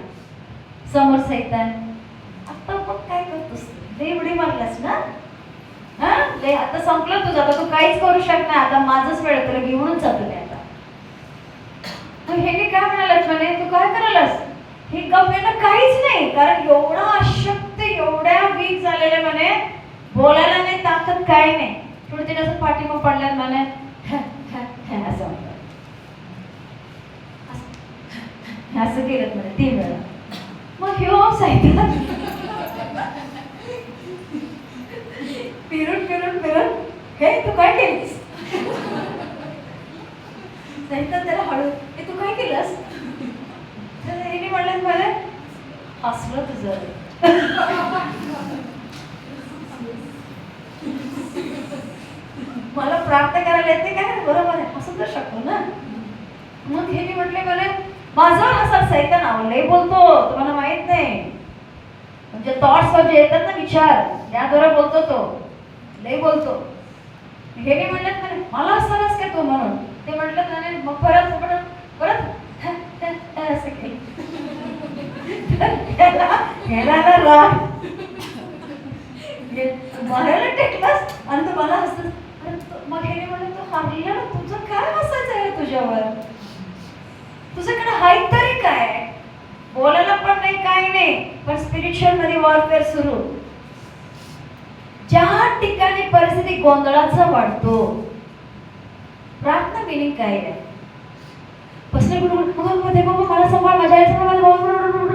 समोर सैतान, आता मग काय करतोस, देवडी मारलास ना, लय आता संपलं तुझं, आता तू काहीच करू शकत नाही, आता माझंच वेळ तुला घेऊनच जातो मी आता. मग हे मी काय म्हणालास म्हणे, तू काय करायलास? हे गप्पेला काहीच नाही, कारण एवढा अशक्त, एवढ्या वीक झालेले म्हणे, बोलायला नाही ताकद, काय नाही. थोडं तिने असं पाठीमा पडल्यात म्हणे, असं म्हणतात, असं केलं म्हणे 3 वेळा. मग ह्यो सैतान फिरून फिरून फिरून, हे तू काय केलीस? सैतान त्याला हळू, हे तू काय केलंस? हिने म्हणलं मला, हसलं तुझं. मला प्राप्त करायला येते काय, बरोबर आहे, हसू तर शकतो ना. मग हे मी म्हटले मला, माझा हसा सैतान आवडलंय बोलतो, तुम्हाला माहित नाही. म्हणजे थॉट्स जे येतात ना, विचार, त्याद्वारे बोलतो तो, लय बोलतो. हे मी म्हणलं मला हसलास काय तू म्हणून, ते म्हटलं त्याने, मग परत परत असं केलं. मारायला टेकलास आणि तू मला हसत. मग हे म्हणलं, तू हारलेला ना, तुझं काय हसायचं आहे तुझ्यावर? तुझ्याकडे हाईट तरी काय, बोलायला पण नाही, काय नाही, पण स्पिरिच्युअल मध्ये वॉरफेअर सुरू. ज्या ठिकाणी परिस्थिती गोंधळाचा वाढतो, प्रार्थना मिनिंग काय आहे? बसले मध्ये बाबा मला सांभाळ, माझ्या आईचं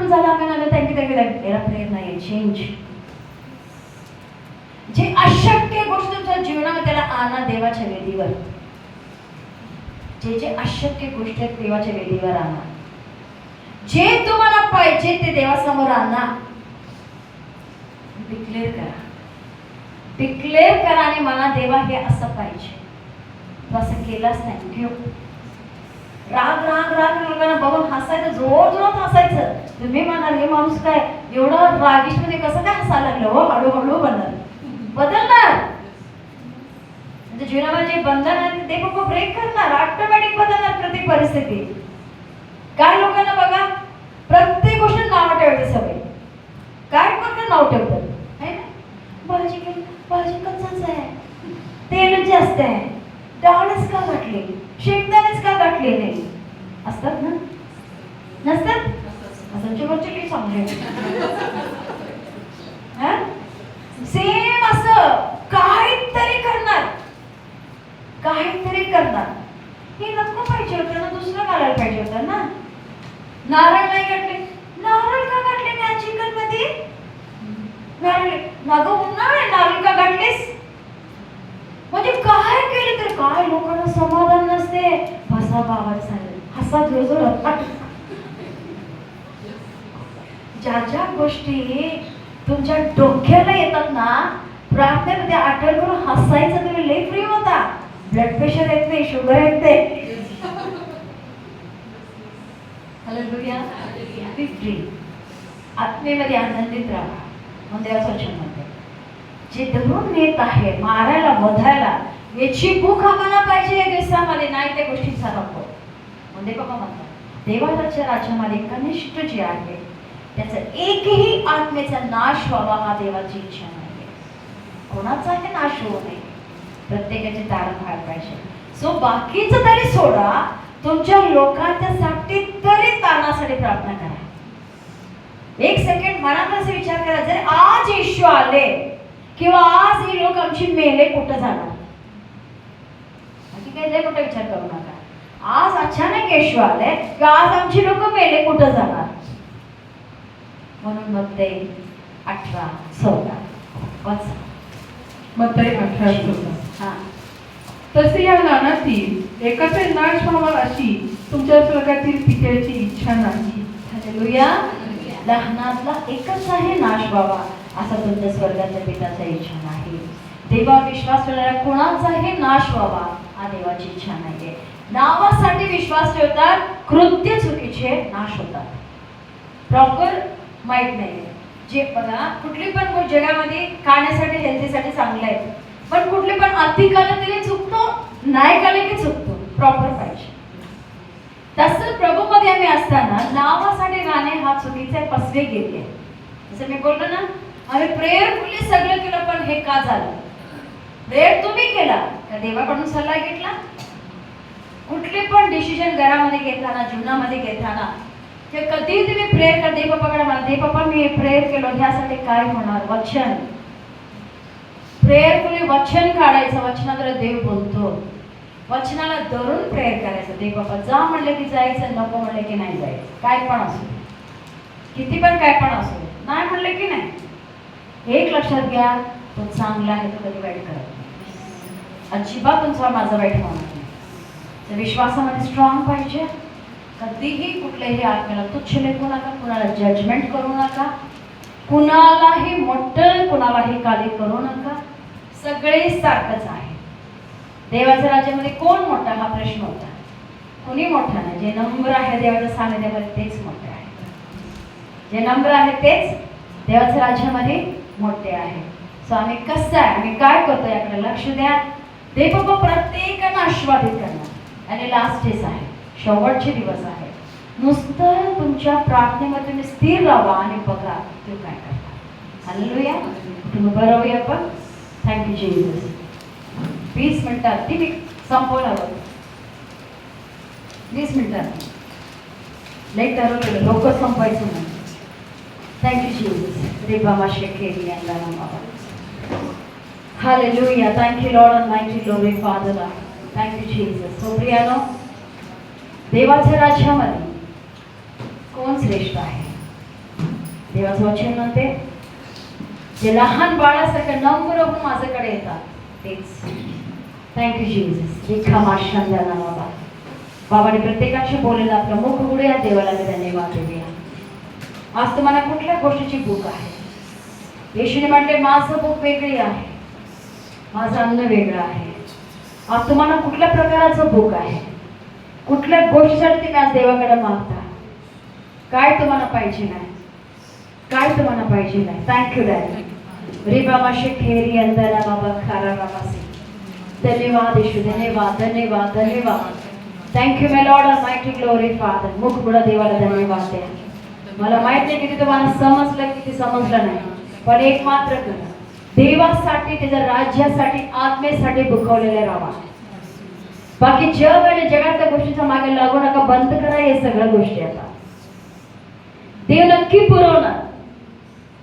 झालं, आम्ही थँक्यू प्रेयर नाही, चेंज. जे अशक्य गोष्ट तुमच्या जीवनामध्ये, त्याला आणा देवाच्या वेदीवर. जे अशक्य गोष्ट आहेत देवाच्या वेदीवर आणा. जे तुम्हाला पाहिजे ते देवासमोर आणा. डिक्लेअर करा, डिक्लेअर करा आणि मला देवा हे असं पाहिजे. तू असं केलंच नाही, घेऊ. राग राग राग लोकांना बघून हसायचं, जोर जोरात हसायचं. तुम्ही म्हणाल हे माणूस काय एवढं रागिष्ट मध्ये कसं काय हसायला लागलं? हो, हळूहळू बदलणार. म्हणजे जीवनामध्ये जे बंधन आहे ते बाबा ब्रेक करणार, ऑटोमॅटिक बदलणार प्रत्येक परिस्थिती. काय लोकांना बघा, प्रत्येक गोष्ट नाव ठेवायचं सवय. काय पण नाव ठेवतात, है ना? भाजी कच्चाच आहे, तेलच जास्त आहे, डाळच का घातली, शेंगदाणेच का घातले नाही, असतात ना? नसतात? असंची चांगले. सेम असं काहीतरी करणार. हे नको पाहिजे होतं ना, दुसरं घालायला पाहिजे होतं ना. नारळ नाही घातले, नारळ का घातले त्या चिकन मध्ये? नारळ नागं उन्हाळ आहे, नारळ का घातलेस? म्हणजे काय केलं तर काय लोकांना समाधान नसते. भाषा बाबा सांगेल, हसा जोर. ज्या गोष्टी तुमच्या डोक्याला येतात ना, प्रार्थनेमध्ये आठवण करून हसायचं, तुम्ही लई फ्री होता. ब्लड प्रेशर येत नाही, शुगर येत नाही. हालेलुया. बी फ्री. आत्मेमध्ये आनंदित राहा. देवाचं वचन म्हणते, जे धरून नेत आहे मारायला, वधायला, याची भूक आम्हाला पाहिजे या दिवसामध्ये, नाही त्या गोष्टीचा नको. म्हणजे बाबा म्हणतात, देवाच्या राज्यामध्ये कनिष्ठ जे आहे त्याचा एकही आत्मेचा नाश व्हावा हा देवाची इच्छा नाही. कोणाचाही नाश होऊ नये, प्रत्येकाचे तारण व्हायला पाहिजे. सो बाकीचं तरी सोडा, तुमच्या लोकांच्यासाठी तरी तारणासाठी प्रार्थना करा. एक सेकंड मनात असे विचार करा, जर आज येशू आले किंवा आज ही लोक आमची मेले, कुठं जाणार? बाकी काही कुठं विचार करू नका. आज अचानक येशू आले किंवा आज आमची लोक मेले, कुठं जाणार? म्हणून मत्तई 18:14 मत्तई 18:14. तसे या लहानातील एकाचे नाश व्हावा अशी तुमच्या स्वर्गातील पित्याची इच्छा नाही. हालेलुया. लहानातला एकच आहे नाश व्हावा, असा तुमच्या स्वर्गाच्या पित्याची इच्छा नाही. देवा विश्वास ठेवणाऱ्या कोणाचाही नाश व्हावा हा देवाची इच्छा नाहीये. नावासाठी विश्वास ठेवतात, कृत्य चुकीचे नाश होतात. प्रॉपर माहित नाहीये. जे बघा, कुठली पण गोष्ट जगामध्ये खाण्यासाठी हेल्थीसाठी चांगलं आहे, पण कुठले पण अति खाल्लं तरी चुकतो, नाही खाल्लं की चुकतो. प्रॉपर पाहिजे. तसं प्रभूमध्ये आम्ही असताना नावासाठी राहणे हा चुकीचा फसवे गेले. जसं मी बोललो ना, आम्ही प्रेयरफुली सगळं केलं, पण हे का झालं? प्रेयर तुम्ही केला का देवाकडून सल्ला घेतला? कुठले पण डिसिजन घरामध्ये घेताना, जीवनामध्ये घेताना ते कधी तुम्ही प्रेयर कर, देव बाप्पाकडे म्हणा, देव बाप्पा मी प्रेयर केलो ह्यासाठी काय होणार? वचन, प्रेयरफुली वचन काढायचं, वचनाद्वारे देव बोलतो. वचनाला धरून प्रेयर करायचं. देव बाप्पा जा म्हणले की जायचं, नको म्हणले की नाही जायचं. काय पण असो, किती पण काय पण असो, नाही म्हणले की नाही. एक लक्षात घ्या, तो चांगला आहे, तो कधी वाईट करत नाही. अजिबात तुमचा माझा वाईट होणार नाही. तर विश्वासामध्ये स्ट्रॉंग पाहिजे. कधीही कुठल्याही आत्म्याला तुच्छ लेखू नका, कुणाला जजमेंट करू नका, कुणालाही मोठं कुणालाही काली करू नका. सगळे सारखंच आहे. देवाच्या राज्यामध्ये कोण मोठा हा प्रश्न होता. कुणी मोठा नाही. जे नम्र आहे देवाच्या सानिध्यामध्ये तेच मोठे आहे. जे नम्र आहे तेच देवाच्या राज्यामध्ये मोठे आहे. सो आम्ही कसं आहे, आम्ही काय करतो याकडे लक्ष द्या. देव बाप्पा प्रत्येकांना आशीर्वादित करणार. आणि लास्ट डेज आहे, शेवटचे दिवस आहे. नुसतं तुमच्या प्रार्थनेमध्ये तुम्ही स्थिर राहा आणि बघा ते काय करता. हालेलुया. तुम्ही बरं होऊया. पण थँक्यू जीसस. 20 मिनिटात ती मी संपवणार होतो. 20 मिनिटात लई ठरवलेलं लवकर संपायचं म्हणून. Thank you Jesus. रेबामा शेखेरी यांना बाबा. हालेलुया. Thank you Lord Almighty. Glory Father. Thank you Jesus. So प्रियानो, देवाच्या राज्यामध्ये कोण श्रेष्ठ आहे? देवाचं वचन म्हणते, जे लहान बाळासारखं नम्र होऊन माझ्याकडे येतात तेच. Thank you Jesus. रिकामाशांना बाबा. बाबाने प्रत्येकाशी बोललेलं आपलं मुख उघडूया. देवाला मी धन्यवाद देऊया. आज तुम्हाला कुठल्या गोष्टीची भूक आहे? येशूने म्हटले माझं भूक वेगळी आहे, माझं अन्न वेगळं आहे. आज तुम्हाला कुठल्या प्रकाराचं भूक आहे? कुठल्या गोष्टीसाठी तुम्ही आज देवाकडे मागता? काय तुम्हाला पाहिजे नाही? काय तुम्हाला पाहिजे नाही? Thank you daddy. रिबामा शेखेरी अंदरा बाबा खारा बाबासी. धन्यवाद येशू. धन्यवाद धन्यवाद धन्यवाद. थँक्यू माय लॉर्ड ऑलमाइटी. Glory father. मुख बुडा देवाला धन्यवाद द्या. मला माहित नाही किती तुम्हाला समजलं किती समजलं नाही, पण एक मात्र करा, देवासाठी, त्याच्या राज्यासाठी, आत्मेसाठी भुकवलेले राहा. बाकी जग आणि जगातल्या गोष्टीच्या मागे लागू नका. बंद करा हे सगळ्या गोष्टी. आता देव नक्की पुरवणार.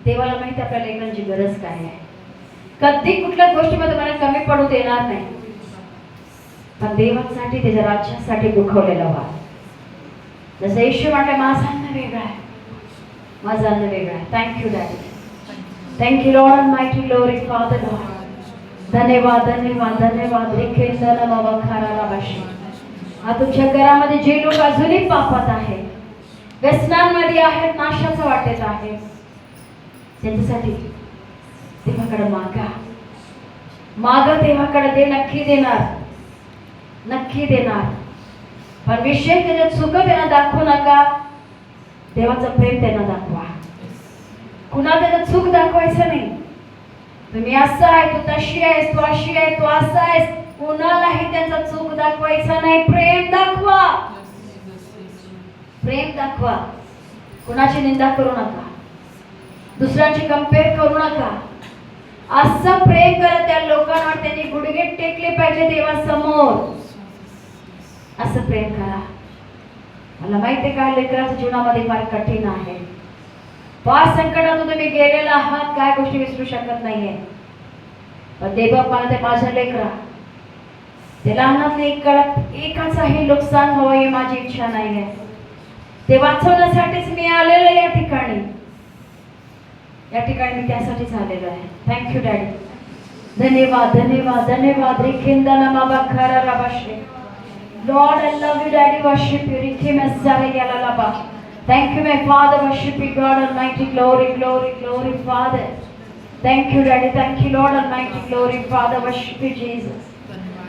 देवाला माहिती आपल्या लेकरांची गरज काय आहे. कधी कुठल्या गोष्टीमध्ये मला कमी पडू देणार नाही. पण देवासाठी, त्याच्या राज्यासाठी भुकवलेला व्हा. जसं येशू म्हटलं माझा अन्न वेगळा आहे, माझा अन्न वेगळा आहे. Thank you daddy. Thank you Lord Almighty. Glory father. धन्यवाद धन्यवाद धन्यवाद. रिखेंदना बाबा खाराला भाषे. आज तुमच्या घरामध्ये जे लोक अजूनही पापात आहेत, व्यसनांमध्ये आहेत, नाशाचं वाटेत आहेत, त्यांच्यासाठी देवाकडे मागा. मागा देवाकडे. दे नक्की देणार, नक्की देणार. पण विषय त्याच्यात चुक त्यांना दाखवू नका. देवाचं प्रेम त्यांना दाखवा. कुणा त्याच्यात चूक दाखवायचं नाही. तुम्ही असं आहे, तू तशी आहेस, तू अशी आहे, तू असा आहेस, कुणालाही त्यांचा चूक दाखवायचा नाही. प्रेम दाखवा, प्रेम दाखवा. कुणाची निंदा करू नका, दुसऱ्यांची कंपेअर करू नका. असं प्रेम करा त्या लोकांवर त्यांनी गुडघे टेकले पाहिजे देवासमोर. असं प्रेम करा. मला माहिती आहे का लेकराच्या जीवनामध्ये फार कठीण आहे. फार संकटातून तुम्ही गेलेला आहात, काय गोष्टी विसरू शकत नाहीये. पण देवबाप मला ते माझ्या लेकरा, ते लहानातले एकाचाही नुकसान व्हावं ही माझी इच्छा नाहीये. ते वाचवण्यासाठीच मी आलेलो या ठिकाणी. मी त्यासाठीच आलेलो आहे. Thank you daddy. धन्यवाद धन्यवाद धन्यवाद. रिखिंदना बाबा खरा राबाशे. Lord, I love you, Daddy. Worship you. Rikhi Messiah Yalalaba. Thank you, my Father. Worship you, God Almighty. Glory, glory, glory, Father. Thank you, Daddy. Thank you, Lord Almighty. Glory, Father. Worship you, Jesus.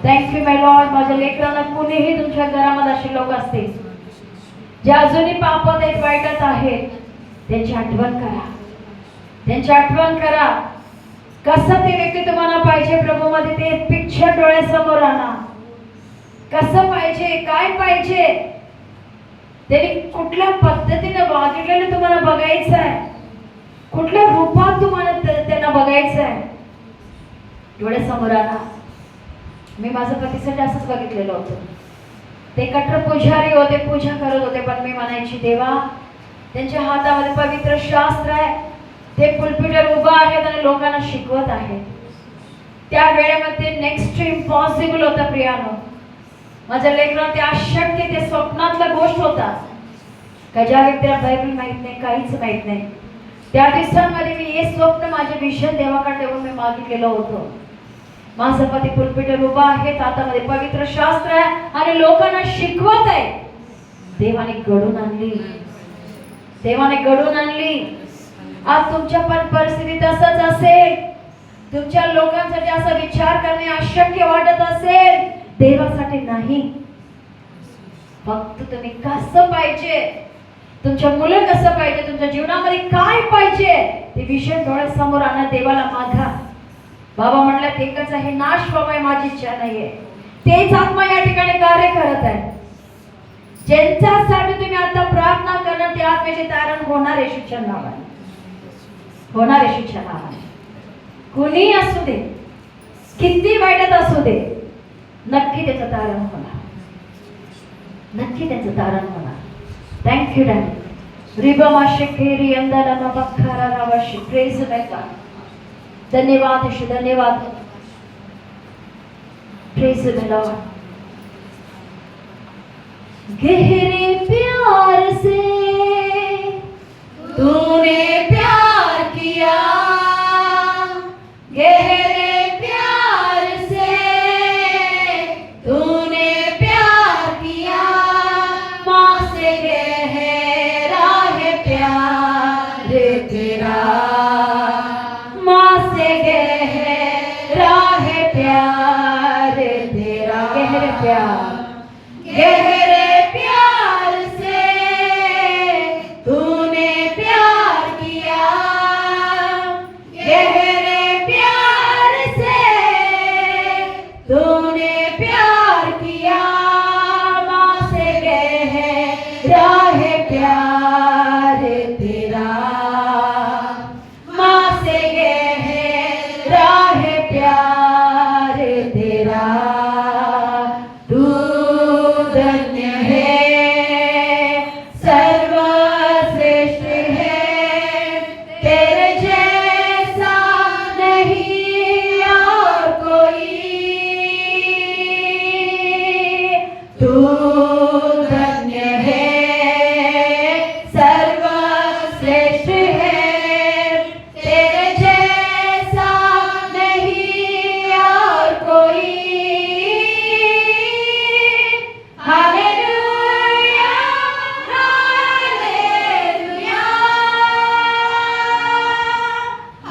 Thank you, my Lord. माझ्या लेकरांना कुणीही तुमच्या घरामध्ये असे लोक असतील जे अजूनही पापात आहेत, वाईटात आहेत, त्यांची आठवण करा. त्यांची आठवण करा. कसं ते व्यक्ती तुम्हाला पाहिजे प्रभूमध्ये, ते पिक्चर डोळ्यासमोर आणा. कसं पाहिजे, काय पाहिजे, त्यांनी कुठल्या पद्धतीने वागलेलं तुम्हाला बघायचं आहे, कुठल्या रूपात तुम्हाला त्यांना बघायचं आहे. डोळ्यासमोर आणा. मी माझं पतीसाठी असंच बघितलेलं होतं. ते कट्टर पुजारी होते, पूजा करत होते, पण मी म्हणायची देवा, त्यांच्या हातामध्ये पवित्र शास्त्र आहे, ते पुलपिटवर उभा आहेत आणि लोकांना शिकवत आहेत. त्या वेळेमध्ये नेक्स्ट इम्पॉसिबल होता प्रियानो. माझ्या लेकराला ते अशक्य, ते स्वप्नातला गोष्ट होता का ज्या व्यक्तीला बायबल माहित नाही, काहीच माहित नाही, त्या दिवसांमध्ये मी हे स्वप्न माझे विषय देवाकडे ठेवून मी मागितलेलं होतं. माझा पती पुलपिटवर उभा आहे, हातामध्ये पवित्र शास्त्र आहे आणि लोकांना शिकवत आहे. देवाने घडून आणली, देवाने घडून आणली. आज तुमच्या पण परिस्थिती तसंच असेल, तुमच्या लोकांसाठी असा विचार करणे अशक्य वाटत असेल, देवासाठी नाही. फक्त तुम्ही कसं पाहिजे, तुमच्या मुलं कसं पाहिजे, तुमच्या जीवनामध्ये काय पाहिजे ते विषय डोळ्यासमोर आणा, देवाला मागा. बाबा म्हणलं एकच आहे, नाश व्हावा माझी इच्छा नाहीये. तेच आत्मा या ठिकाणी कार्य करत आहे. ज्यांच्यासाठी तुम्ही आता प्रार्थना करणार ते आत्म्याचे तारण होणार येशूच्या नावाने, होणार येशूच्या नावाने. कुणी असू दे, किती वाईटात असू दे, नक्की त्याचं तारण होणार, नक्की त्याचं तारण होणार. Thank you daddy. रिबमाशे केरी अंदर बखारा रावाशी प्रेज नका. धन्यवाद यीशु, धन्यवाद. Praise the Lord. गहरे प्यार से तूने प्यार किया, गहरे प्यार से तूने प्यार किया, माँ से गहरा है प्यार तेरा, माँ से गहरा है प्यार तेरा. गहरे प्यार, गहरे प्यार से तूने प्यार किया, गहरे प्यार से तूने प्यार किया, माँ से गहरा है प्यार तेरा, माँ से गहरा है प्यार तेरा. तू धन्य है, सर्वश्रेष्ठ है, तेरे जैसा नहीं और कोई. तू धन्य है, सर्वश्रेष्ठ है, तेरे जैसा नहीं और कोई. Hallelujah, hallelujah,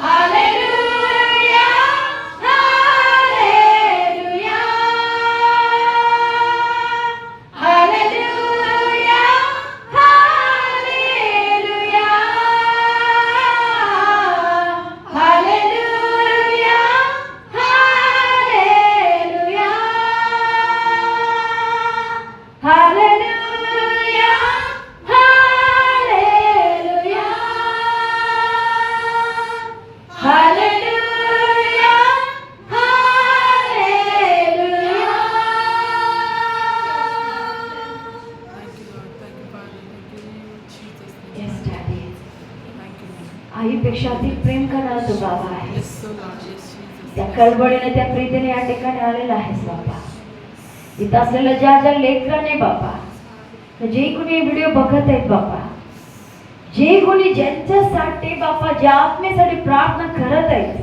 hallelujah, hallelujah, hallelujah, hallelujah, hallelujah, hallelujah, hallelujah, hallelujah, hallelujah, hallelujah. Yes, Daddy. आईपेक्षा अधिक प्रेम करणारा तू बाबा आहे. त्या कळवळीने, त्या प्रीतीने या ठिकाणी आलेला आहेस बाबा. इथं असलेल्या ज्या ज्या लेकराने बाबा, जे कोणी व्हिडिओ बघत आहेत बाबा, जे कोणी ज्यांच्यासाठी बाबा, ज्या आत्मेसाठी प्रार्थना करत आहेत,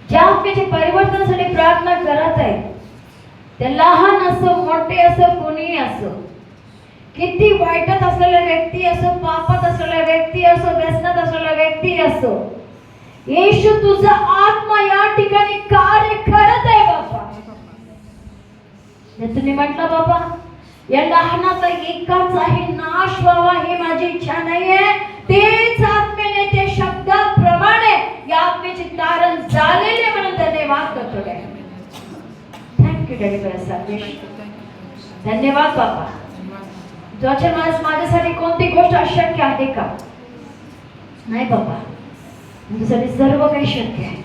ज्या आत्मेच्या परिवर्तनासाठी प्रार्थना करत आहेत, त्या लहान असो, मोठे असो, कोणीही असो, किती वाईटात असलेल्या व्यक्ती असो, पापात असलेल्या व्यक्ती असो, व्यसनात असलेल्या व्यक्ती असो, येशू तुझा आत्मा या ठिकाणी कार्य करत आहे बाबा. तुम्ही म्हटलं बाबा, या लहानाचा एकाच आहे, नाश व्हावा ही माझी इच्छा नाहीये. तेच आत्मेने, ते शब्दाप्रमाणे या आत्मेचे तारण झालेले म्हणून धन्यवाद करतो. Thank you daddy for salvation. धन्यवाद बाबा. ज्याच्या माझ्यासाठी कोणती गोष्ट अशक्य आहे का? नाही बाबा, तुझ्यासाठी सर्व काही शक्य आहे.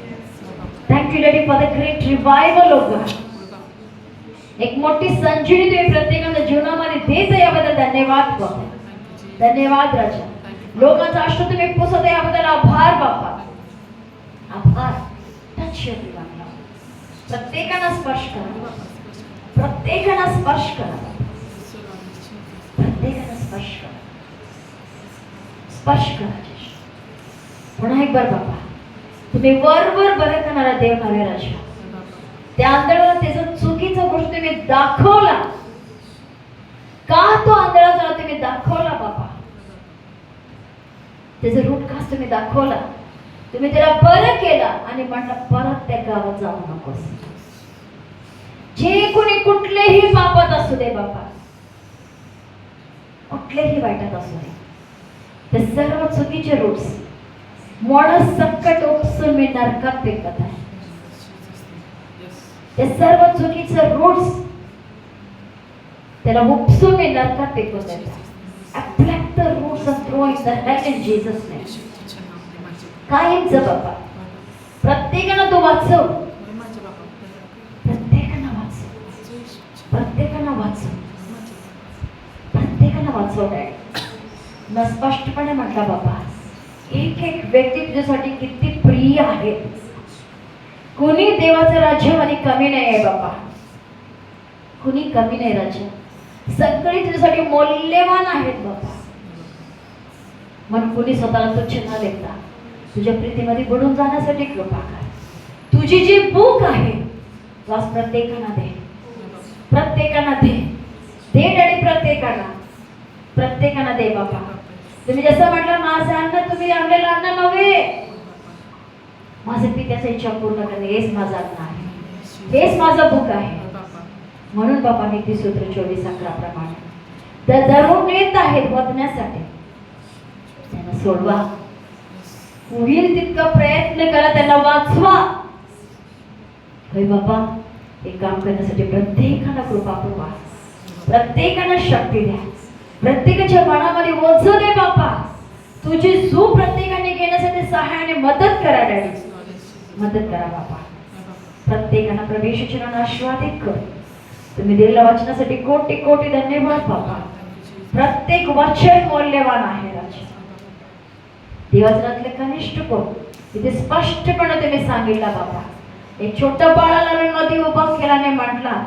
Thank you daddy for the great revival of God. एक मोठी संजीवनी तुम्ही प्रत्येकाच्या जीवनामध्ये देत याबद्दल धन्यवाद बाबा. धन्यवाद राजा. लोकांचा अष्ट तुम्ही पुसत याबद्दल आभार बाबा. आभार. टच प्रत्येकाला स्पर्श करा. प्रत्येकाला स्पर्श करा. प्रत्येकाला स्पर्श करा. स्पर्श करा. पुन्हा एक बार बाबा तुम्ही वर बरं करणारा देव नव्हे राजा. त्या आंधळाला त्याचा चुकीचा गोष्ट तुम्ही दाखवला. का तो आंधळा झाला तुम्ही दाखवला बाबा. त्याचा रूट कास तुम्ही दाखवला. तुम्ही त्याला बरं केला आणि म्हटलं परत त्या गावात जाऊ नकोस. जे कोणी कुठलेही पापात असू दे बाबा, कुठलेही वाईटात असू दे, ते सर्व चुकीचे रूट्स मोड सकट उपसून मी नरकात फेकत आहे. ते सर्व चुकीचे रूट्स त्याला उपसून मी नरकात फेकत आहे. Afflict the roots and throw in the hell in Jesus' name. कायमच बाबा प्रत्येकानं तो वाचव. प्रत्येकानं वाचव. प्रत्येकानं वाचव. प्रत्येकानं वाचव डॅड. न स्पष्टपणे म्हटला बाबा एक एक व्यक्ती तुझ्यासाठी किती प्रिय आहे. कोणी देवाचं राज्यामध्ये कमी नाही आहे बाबा. कोणी कमी नाही राजा. सगळी तुझ्यासाठी मौल्यवान आहेत बाबा. मन कोणी स्वतःला तुच्छ न लेखता तुझ्या प्रीतीमध्ये बुडून जाण्यासाठी कृपा कर. तुझी जी भूक आहे वास प्रत्येकाला दे. प्रत्येकाला दे. दे डॅडी. प्रत्येकाला दे बाबा. तुम्ही जसं म्हटलं माझं अन्न तुम्ही आणलेलं अन्न नव्हे, माझं पित्याची इच्छा पूर्ण करणे हेच माझं अन्न आहे. हेच माझं भूक आहे. म्हणून बाबा नीती सूत्र 24:11 प्रमाणे दररोज येत आहेत वधण्यासाठी त्यांना सोडवा. होईल तितका प्रयत्न करा. त्यांना वाचवा. होय बाबा हे काम करण्यासाठी प्रत्येकाला कृपा पुरवा. प्रत्येकाला शक्ती द्या. प्रत्येकाच्या मनामध्ये ओझ दे बाबा. तुझी झू प्रत्येकाने घेण्यासाठी सहाय्याने मदत करा डॅडी. मदत करा बाबा. प्रत्येकाला प्रवेशाची आशीर्वादित कर. तुम्ही दिलेल्या वचनासाठी कोटी कोटी धन्यवाद बाबा. प्रत्येक वचन मौल्यवान आहे राजा. देवाचनातले कनिष्ठ कोण तिथे स्पष्टपणे तुम्ही सांगितला बाबा. एक छोट्या बाळाला मध्ये उभा केल्याने म्हटला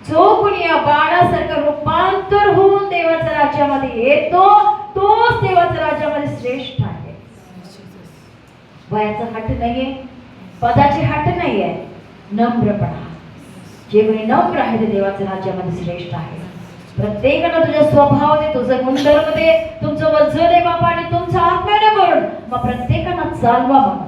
जो कोणी या बाळासारखं रूपांतर होऊन देवाच्या राज्यामध्ये येतो तोच देवाच्या राज्यामध्ये श्रेष्ठ आहे. वयाचा हट नाहीये, पदाची हट नाहीये, नम्रपणा. जे कोणी नम्र आहे ते देवाच्या राज्यामध्ये श्रेष्ठ आहे. प्रत्येकाला तुझ्या स्वभाव दे, तुझं गुणधर्म दे, तुमचं वज्र दे बाबा आणि तुमचं आत्म्याने भरून मग प्रत्येकाला चालवा बाबा.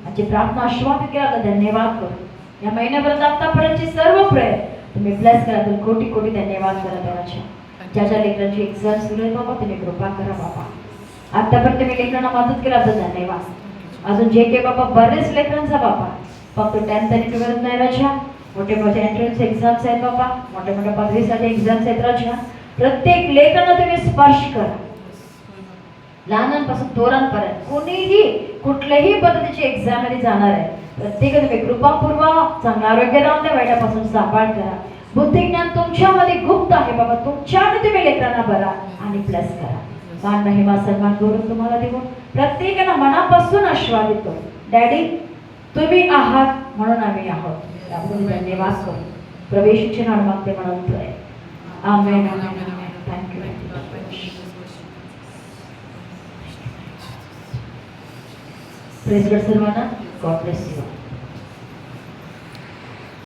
आजची प्रार्थना आशीर्वादित केला तर धन्यवाद करू. या महिन्याभरात आतापर्यंतची सर्व प्रयत्न तुम्ही ब्लेस करा. तर कोटी कोटी धन्यवाद करा देवाच्या. ज्या ज्या लेकरांची एक्झाम सुरू आहे बाबा तुम्ही कृपा करा बाबा. आतापर्यंत तुम्ही लेकरांना मदत केला तर धन्यवाद. अजून जे काही बाबा बरेच लेकरांचा बाबा फक्त 10th आणि 12th नाही राजा, मोठे मोठे एंट्रन्स एक्झाम्स आहेत बाबा, मोठ्या मोठ्या पदवीसाठी एक्झाम्स आहेत राजा. प्रत्येक लेकरांना तुम्ही स्पर्श करा. लहानांपासून थोरांपर्यंत कोणीही कुठल्याही पद्धतीची एक्झाम मध्ये जाणार आहे प्रत्येक तुम्ही कृपापूर्वक चांगलं आरोग्य राहून द्या. वाईटापासून सांभाळ करा. बुद्धिज्ञान तुमच्यामध्ये गुप्त आहे बाबा. तुमच्याने तुम्ही लेकरांना बरा आणि प्लस करा. मान महिमा सन्मान गौरव तुम्हाला देऊ. प्रत्येकाला मनापासून आशीर्वादित करू. डॅडी तुम्ही आहात म्हणून आम्ही आहोत. त्याबद्दल धन्यवाद करू. प्रवेशाचे नाव मागते म्हणतोय. आमेन. थँक्यू. प्रेज गॉड सर्वांना. God bless you.